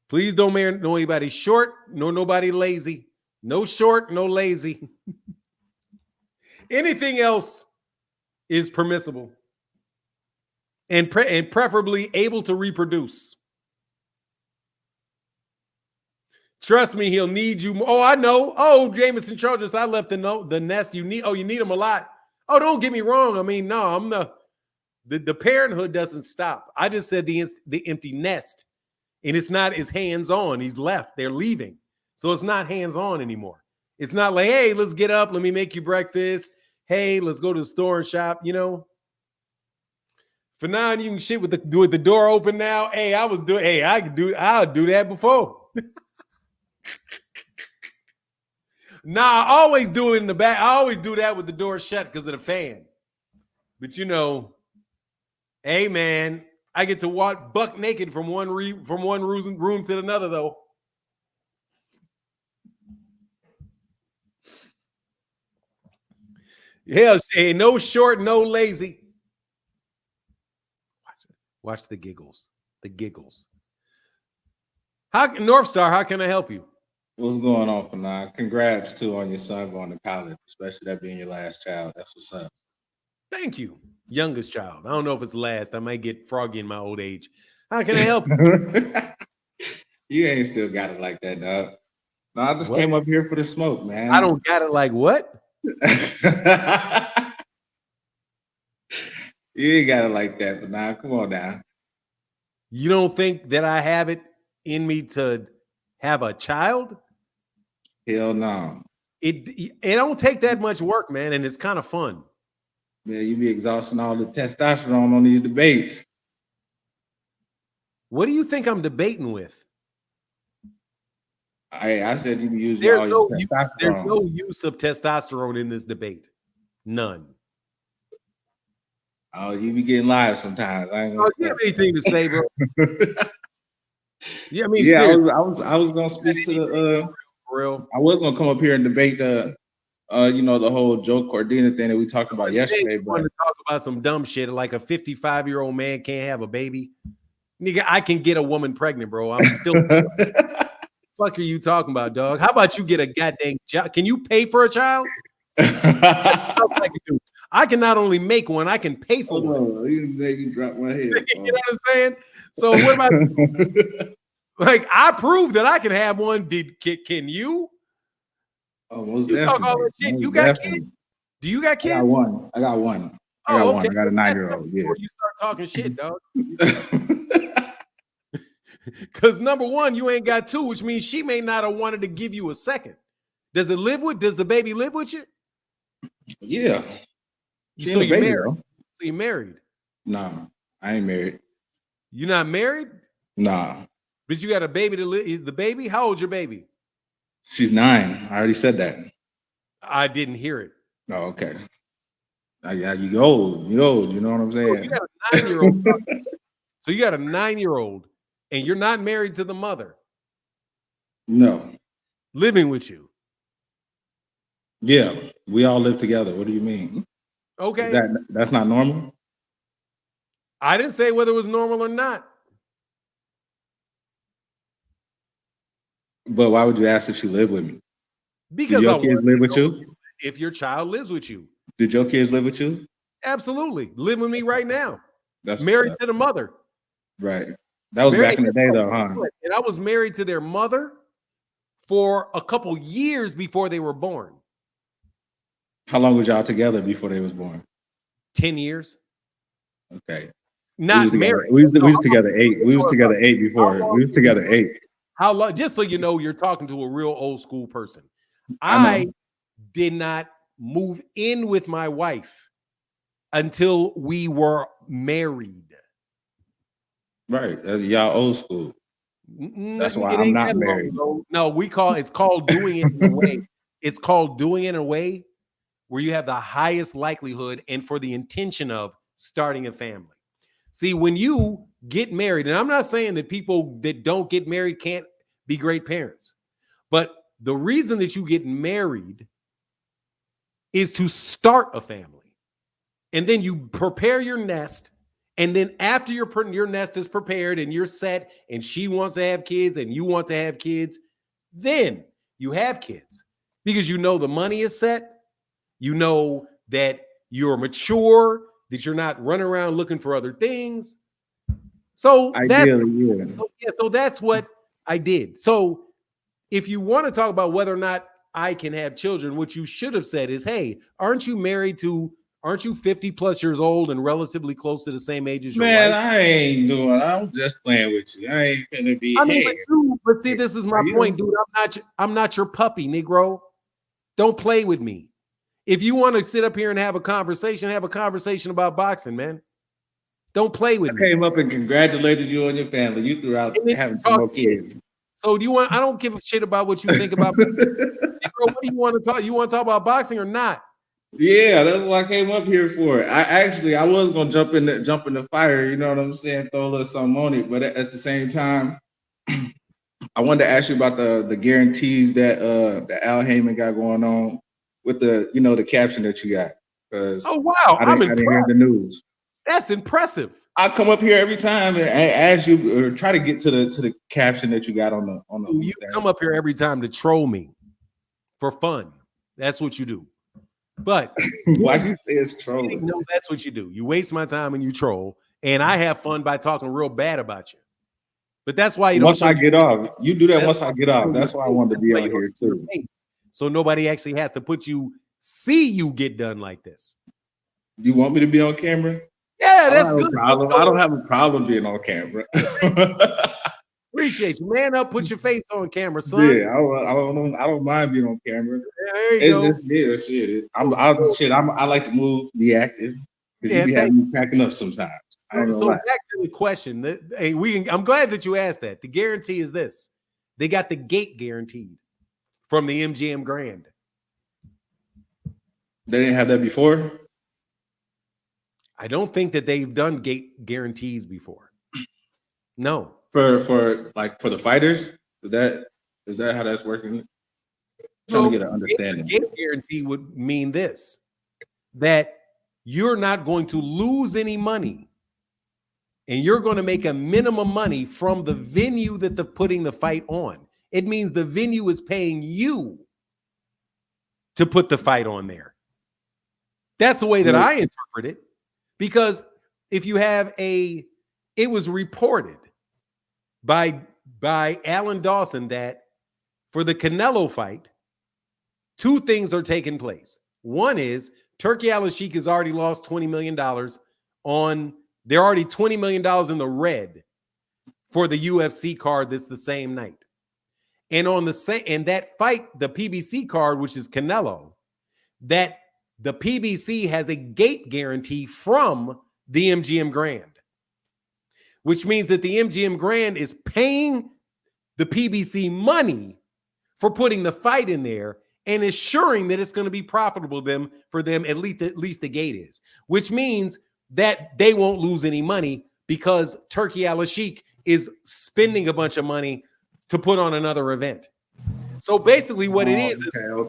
Please don't marry nobody short, nor nobody lazy. No short, no lazy. Anything else is permissible. And preferably able to reproduce. Trust me, he'll need you. Oh, I know. Oh, Jameson Chargers, I left the nest. You need them a lot. Oh, don't get me wrong. I mean, no, I'm the parenthood doesn't stop. I just said the empty nest, and it's not as hands-on. He's left. They're leaving. So it's not hands-on anymore. It's not like, hey, let's get up. Let me make you breakfast. Hey, let's go to the store and shop, you know. For now, you can shit with the door open now. Hey, I'll do that before. Nah, I always do it in the back. I always do that with the door shut because of the fan. But you know, hey man, I get to walk buck naked from one room to another though. Hell, hey, no short, no lazy. Watch the giggles. The giggles. North Star, how can I help you? What's going on, Fanon? Congrats too on your son going to college, especially that being your last child. That's what's up. Thank you. Youngest child. I don't know if it's last. I might get froggy in my old age. How can I help you? You ain't still got it like that, dog. No, I just came up here for the smoke, man. I don't got it like what? You ain't got it like that, but now come on now. You don't think that I have it in me to have a child? Hell no. It don't take that much work, man, and it's kind of fun. Man, you be exhausting all the testosterone on these debates. What do you think I'm debating with? I said you be using all your testosterone. There's no use of testosterone in this debate. None. Oh, you be getting live sometimes. I ain't gonna you have anything to say, bro? Yeah, I mean, yeah, I was gonna speak to the real. I was gonna come up here and debate the you know, the whole Joe Cordina thing that we talked about yesterday. But want to talk about some dumb shit like a 55-year-old man can't have a baby. Nigga, I can get a woman pregnant, bro. I'm still fuck are you talking about, dog? How about you get a goddamn job? Can you pay for a child? I can not only make one, I can pay for one. You drop my head. You know what I'm saying? So what am I like? I proved that I can have one. Can you? Oh, most you definitely. Talk all that shit. You got kids? Do you got kids? I got one. I got a 9-year-old. Yeah. Before you start talking shit, dog. Because number one, you ain't got two, which means she may not have wanted to give you a second. Does the baby live with you? Yeah. So you married? Though. So you married? Nah, I ain't married. You not married? Nah. But you got a baby to live. Is the baby? How old's your baby? She's 9. I already said that. I didn't hear it. Oh, okay. Yeah, you old. You old. You know what I'm saying? So you got a 9-year-old. So you got a 9-year-old, and you're not married to the mother. No. Living with you. Yeah, we all live together. What do you mean? Okay. That's not normal? I didn't say whether it was normal or not. But why would you ask if she lived with me? Because did your kids live with you? If your child lives with you. Did your kids live with you? Absolutely. Live with me right now. That's married to the mother. Right. That was back in the day though, huh? And I was married to their mother for a couple years before they were born. How long was y'all together before they was born? 10 years. Okay. Not married. We was together 8. We was together 8 before. We was together 8. How long? Just so you know, you're talking to a real old school person. I did not move in with my wife until we were married. Right. Y'all old school. That's why It I'm ain't not that long married. ago. No, it's called doing it in a way. It's called doing it in a way where you have the highest likelihood and for the intention of starting a family. See, when you get married, and I'm not saying that people that don't get married can't be great parents, but the reason that you get married is to start a family. And then you prepare your nest. And then after your nest is prepared and you're set and she wants to have kids and you want to have kids, then you have kids because you know the money is set. You know that you're mature, that you're not running around looking for other things. So that's what I did. So if you want to talk about whether or not I can have children, what you should have said is, hey, aren't you 50 plus years old and relatively close to the same age as your wife? I ain't doing. I'm just playing with you. I ain't gonna be. But see, this is my point, dude. I'm not your puppy, Negro. Don't play with me. If you want to sit up here and have a conversation about boxing, man. Don't play with me. I came up and congratulated you on your family. You threw out having some more kids. So do you want? I don't give a shit about what you think about. Negro, what do you want to talk? You want to talk about boxing or not? Yeah, that's what I came up here for. I was gonna jump in the fire, you know what I'm saying, throw a little something on it, but at the same time, I wanted to ask you about the guarantees that Al Haymon got going on with the caption that you got. Oh wow, I didn't hear the news. That's impressive. I come up here every time and ask you or try to get to the caption that you got on the. You come up here every time to troll me for fun. That's what you do. But why do you say it's trolling? No, that's what you do. You waste my time and you troll, and I have fun by talking real bad about you. But that's why you don't. Once I get off, you do that. Once I get off, that's why I wanted to be on here too. So nobody actually has to see you get done like this. Do you want me to be on camera? Yeah, that's good. I don't have a problem being on camera. Appreciate you. Man up, put your face on camera, son. Yeah, I don't mind being on camera. Yeah, there you go. Shit. I like to move, be active. You be having me cracking up sometimes. So back to the question. I'm glad that you asked that. The guarantee is this. They got the gate guaranteed from the MGM Grand. They didn't have that before? I don't think that they've done gate guarantees before. No. For the fighters? Is that how that's working? Trying to get an understanding. Gate guarantee would mean this, that you're not going to lose any money and you're going to make a minimum money from the venue that they're putting the fight on. It means the venue is paying you to put the fight on there. That's the way that I interpret it. Because if you have it was reported by Alan Dawson that for the Canelo fight, two things are taking place. One is Turki Alalshiehk has already lost $20 million they're already $20 million in the red for the UFC card that's the same night. And that fight, the PBC card, which is Canelo, that the PBC has a gate guarantee from the MGM Grand, which means that the MGM Grand is paying the PBC money for putting the fight in there and ensuring that it's going to be profitable for them, at least the gate is, which means that they won't lose any money because Turki Alalshiehk is spending a bunch of money to put on another event. So basically what it is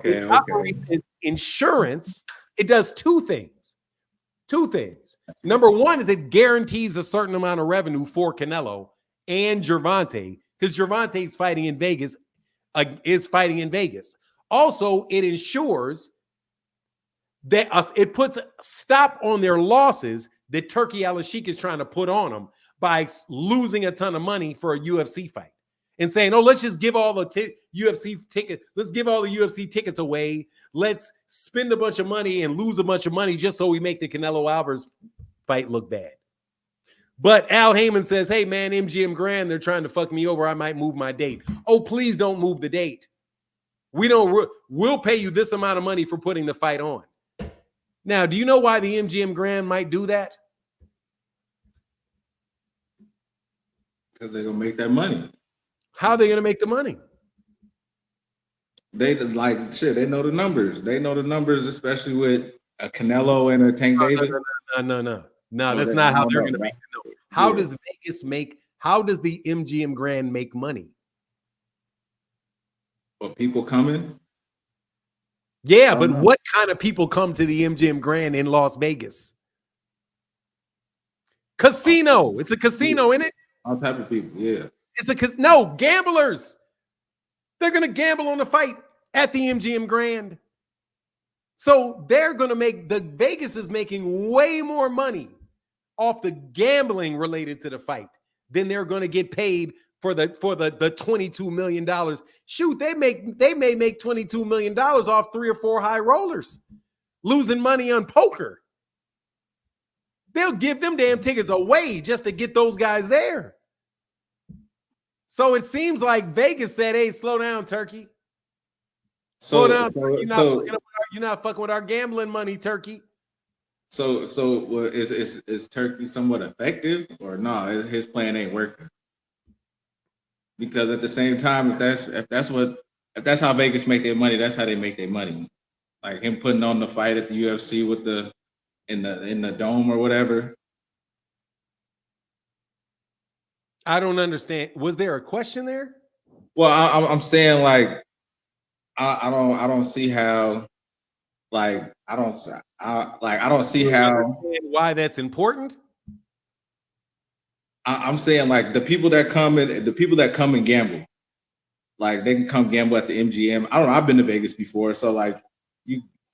it operates as insurance. It does two things. Number one is it guarantees a certain amount of revenue for Canelo and Gervonta, because Gervonta is fighting in Vegas. Also, it ensures that it puts a stop on their losses that Turki Alalshiehk is trying to put on them by losing a ton of money for a UFC fight and saying, "Oh, let's just give all the UFC tickets. Let's give all the UFC tickets away. Let's spend a bunch of money and lose a bunch of money just so we make the Canelo Alvarez fight look bad." But Al Haymon says, "Hey man, MGM Grand, they're trying to fuck me over. I might move my date." Oh, please don't move the date. We'll pay you this amount of money for putting the fight on. Now, do you know why the MGM Grand might do that? Because they're gonna make that money. How are they going to make the money? They like shit. They know the numbers. They know the numbers, especially with a Canelo and a Tank David. No, that's not how they're going to make it. How does Vegas make? How does the MGM Grand make money? But people coming. Yeah, but what kind of people come to the MGM Grand in Las Vegas? Casino. It's a casino, isn't it? All type of people. Yeah. It's no gamblers. They're going to gamble on the fight at the MGM Grand. So they're going to Vegas is making way more money off the gambling related to the fight than they're going to get paid for the $22 million. Shoot, they may make $22 million off 3 or 4 high rollers losing money on poker. They'll give them damn tickets away just to get those guys there. So it seems like Vegas said, hey, slow down, Turkey. Slow down. You're not fucking with our gambling money, Turkey. So is Turkey somewhat effective or no? His plan ain't working. Because at the same time, if that's how Vegas make their money, that's how they make their money. Like him putting on the fight at the UFC with in the dome or whatever. I don't understand. Was there a question there? Well, I'm saying like I don't see how like I don't see how why that's important. I'm saying like the people that come and gamble, like they can come gamble at the MGM. I don't know. I've been to Vegas before, so like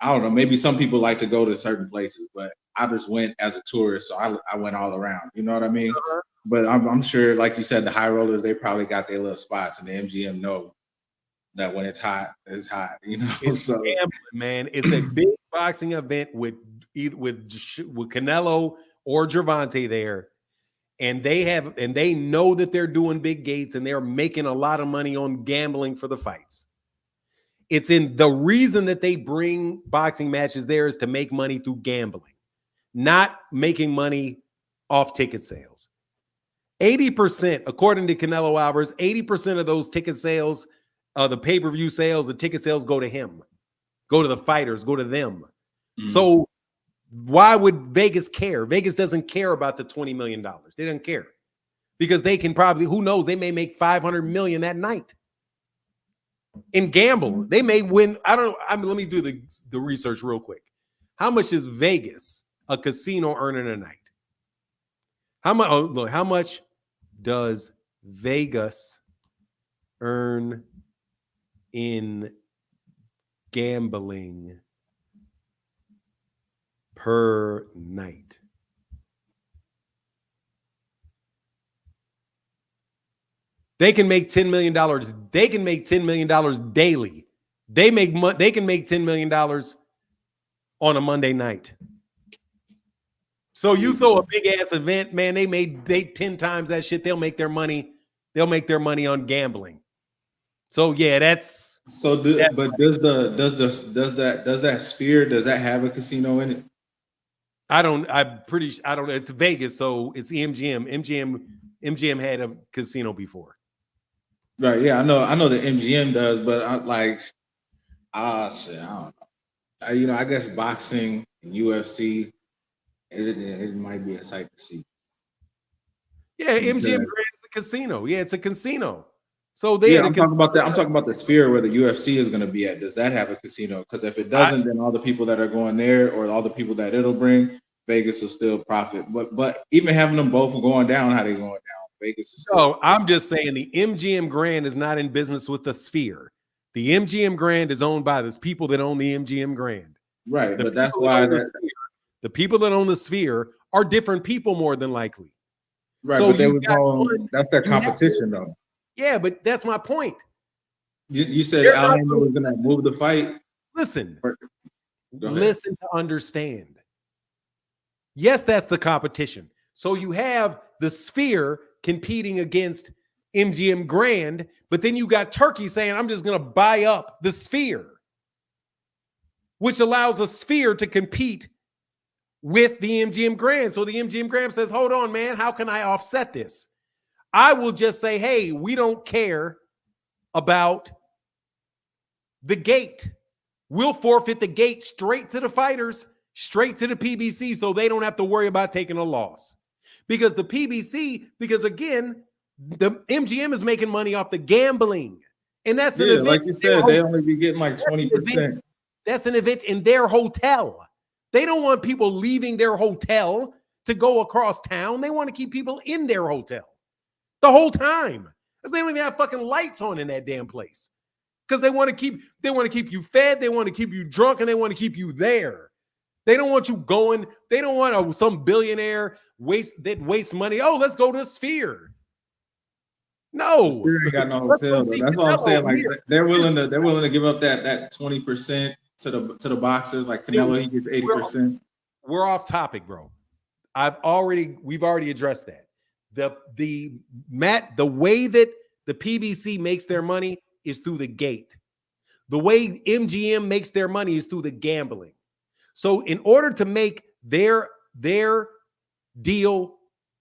I don't know. Maybe some people like to go to certain places, but I just went as a tourist, so I went all around. You know what I mean? Uh-huh. But I'm sure, like you said, the high rollers, they probably got their little spots, and the MGM know that when it's hot, it's hot. You know, it's so gambling, man. It's a big boxing event with Canelo or Gervonta there, and they know that they're doing big gates and they're making a lot of money on gambling for the fights. It's in the reason that they bring boxing matches there is to make money through gambling, not making money off ticket sales. 80%, according to Canelo Alvarez, 80% of those ticket sales, the pay-per-view sales, the ticket sales go to him, go to the fighters, go to them. Mm-hmm. So why would Vegas care? Vegas doesn't care about the $20 million. They don't care because they can probably, who knows, they may make $500 million that night in gamble. They may win. Let me do the research real quick. How much is Vegas, a casino, earning a night? How much does Vegas earn in gambling per night? They can make $10 million. They can make $10 million daily. They can make $10 million on a Monday night. So you throw a big ass event, man. They 10 times that shit. They'll make their money. They'll make their money on gambling. So yeah, that's so. But does that Sphere, does that have a casino in it? I don't. It's Vegas, so it's the MGM. MGM had a casino before. Right. Yeah, I know the MGM does, but I don't know. I guess boxing and UFC. It might be a sight to see. Yeah, MGM Grand is a casino. Yeah, it's a casino. So I'm talking about that. I'm talking about the Sphere where the UFC is going to be at. Does that have a casino? Because if it doesn't, then all the people that are going there, or all the people that it'll bring, Vegas will still profit. But even having them both going down, how they going down? Vegas is still. So I'm just saying the MGM Grand is not in business with the Sphere. The MGM Grand is owned by the people that own the MGM Grand. Right, but that's why the people that own the Sphere are different people more than likely. Right, so but there was that's their competition though. Yeah, but that's my point. You said Haymon was going to move the fight. Listen to understand. Yes, that's the competition. So you have the Sphere competing against MGM Grand, but then you got Turki saying, I'm just going to buy up the Sphere, which allows the Sphere to compete with the MGM Grand. So the MGM Grand says, hold on, man, how can I offset this? I will just say, hey, we don't care about the gate. We'll forfeit the gate straight to the fighters, straight to the PBC, so they don't have to worry about taking a loss. Because the PBC, because again, the MGM is making money off the gambling. And that's an event. Like you said, they only be getting like 20%. That's an event in their hotel. They don't want people leaving their hotel to go across town. They want to keep people in their hotel the whole time. Because they don't even have fucking lights on in that damn place. Because they want to keep you fed, they want to keep you drunk, and they want to keep you there. They don't want you going. They don't want some billionaire waste money. Oh, let's go to Sphere. No, Sphere ain't got no hotel though. That's what I'm saying. Like they're willing to give up that 20% to the boxers. Like Canelo, he gets 80%. We're off topic, bro. We've already addressed that. The way that the PBC makes their money is through the gate. The way MGM makes their money is through the gambling. So in order to make their deal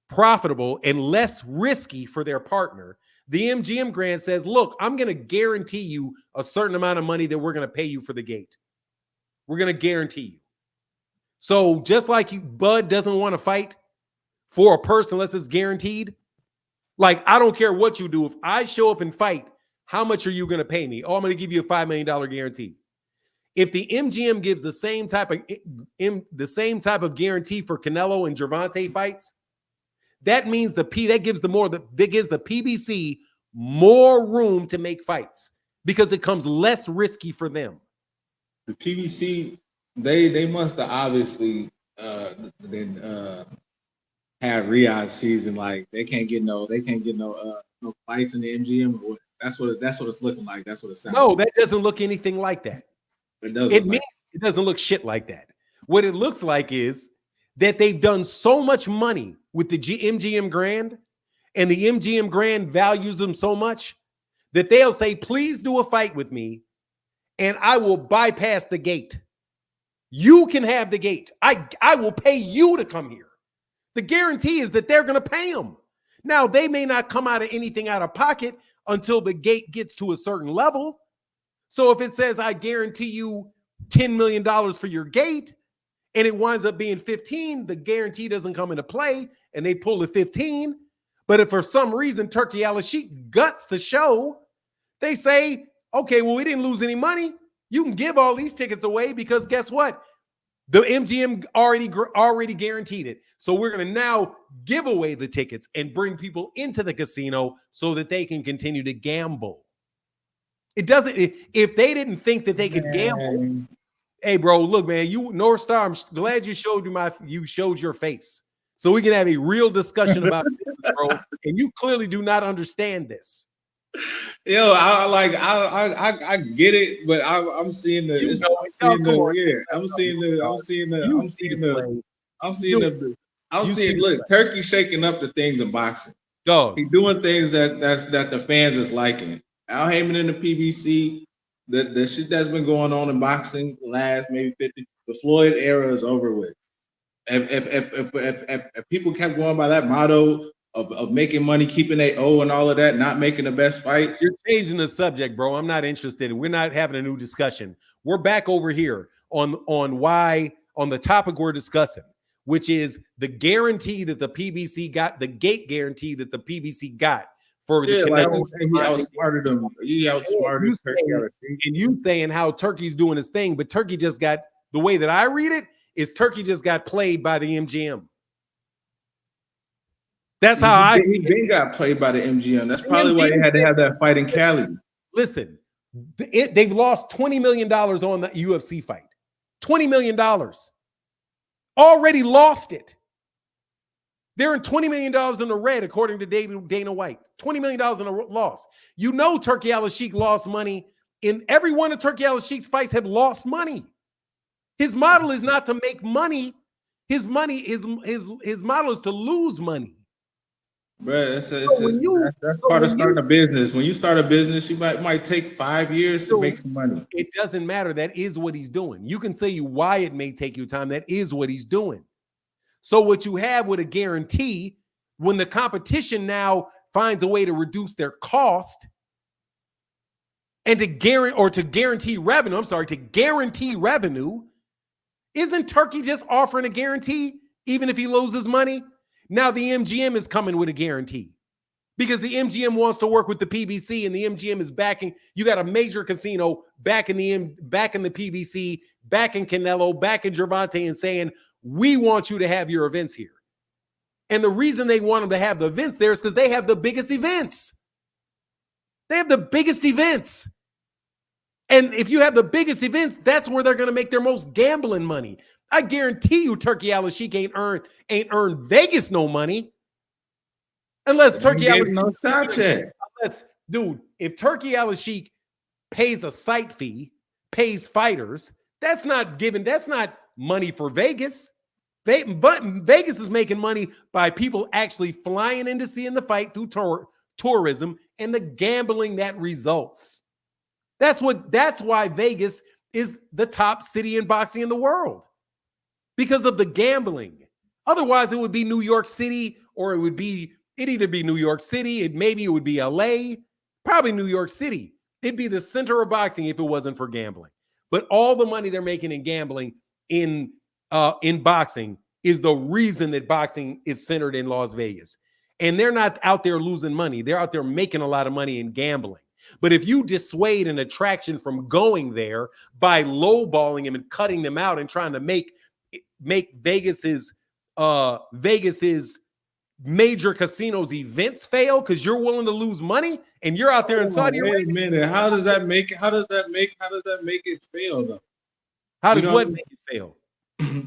profitable and less risky for their partner, the MGM Grand says, look, I'm going to guarantee you a certain amount of money that we're going to pay you for the gate. We're going to guarantee you. So just like Bud doesn't want to fight for a purse unless it's guaranteed, like I don't care what you do. If I show up and fight, how much are you going to pay me? Oh, I'm going to give you a $5 million guarantee. If the MGM gives the same type of guarantee for Canelo and Gervonta fights, that means that gives the PBC more room to make fights because it comes less risky for them. The PBC, they must have obviously have Riyadh season. Like they can't get no fights in the MGM. That's what it's looking like. That's what it sounds. No, that doesn't look anything like that. It doesn't look shit like that. What it looks like is that they've done so much money with the MGM Grand, and the MGM Grand values them so much that they'll say, please do a fight with me, and I will bypass the gate. You can have the gate. I will pay you to come here. The guarantee is that they're going to pay them. Now, they may not come out of anything out of pocket until the gate gets to a certain level. So if it says, I guarantee you $10 million for your gate, and it winds up being 15, the guarantee doesn't come into play, and they pull the 15. But if for some reason Turki Alalshiehk guts the show, they say, okay, well, we didn't lose any money. You can give all these tickets away because guess what? The MGM already guaranteed it. So we're going to now give away the tickets and bring people into the casino so that they can continue to gamble. It doesn't, if they didn't think that they could gamble, hey, bro, look, man, you North Star, I'm glad you showed your face so we can have a real discussion about this, bro. And you clearly do not understand this. Yo, I get it, but I'm seeing the look, Turkey shaking up the things in boxing. He's doing things that the fans is liking. Al Haymon in the PBC, the shit that's been going on in boxing the last maybe 50, the Floyd era is over with. If people kept going by that motto of making money, keeping their O and all of that, not making the best fights. You're changing the subject, bro. I'm not interested. We're not having a new discussion. We're back over here on the topic we're discussing, which is the guarantee that the PBC got, the gate guarantee that the PBC got for the Canelo. He outsmarted them. He outsmarted Turkey. And you saying how Turkey's doing his thing, but Turkey just got, the way that I read it, is Turkey just got played by the MGM. That's how he got played by the MGM. That's probably why they had to have that fight in Cali. Listen, they've lost $20 million on the UFC fight. $20 million. Already lost it. They're in $20 million in the red, according to Dana White. $20 million in a loss. You know Turki Alalshiehk lost money. In every one of Turki Alalshiehk's fights have lost money. His model is not to make money. His model is to lose money. Bro, that's part of starting a business. When you start a business, you might take 5 years to make some money. It doesn't matter. That is what he's doing. You can say why it may take you time. That is what he's doing. So what you have with a guarantee, when the competition now finds a way to reduce their cost and to guarantee revenue, to guarantee revenue, isn't Turkey just offering a guarantee even if he loses money? Now the MGM is coming with a guarantee because the MGM wants to work with the PBC, and the MGM is backing. You got a major casino back in the PBC, back in Canelo, back in Gervonta, and saying, we want you to have your events here. And the reason they want them to have the events there is because they have the biggest events. They have the biggest events. And if you have the biggest events, that's where they're going to make their most gambling money. I guarantee you Turki Alalshiehk ain't earned Vegas no money. Unless Turki Alalshiehk no side check. Dude, if Turki Alalshiehk pays a site fee, pays fighters, that's not money for Vegas. But Vegas is making money by people actually flying in to seeing the fight through tourism and the gambling that results. That's why Vegas is the top city in boxing in the world, because of the gambling. Otherwise, it would be New York City, or it'd either be New York City, maybe it would be LA, probably New York City. It'd be the center of boxing if it wasn't for gambling. But all the money they're making in gambling in boxing is the reason that boxing is centered in Las Vegas. And they're not out there losing money. They're out there making a lot of money in gambling. But if you dissuade an attraction from going there by lowballing them and cutting them out and trying to make Vegas's major casinos events fail because you're willing to lose money and you're out there in Saudi Arabia. Wait a minute. How does that make it fail though? How does what make it fail?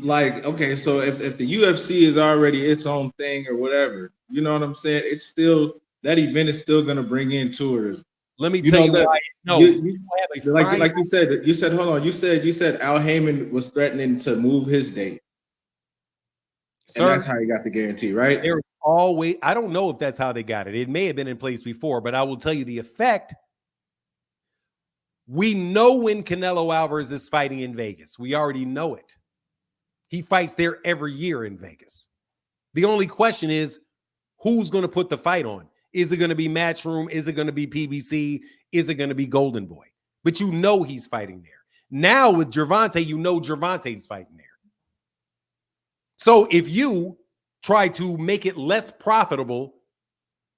Like, okay, so if the UFC is already its own thing or whatever, you know what I'm saying? It's still, that event is still going to bring in tourism. Let me tell you why. No, like you said, hold on. You said Al Haymon was threatening to move his date. Sir, and that's how he got the guarantee, right? There's always, I don't know if that's how they got it. It may have been in place before, but I will tell you the effect. We know when Canelo Alvarez is fighting in Vegas. We already know it. He fights there every year in Vegas. The only question is, who's going to put the fight on? Is it going to be Matchroom? Is it going to be PBC? Is it going to be Golden Boy? But you know he's fighting there. Now with Gervonta, you know Gervonta's fighting there. So if you try to make it less profitable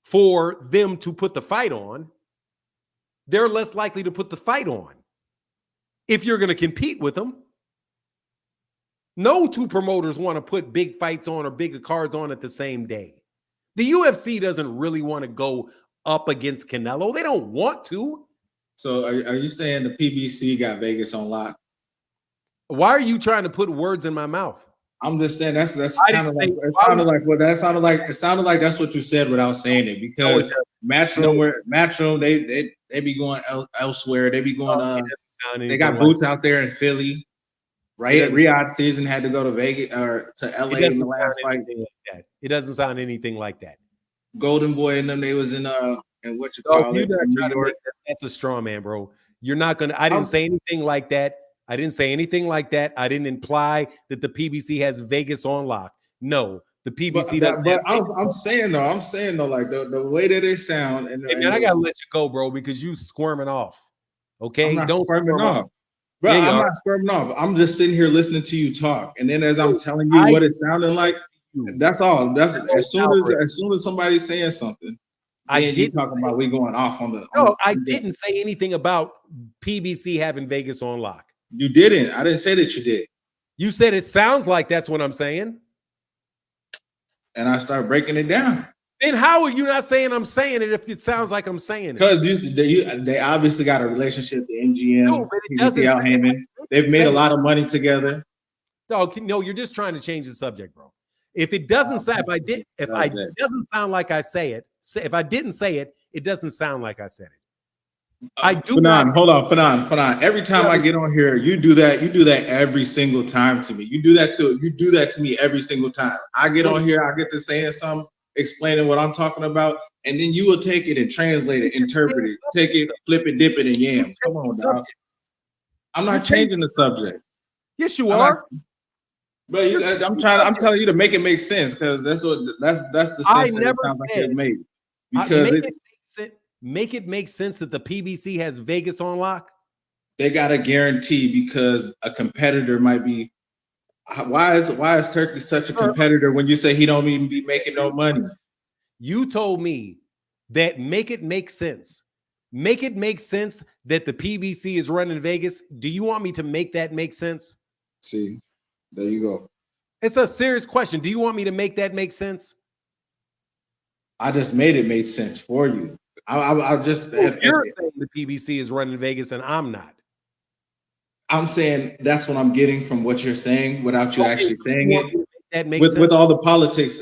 for them to put the fight on, they're less likely to put the fight on. If you're going to compete with them, no two promoters want to put big fights on or bigger cards on at the same day. The UFC doesn't really want to go up against Canelo. They don't want to. So are you saying the PBC got Vegas on lock? Why are you trying to put words in my mouth? I'm just saying that's kind of like it sounded like that's what you said without saying it, because Matchroom they be going elsewhere. They be going they got boots out there in Philly. Right, Riyadh season had to go to Vegas or to LA in the last fight. Like it doesn't sound anything like that. Golden Boy and them, they was in what you call it? That's a straw man, bro. You're not gonna. I didn't say anything like that. I didn't say anything like that. I didn't imply that the PBC has Vegas on lock. No, the PBC doesn't. But I'm saying though, like the way that they sound, and man, I gotta let you go, bro, because you squirming off. Okay, don't squirming off. Bro, I'm not squirming off. I'm just sitting here listening to you talk, and then as I'm telling you what it sounded like, that's all. That's as soon as somebody's saying something, you talking about we going off on the. No, I didn't say anything about PBC having Vegas on lock. You didn't. I didn't say that you did. You said it sounds like that's what I'm saying, and I start breaking it down. Then how are you not saying I'm saying it if it sounds like I'm saying it? Because they obviously got a relationship, the MGM, PBC, Al Haymon. They've made a lot of money together. No, you're just trying to change the subject, bro. If it doesn't sound, it doesn't sound like I say it. If I didn't say it, it doesn't sound like I said it. I do. Hold on, Fanon. Every time I get on here, you do that. You do that every single time to me. You do that to me every single time. I get on here, I get to saying something, explaining what I'm talking about, and then you will take it and translate it, interpret it, take it, flip it, dip it, and yam. Come on, dog. I'm not changing the subject. Yes, you are. But I'm telling you to make it make sense because that's the sense that it sounds like it made. Because make it make sense that the PBC has Vegas on lock. They got a guarantee because a competitor might be. Why is Turki such a competitor when you say he don't even be making no money? You told me that make it make sense. Make it make sense that the PBC is running Vegas. Do you want me to make that make sense? See, there you go. It's a serious question. Do you want me to make that make sense? I just made it make sense for you. I'll just. You're saying the PBC is running Vegas and I'm not. I'm saying that's what I'm getting from what you're saying without you actually saying it. That makes sense. With all the politics,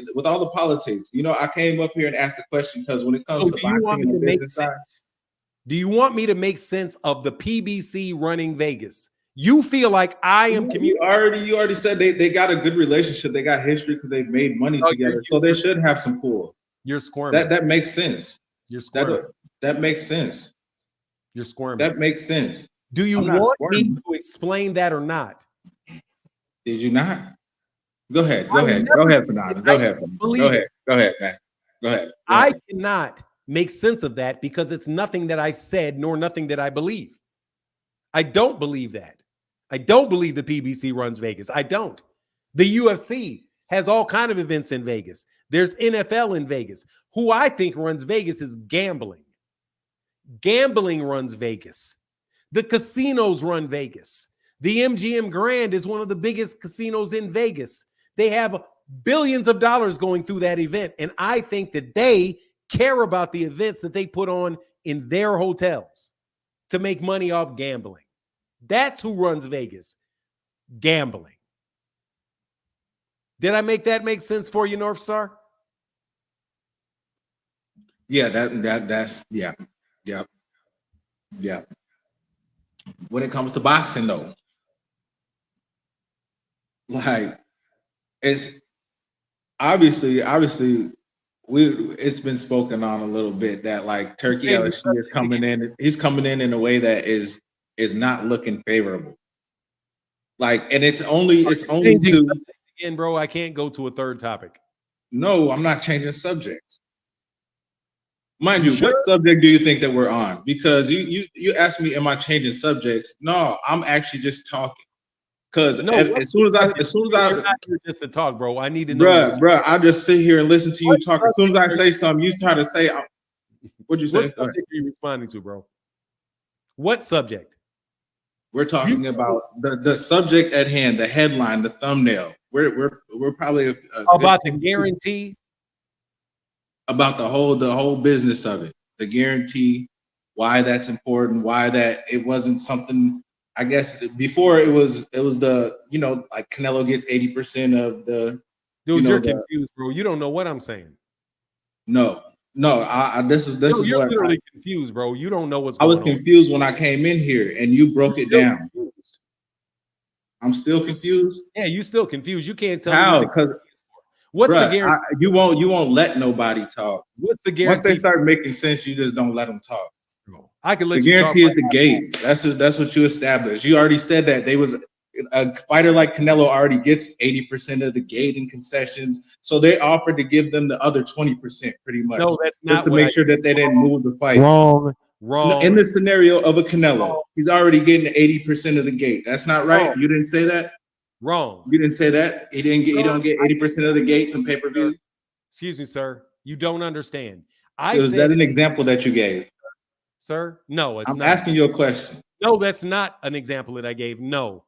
you know, I came up here and asked the question because when it comes to boxing and the business side, do you want me to make sense of the PBC running Vegas? You feel like I am communicating. You already said they got a good relationship. They got history because they've made money together, so they should have some pull. You're squirming. That makes sense. You're squirming. That makes sense. You're squirming. That makes sense. Do you want me to explain that or not? Did you not? Go ahead, Fernando. Go ahead, man. Go ahead. I cannot make sense of that because it's nothing that I said nor nothing that I believe. I don't believe that. I don't believe the PBC runs Vegas. I don't. The UFC has all kinds of events in Vegas. There's NFL in Vegas. Who I think runs Vegas is gambling. Gambling runs Vegas. The casinos run Vegas. The MGM Grand is one of the biggest casinos in Vegas. They have billions of dollars going through that event. And I think that they care about the events that they put on in their hotels to make money off gambling. That's who runs Vegas. Gambling. Did I make that make sense for you, North Star? Yeah, that's yeah. When it comes to boxing, though, like it's obviously it's been spoken on a little bit that like Turki Alalshiehk is coming in. He's coming in a way that is not looking favorable. Like, and it's only to again, bro. I can't go to a third topic. No, I'm not changing subjects. Mind you, what subject do you think that we're on? Because you asked me, am I changing subjects? No, I'm actually just talking. Because as soon as I just to talk, bro. I need to know. Bruh, I just sit here and listen to you talk. As soon as I say something, you try to say, what'd you say? What subject are you responding to, bro? What subject? We're talking about the subject at hand, the headline, the thumbnail. We're probably about the guarantee. About the whole business of it, the guarantee, why that's important, why that it wasn't something. I guess before it was the, you know, like Canelo gets 80% of the. Dude, you're confused, bro. You don't know what I'm saying. No. This is you're what literally confused, bro. You don't know what's going on. I was confused when I came in here and you broke it down. Confused. I'm still confused. Yeah, you still confused. You can't tell how me because. What's the guarantee? You won't let nobody talk. What's the guarantee? Once they start making sense, you just don't let them talk. I can let the guarantee is the gate. That's what you established. You already said that they was a fighter like Canelo already gets 80% of the gate and concessions, so they offered to give them the other 20% pretty much. No, that's not just to make sure that they didn't move the fight. Wrong. In the scenario of a Canelo, he's already getting 80% of the gate. That's not right. You didn't say that. Wrong. You didn't say that. He don't get 80% of the gates and pay-per-view. Excuse me, sir. You don't understand. Is that an example that you gave? Sir? No, it's not. I'm asking you a question. No, that's not an example that I gave. No.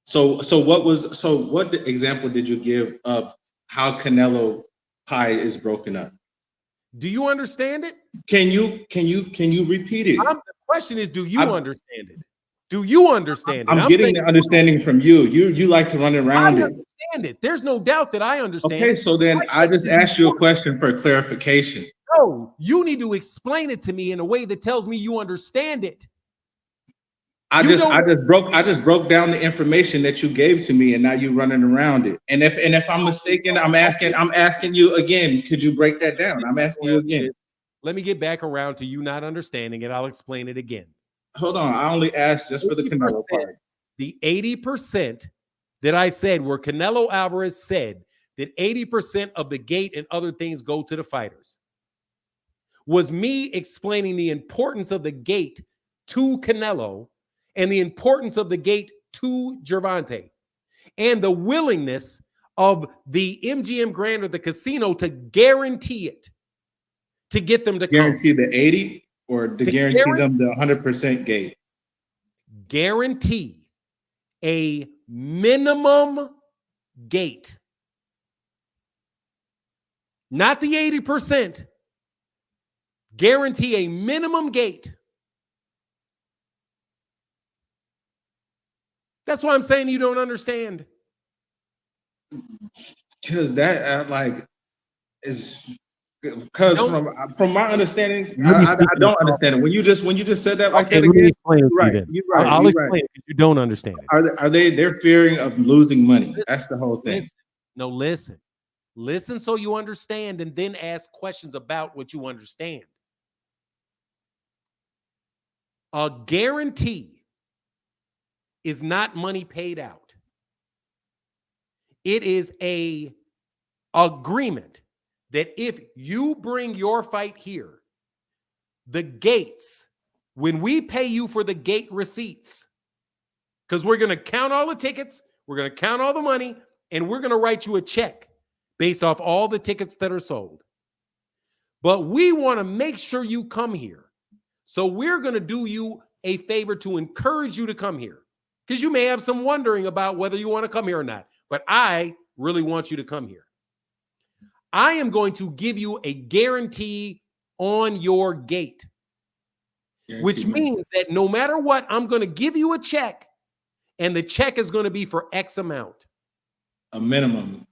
So what example did you give of how Canelo pie is broken up? Do you understand it? Can you repeat it? The question is, do you understand it? Do you understand it? I'm getting the understanding from you. You like to run around it. I understand it. There's no doubt that I understand. Okay, so then I just asked you a question for clarification. No, you need to explain it to me in a way that tells me you understand it. I just broke down the information that you gave to me, and now you're running around it. And if I'm mistaken, I'm asking you again. Could you break that down? I'm asking you again. Let me get back around to you not understanding it. I'll explain it again. Hold on. I only asked just for the Canelo part. The 80% that I said where Canelo Alvarez said that 80% of the gate and other things go to the fighters was me explaining the importance of the gate to Canelo and the importance of the gate to Gervonta and the willingness of the MGM Grand or the casino to guarantee it, to get them to guarantee the 80 or to guarantee them the 100% gate. Guarantee a minimum gate, not the 80%. Guarantee a minimum gate. That's why I'm saying you don't understand. Because that is because from my understanding, I don't understand it. When you just said that like that again, right? You're right. I'll explain it. You don't understand it. They're fearing of losing money? That's the whole thing. Listen so you understand, and then ask questions about what you understand. A guarantee is not money paid out. It is a agreement that if you bring your fight here, the gates, when we pay you for the gate receipts, because we're going to count all the tickets, we're going to count all the money, and we're going to write you a check based off all the tickets that are sold. But we want to make sure you come here. So we're going to do you a favor to encourage you to come here, because you may have some wondering about whether you want to come here or not. But I really want you to come here. I am going to give you a guarantee on your gate, which means that no matter what, I'm going to give you a check, and the check is going to be for X amount. A minimum,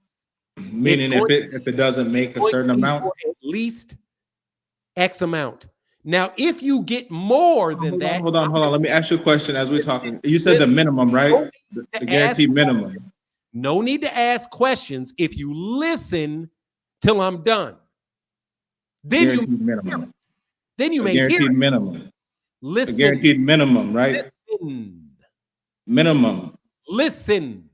meaning if it doesn't make a certain amount, at least X amount. Now, if you get more than that, hold on. Let me ask you a question as we're talking. You said the minimum, right? The guaranteed minimum. No need to ask questions if you listen till I'm done. Then guaranteed minimum. Then you may guaranteed minimum. Listen. A guaranteed minimum, right? Listen. Minimum. Listen.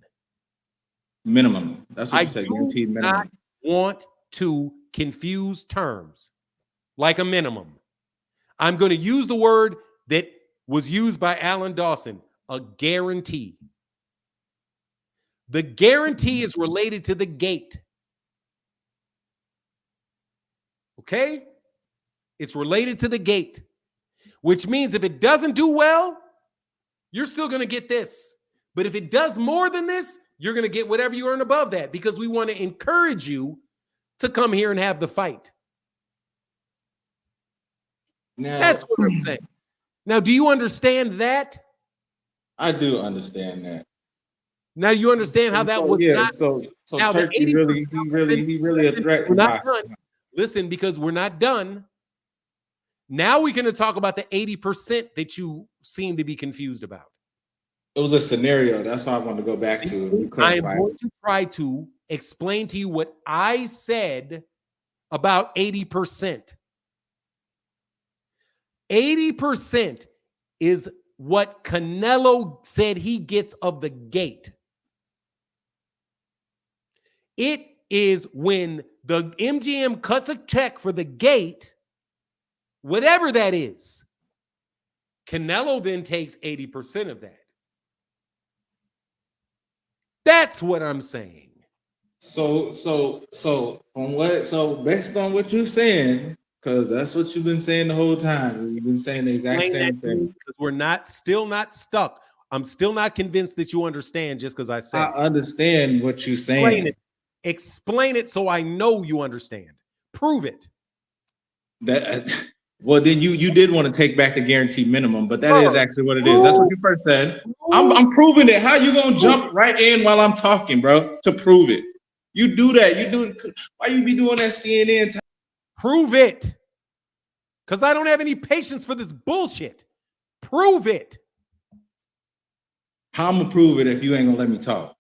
Minimum. That's what you said. Guaranteed minimum. I do not want to confuse terms like a minimum. I'm going to use the word that was used by Alan Dawson, a guarantee. The guarantee is related to the gate. Okay? It's related to the gate, which means if it doesn't do well, you're still going to get this. But if it does more than this, you're going to get whatever you earn above that, because we want to encourage you to come here and have the fight. Now, that's what I'm saying. Now, do you understand that? I do understand that. Now you understand how that was not. So now Turki he really a threat. We're not done. Listen, because we're not done. Now we're going to talk about the 80% that you seem to be confused about. It was a scenario. That's why I want to go back to. I am going to try to explain to you what I said about 80%. 80% is what Canelo said he gets of the gate. It is when the MGM cuts a check for the gate, whatever that is. Canelo then takes 80% of that. That's what I'm saying. So based on what you're saying, because that's what you've been saying the whole time. You've been saying the exact same thing. Because we're still not stuck. I'm still not convinced that you understand just because I said I understand what you're saying. Explain it so I know you understand. Prove it. Well, then you did want to take back the guaranteed minimum, but that is actually what it is. That's what you first said. I'm proving it. How you gonna jump right in while I'm talking, bro? To prove it. You do that. Why you be doing that CNN? Prove it. Because I don't have any patience for this bullshit. Prove it. How I'm gonna prove it if you ain't gonna let me talk?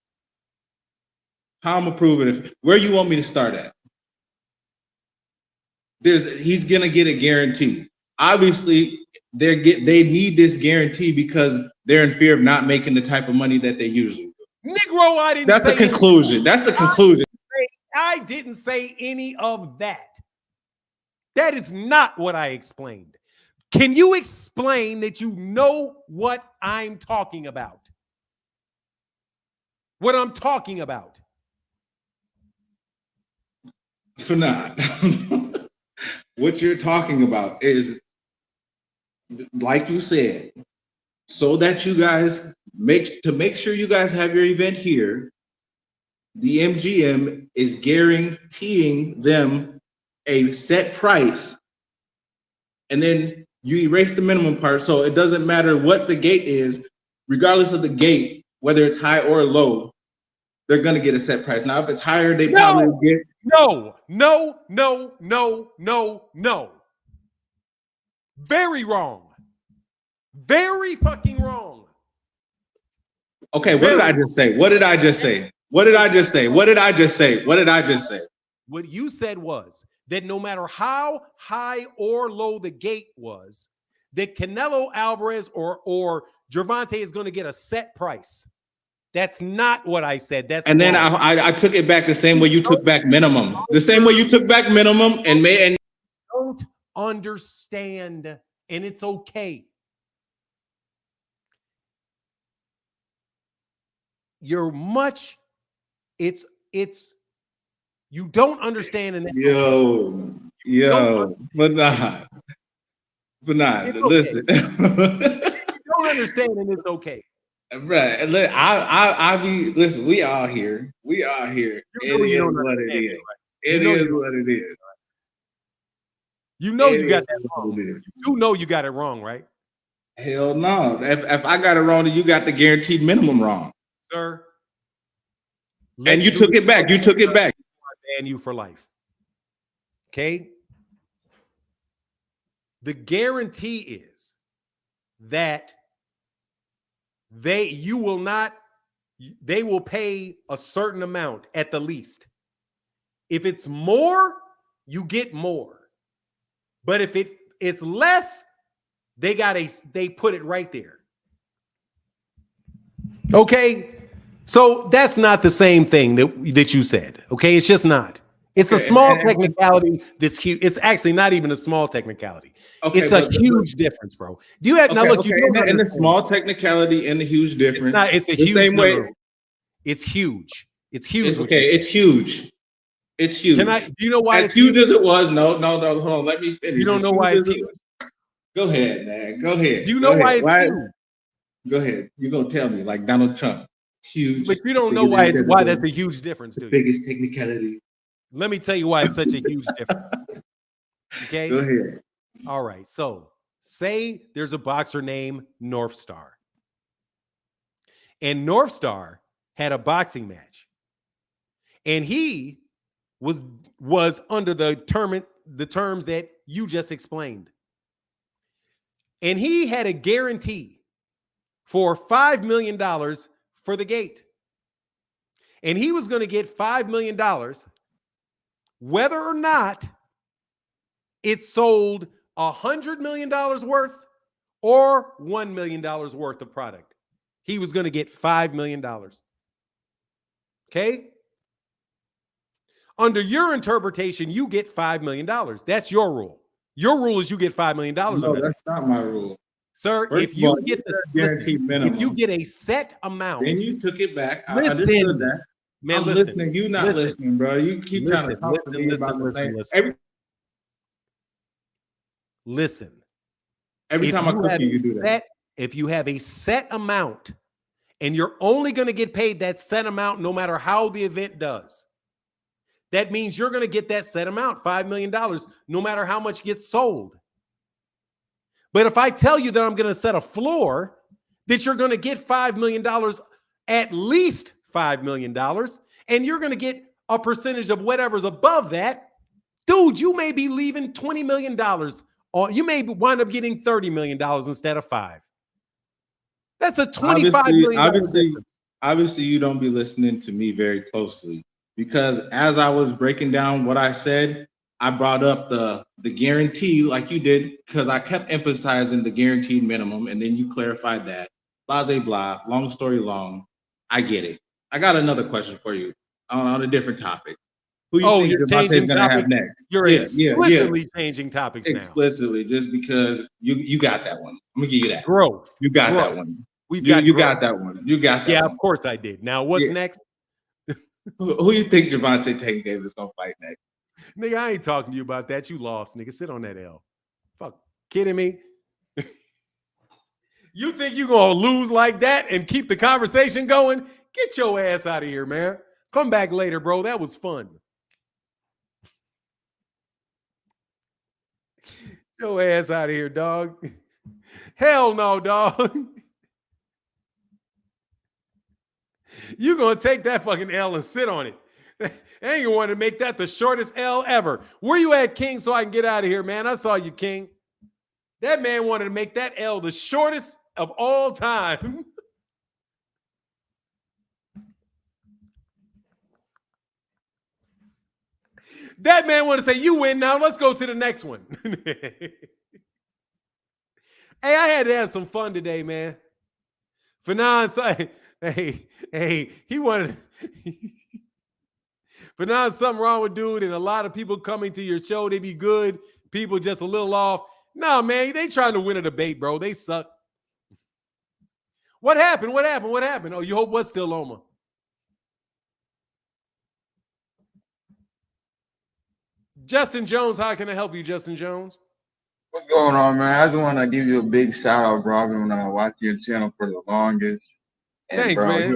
How I'm gonna prove it where you want me to start at? He's gonna get a guarantee. Obviously, they need this guarantee because they're in fear of not making the type of money that they usually do. Negro, I didn't That's say the conclusion. That's the conclusion. I didn't say any of that. That is not what I explained. Can you explain that you know what I'm talking about? What I'm talking about? Fanad, what you're talking about is, like you said, so that you guys make sure you guys have your event here, the MGM is guaranteeing them a set price, and then you erase the minimum part, so it doesn't matter what the gate is, regardless of the gate, whether it's high or low, they're gonna get a set price. Now, if it's higher, they probably get no. Very wrong. Very fucking wrong. Okay, what did I just say? What did I just say? What did I just say? What did I just say? What did I just say? What you said was that no matter how high or low the gate was, that Canelo, Alvarez, or Gervonta is going to get a set price. That's not what I said. That's and wrong. Then I took it back the same way you took back minimum. The same way you took back minimum and made and don't understand, and it's okay. You're much. It's you don't understand, and but not. Listen. You don't understand, and it's okay. Right. I be listen, we all here. We all here. It is what it is. It is what it is. You know you got that wrong. You know you got it wrong, right? Hell no. If I got it wrong, then you got the guaranteed minimum wrong. Sir. And you took it back. You took it back. I ban you for life. Okay? The guarantee is that they will pay a certain amount at the least. If it's more, you get more. But if it is less, they put it right there. Okay? So that's not the same thing that you said. Okay? It's just not. It's a small technicality that's huge. It's actually not even a small technicality. Okay, it's a huge difference, bro. Do you have now look? You don't and the small technicality and the huge difference. It's a huge same way. It's huge. It's huge. Okay, it's huge. It's huge. Do you know why as huge as it was? No. Hold on. Let me finish. You don't know why it's huge. Go ahead, man. Go ahead. Do you know why it's huge? Go ahead. You're gonna tell me like Donald Trump. It's huge. But you don't know why that's a huge difference, do you? Biggest technicality. Let me tell you why it's such a huge difference. Okay. Go ahead. All right. So say there's a boxer named North Star. And North Star had a boxing match. And he was under the terms that you just explained. And he had a guarantee for $5 million for the gate. And he was going to get $5 million whether or not it sold $100 million worth or $1 million worth of product. He was going to get $5 million. Okay? Under your interpretation, you get $5 million. That's your rule. Your rule is you get $5 million. No, that's not my rule. Sir, if you get the guaranteed minimum, if you get a set amount, then you took it back. I understood that. Man, I'm listening. You not listening, bro. You keep trying to talk to me about the same. Listen. Every time I cook you do that. If you have a set amount and you're only going to get paid that set amount no matter how the event does, that means you're going to get that set amount, $5 million, no matter how much gets sold. But if I tell you that I'm going to set a floor that you're going to get $5 million, at least $5 million, and you're going to get a percentage of whatever's above that, dude, you may be leaving $20 million, or you may wind up getting $30 million instead of $5 million. That's a $25 million difference. Obviously, you don't be listening to me very closely, because as I was breaking down what I said, I brought up the guarantee like you did, because I kept emphasizing the guaranteed minimum, and then you clarified that. Blah, blah, blah. Long story long. I get it. I got another question for you on a different topic. Who you think you're Gervonta is changing going to have topics? next? You're explicitly changing topics now. Explicitly, just because you got that one. I'm gonna give you that. Growth. You got that one. You got that one. You got that Yeah, one. of course I did. Now what's next? Who you think Gervonta Tank Davis gonna fight next? Nigga, I ain't talking to you about that. You lost, nigga. Sit on that L. Fuck, kidding me? You think you gonna lose like that and keep the conversation going? Get your ass out of here, man. Come back later, bro. That was fun. Get your ass out of here, dog. Hell no, dog. You gonna take that fucking L and sit on it. I ain't gonna want to make that the shortest L ever. Where you at, King, so I can get out of here, man? I saw you, King. That man wanted to make that L the shortest of all time. That man wanted to say, you win now. Let's go to the next one. Hey, I had to have some fun today, man. Fanon, hey, he wanted... But now something wrong with dude, and a lot of people coming to your show, they be good. People just a little off. No, man, they trying to win a debate, bro. They suck. What happened? What happened? What happened? Oh, you hope what's still Loma? Justin Jones, how can I help you, Justin Jones? What's going on, man? I just want to give you a big shout out, bro. I've been watching your channel for the longest. And thanks, bro, man.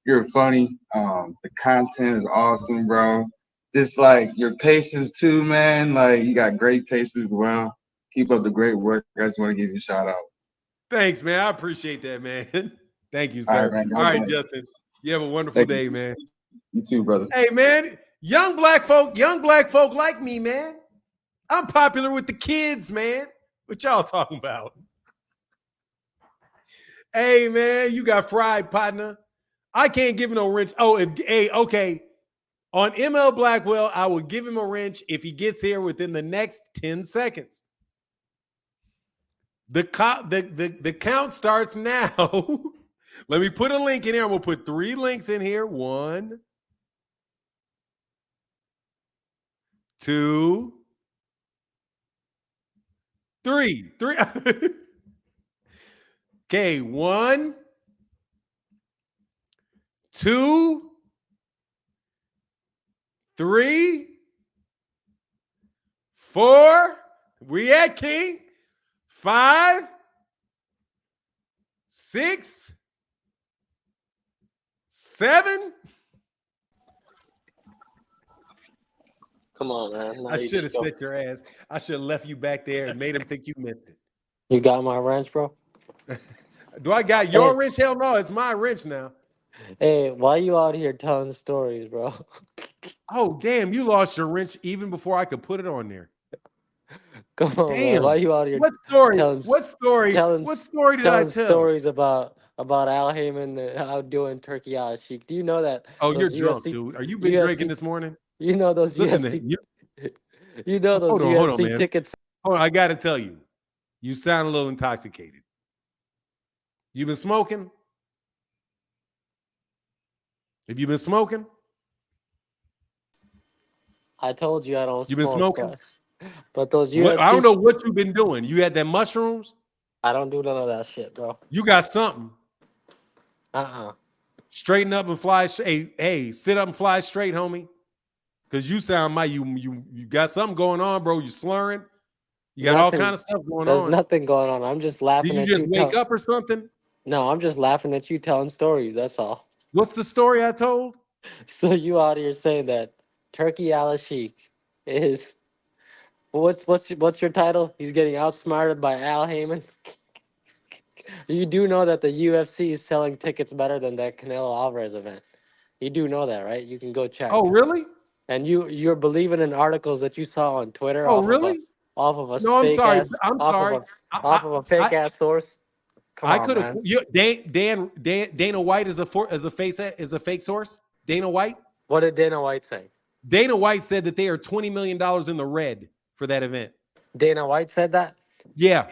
You're funny. The content is awesome, bro. Just like your patience too, man. Like you got great patience as well. Keep up the great work. I just want to give you a shout out. Thanks, man. I appreciate that, man. Thank you, sir. All right, Justin. You have a wonderful day, man. You too, brother. Hey, man. Young black folk like me, man. I'm popular with the kids, man. What y'all talking about? Hey, man, you got fried, partner. I can't give him no wrench. Oh, okay. On ML Blackwell, I will give him a wrench if he gets here within the next 10 seconds. The count starts now. Let me put a link in here. I'm going to put 3 links in here. 1, 2, 3. Okay, 1, 2, 3, 4. We at King. 5, 6, 7. Come on, man. I should have set your ass. I should have left you back there and made him think you missed it. You got my wrench, bro? Do I got your wrench? Hell no, it's my wrench now. Hey, why you out here telling stories, bro? Oh, damn, you lost your wrench even before I could put it on there. Come on, man. Why you out here? What story did I tell? Stories about Al Haymon outdoing Turki Alalshiehk. Do you know that? Oh, you're drunk, dude. Are you been drinking this morning? You know those UFC. You know those UFC tickets. Hold on, I got to tell you, you sound a little intoxicated. You been smoking? Have you been smoking? I told you I don't. You been smoking? Stuff. But those UFC. I don't know what you've been doing. You had that mushrooms? I don't do none of that shit, bro. You got something. Straighten up and fly straight. Hey, sit up and fly straight, homie. Because you sound like you got something going on, bro. You slurring. You got all kind of stuff going on. There's nothing going on. I'm just laughing at you. Did you just wake up or something? No, I'm just laughing at you telling stories. That's all. What's the story I told? So you out here saying that Turki Alalshiehk is what's your title? He's getting outsmarted by Al Haymon. You do know that the UFC is selling tickets better than that Canelo Alvarez event. You do know that, right? You can go check. Oh, really? And you're believing in articles that you saw on Twitter. Oh, really? Off of a no, I'm fake sorry. Ass, I'm sorry. Off of a fake ass source. I could have. Dana White is a fake source. Dana White. What did Dana White say? Dana White said that they are $20 million in the red for that event. Dana White said that? Yeah.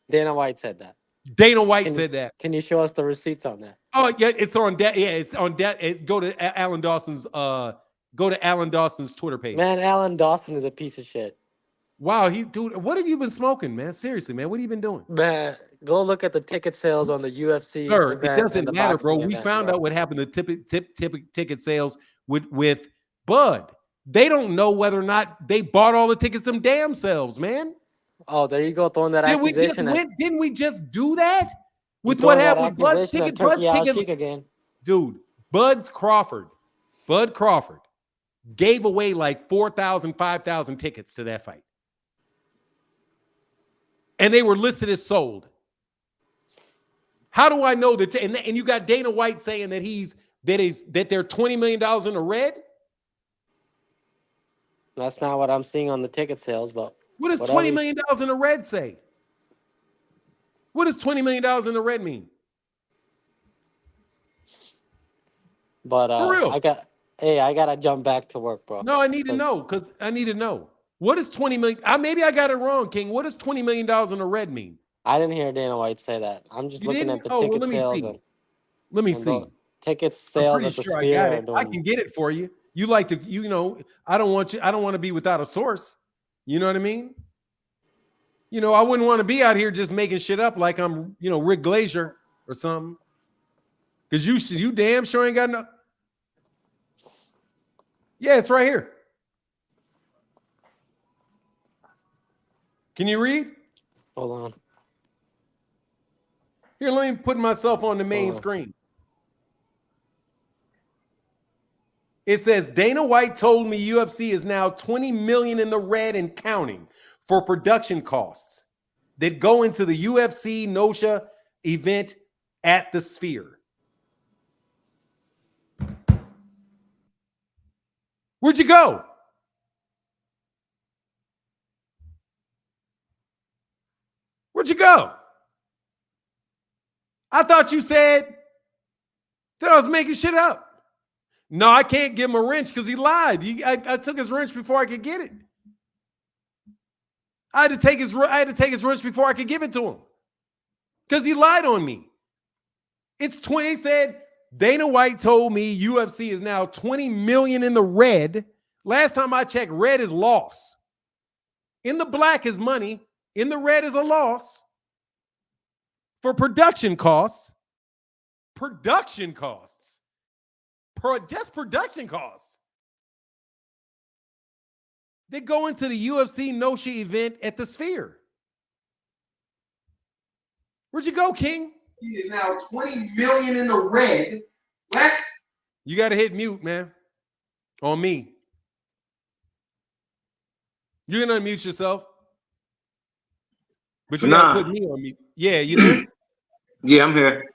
Dana White said that. Dana White said that. Can you show us the receipts on that? Oh yeah, it's on that. Yeah, it's on that. Go to Alan Dawson's. Go to Alan Dawson's Twitter page. Man, Alan Dawson is a piece of shit. Wow, dude. What have you been smoking, man? Seriously, man. What have you been doing? Man, go look at the ticket sales on the UFC Sir, event. it doesn't matter, bro. We found out what happened to ticket sales with Bud. They don't know whether or not they bought all the tickets them damn selves, man. Oh, there you go, throwing that accusation. Didn't we just do that? With what happened with Bud's ticket? Turki Alalshiehk again. Dude, Bud Crawford gave away like 4,000, 5,000 tickets to that fight. And they were listed as sold. How do I know that? And you got Dana White saying that that they're $20 million in the red? That's not what I'm seeing on the ticket sales, but what does $20 million in the red say? What does $20 million in the red mean? But for real. I gotta jump back to work, bro. No, I need to know because I need to know. What is 20 million? Maybe I got it wrong, King. What does $20 million in the red mean? I didn't hear Dana White say that. I'm just looking at the ticket sales. Let me see. Ticket sales at the Sphere. I can get it for you. You like to, I don't want to be without a source. You know what I mean? I wouldn't want to be out here just making shit up like I'm, Rick Glazier or something. Because you damn sure ain't got no. Yeah, it's right here. Can you read? Hold on. Here, let me put myself on the main screen. It says Dana White told me UFC is now 20 million in the red and counting for production costs that go into the UFC Nosha event at the Sphere. Where'd you go? Where'd you go? I thought you said that I was making shit up. No, I can't give him a wrench because he lied. I took his wrench before I could get it. I had to take his wrench before I could give it to him because he lied on me. It's 20. He said Dana White told me UFC is now 20 million in the red. Last time I checked, red is loss. In the black is money. In the red is a loss for production costs. Production costs. Just production costs. They go into the UFC Nosha event at the Sphere. Where'd you go, King? He is now 20 million in the red. What? You got to hit mute, man. On me. You're going to unmute yourself. But you got to put me on mute. Yeah, you there? Yeah, I'm here.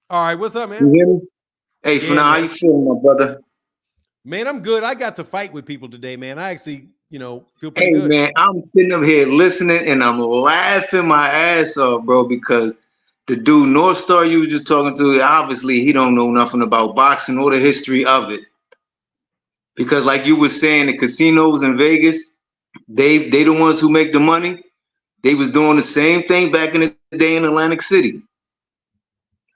All right, what's up, man? You hear me? Hey, how you feeling, my brother? Man, I'm good. I got to fight with people today, man. I actually, feel pretty good. Hey, man, I'm sitting up here listening, and I'm laughing my ass off, bro, because the dude North Star you was just talking to, obviously he don't know nothing about boxing or the history of it. Because like you were saying, the casinos in Vegas, they the ones who make the money. They was doing the same thing back in the day in Atlantic City.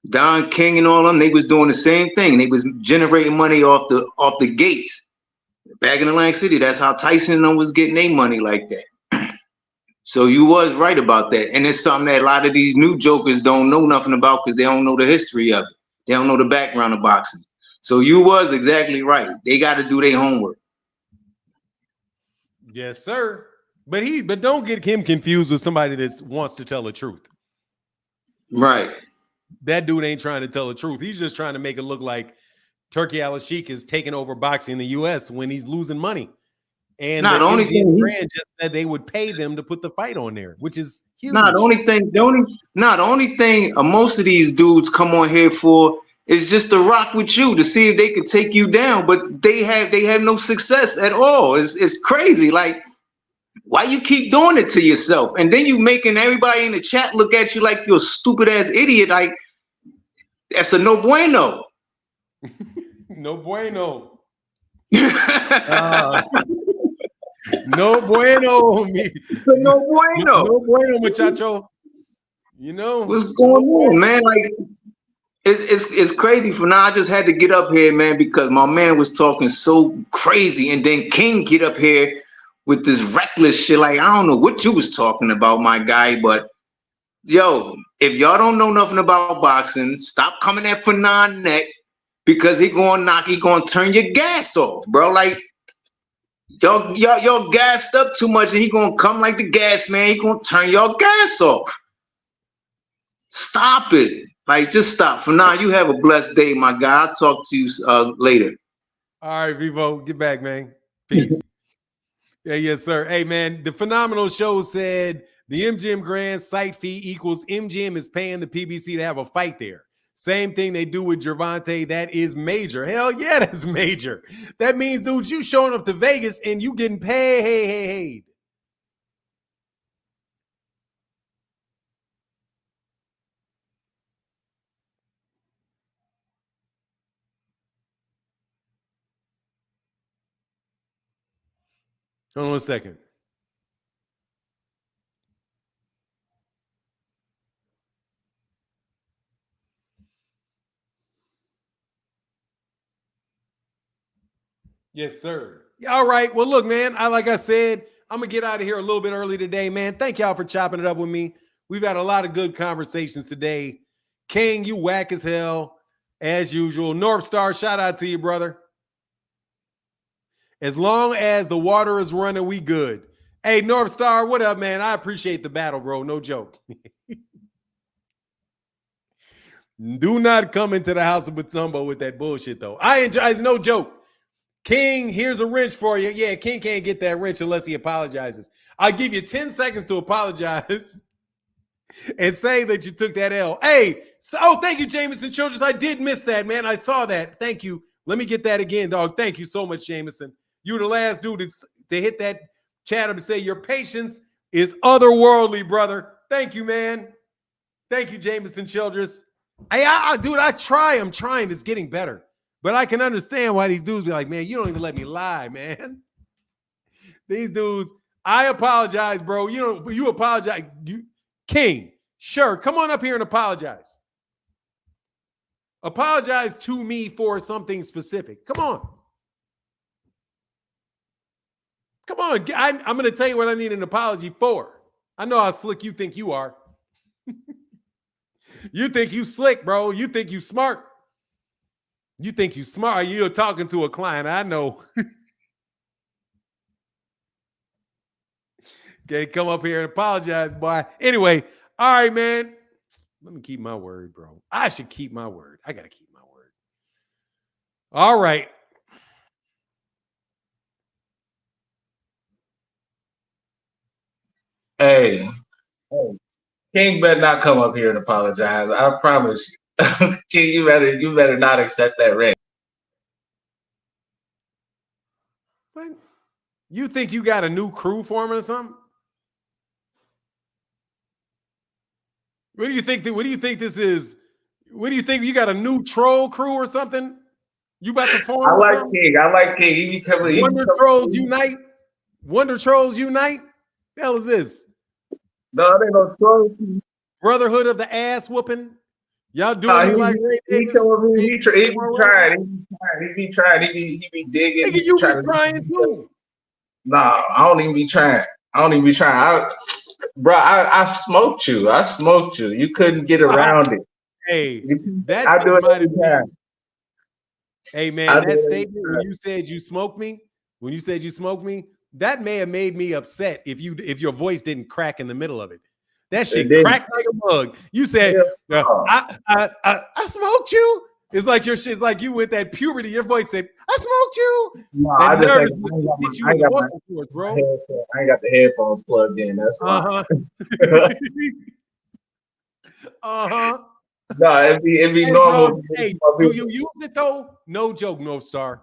Don King and all them, they was doing the same thing. They was generating money off the gates. Back in Atlantic City, that's how Tyson and them was getting their money like that. So you was right about that. And it's something that a lot of these new jokers don't know nothing about because they don't know the history of it. They don't know the background of boxing. So you was exactly right. They got to do their homework. Yes, sir. But don't get him confused with somebody that wants to tell the truth. Right. That dude ain't trying to tell the truth. He's just trying to make it look like Turki Alalshiehk is taking over boxing in the U.S. when he's losing money. And the only thing brand just said they would pay them to put the fight on there, which is huge. The only thing most of these dudes come on here for is just to rock with you to see if they could take you down, but they have no success at all. It's crazy. Like, why you keep doing it to yourself? And then you making everybody in the chat look at you like you're a stupid ass idiot. Like, that's a no bueno. No bueno. No bueno, me. It's a no bueno. No bueno, muchacho. What's going on, man? Like, It's crazy. For now, I just had to get up here, man, because my man was talking so crazy, and then King get up here with this reckless shit. Like, I don't know what you was talking about, my guy, but yo, if y'all don't know nothing about boxing, stop coming at Fanon neck, because he gonna turn your gas off, bro. Like, y'all gassed up too much, and he gonna come like the gas man. He gonna turn y'all gas off. Stop it. Like, just stop. For now, you have a blessed day, my guy. I'll talk to you later. All right, Vivo, get back, man. Peace. Yeah, yes, sir. Hey, man, the Phenomenal Show said the MGM Grand site fee equals MGM is paying the PBC to have a fight there. Same thing they do with Gervonta. That is major. Hell yeah, that's major. That means, dude, you showing up to Vegas and you getting paid. Hold on a second. Yes, sir. All right. Well, look, man, like I said, I'm going to get out of here a little bit early today, man. Thank y'all for chopping it up with me. We've had a lot of good conversations today. King, you whack as hell, as usual. North Star, shout out to you, brother. As long as the water is running, we good. Hey, North Star, what up, man? I appreciate the battle, bro. No joke. Do not come into the house of Batumbo with that bullshit, though. I enjoy. It's no joke. King, here's a wrench for you. Yeah, King can't get that wrench unless he apologizes. I'll give you 10 seconds to apologize and say that you took that L. Hey, thank you, Jameson Childress. I did miss that, man. I saw that. Thank you. Let me get that again, dog. Thank you so much, Jameson. You were the last dude to hit that chat up and say your patience is otherworldly, brother. Thank you, man. Thank you, Jameson Childress. Dude, I try. I'm trying. It's getting better. But I can understand why these dudes be like, man, you don't even let me lie, man. These dudes, I apologize, bro. You apologize. King, sure, come on up here and apologize. Apologize to me for something specific. Come on. Come on. I'm going to tell you what I need an apology for. I know how slick you think you are. You think you slick, bro. You think you smart. You think you smart. You're talking to a client. I know. Okay, come up here and apologize, boy. Anyway, all right, man. Let me keep my word, bro. I should keep my word. I got to keep my word. All right. Hey, King better not come up here and apologize. I promise you. King, you better not accept that ring. What? You think you got a new crew forming or something? What do you think this is? What do you think? You got a new troll crew or something? You about to form? I like King. He be coming. Wonder Trolls Unite. Wonder Trolls Unite. The hell is this? No, there ain't no trolls. Brotherhood of the ass whooping. Y'all doing me like Ray Davis? He be trying. He be digging. Nigga, you be trying too. Nah, I don't even be trying. Bro, I smoked you. You couldn't get around it. Hey, that I do it every time. Hey man, that statement when you said you smoked me, that may have made me upset if your voice didn't crack in the middle of it. That shit cracked like a mug. You said, I smoked you. It's like your shit's like you with that puberty. Your voice said, I smoked you. No, I ain't got the headphones plugged in. That's why. No, it'd be normal. Hey, do you use it though? No joke, North Star.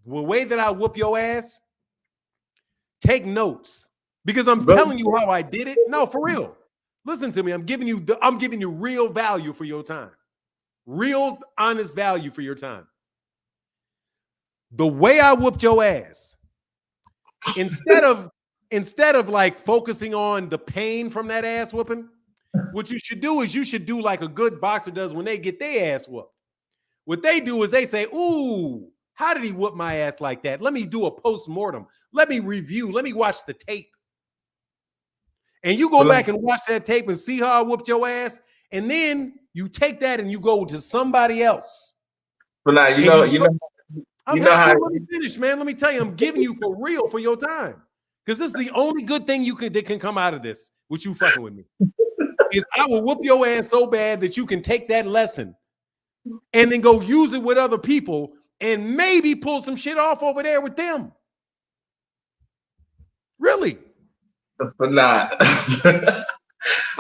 The way that I whoop your ass, take notes. Because I'm telling you how I did it. No, for real. Listen to me. I'm giving you real value for your time. Real honest value for your time. The way I whooped your ass, instead of like focusing on the pain from that ass whooping, What you should do is you should do like a good boxer does when they get their ass whooped. What they do is they say, ooh, how did he whoop my ass like that? Let me do a post-mortem. Let me review. Let me watch the tape. And you go back and watch that tape and see how I whooped your ass. And then you take that and you go to somebody else. But now, let me finish, man. Let me tell you, I'm giving you for real for your time. Because this is the only good thing that can come out of this, with you fucking with me. Is I will whoop your ass so bad that you can take that lesson and then go use it with other people and maybe pull some shit off over there with them. Really? But nah.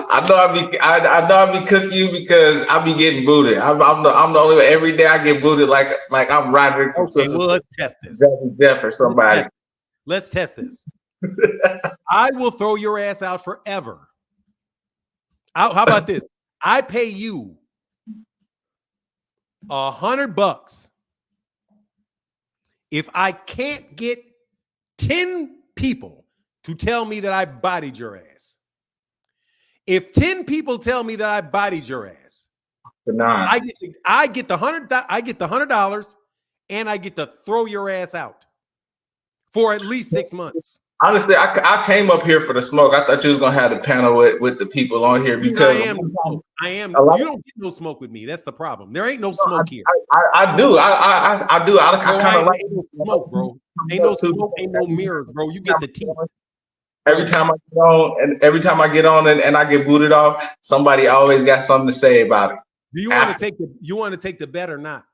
I know I be cooking you because I be getting booted. I'm the only one. Every day I get booted like I'm Roderick. Okay, well, let's test this. Jeff or somebody. Let's test this. I will throw your ass out forever. How about this? I pay you $100 if I can't get 10 people to tell me that I bodied your ass. If 10 people tell me that I bodied your ass, I get the $100 and I get to throw your ass out for at least 6 months. Honestly, I came up here for the smoke. I thought you was gonna have the panel with the people on here because I am. You don't get no smoke with me. That's the problem. There ain't no smoke here. I do. I do. I kind of like no smoke, bro. Ain't no smoke. Ain't no mirrors, bro. You get the tea. Every time I get on and I get booted off, somebody always got something to say about it. Do you want to take the bet or not?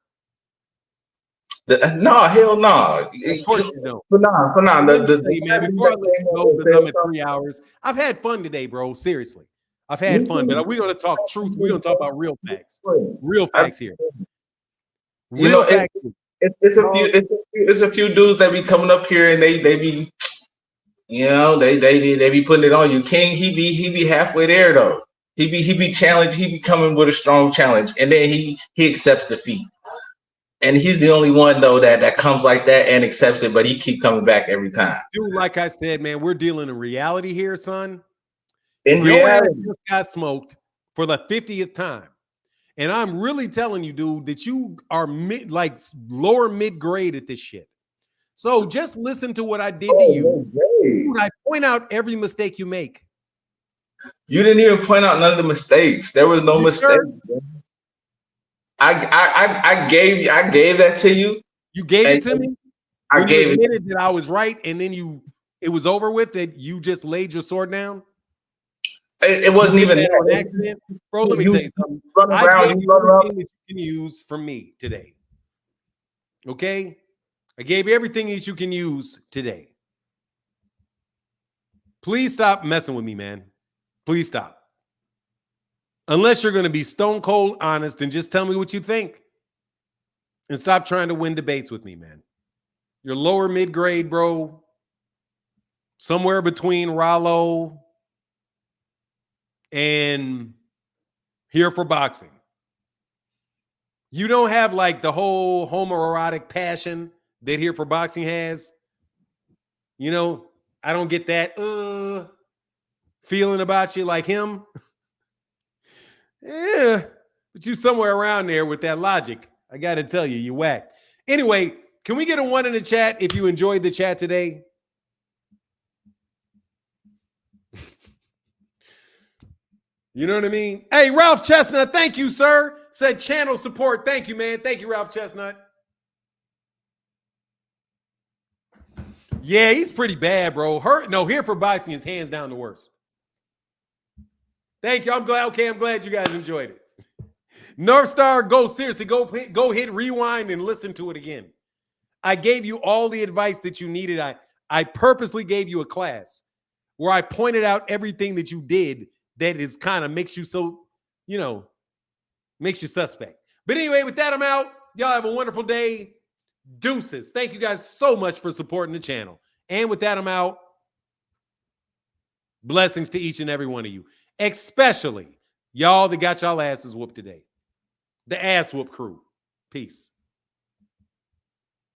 No, hell no. Of course you don't. For now, before I let you go, because I'm at 3 hours, I've had fun today, bro. Seriously, I've had fun. But we're gonna talk truth. We're gonna talk about real facts. Real facts here. Real facts. It's a few dudes that be coming up here and they be, they be putting it on you. King, he be halfway there though. He be challenged. He be coming with a strong challenge, and then he accepts defeat. And he's the only one though that comes like that and accepts it, but he keep coming back every time. Dude, like I said, man, we're dealing in reality here, son. In reality, just got smoked for the 50th time, and I'm really telling you, dude, that you are lower mid grade at this shit. So just listen to what I did to you. Dude, I point out every mistake you make. You didn't even point out none of the mistakes. There was no mistake. I gave that to you. You gave it to me. I gave it. That I was right, and then it was over with. That you just laid your sword down. It wasn't even an accident, bro. Let me tell you something. I gave you everything that you can use from me today. Okay, I gave you everything that you can use today. Please stop messing with me, man. Please stop. Unless you're going to be stone cold honest and just tell me what you think. And stop trying to win debates with me, man. You're lower mid-grade, bro. Somewhere between Rollo and Here for Boxing. You don't have like the whole homoerotic passion that Here for Boxing has. I don't get that feeling about you like him. Yeah, but you somewhere around there with that logic. I got to tell you, you whack. Anyway, can we get a 1 in the chat if you enjoyed the chat today? You know what I mean? Hey, Ralph Chestnut, thank you, sir. Said channel support. Thank you, man. Thank you, Ralph Chestnut. Yeah, he's pretty bad, bro. Here for Boxing is hands down the worst. Thank you. I'm glad you guys enjoyed it. North Star, go hit rewind and listen to it again. I gave you all the advice that you needed. I purposely gave you a class where I pointed out everything that you did that is kind of makes you so, makes you suspect. But anyway, with that, I'm out. Y'all have a wonderful day. Deuces. Thank you guys so much for supporting the channel. And with that, I'm out. Blessings to each and every one of you. Especially y'all that got y'all asses whooped today. The ass whoop crew. Peace.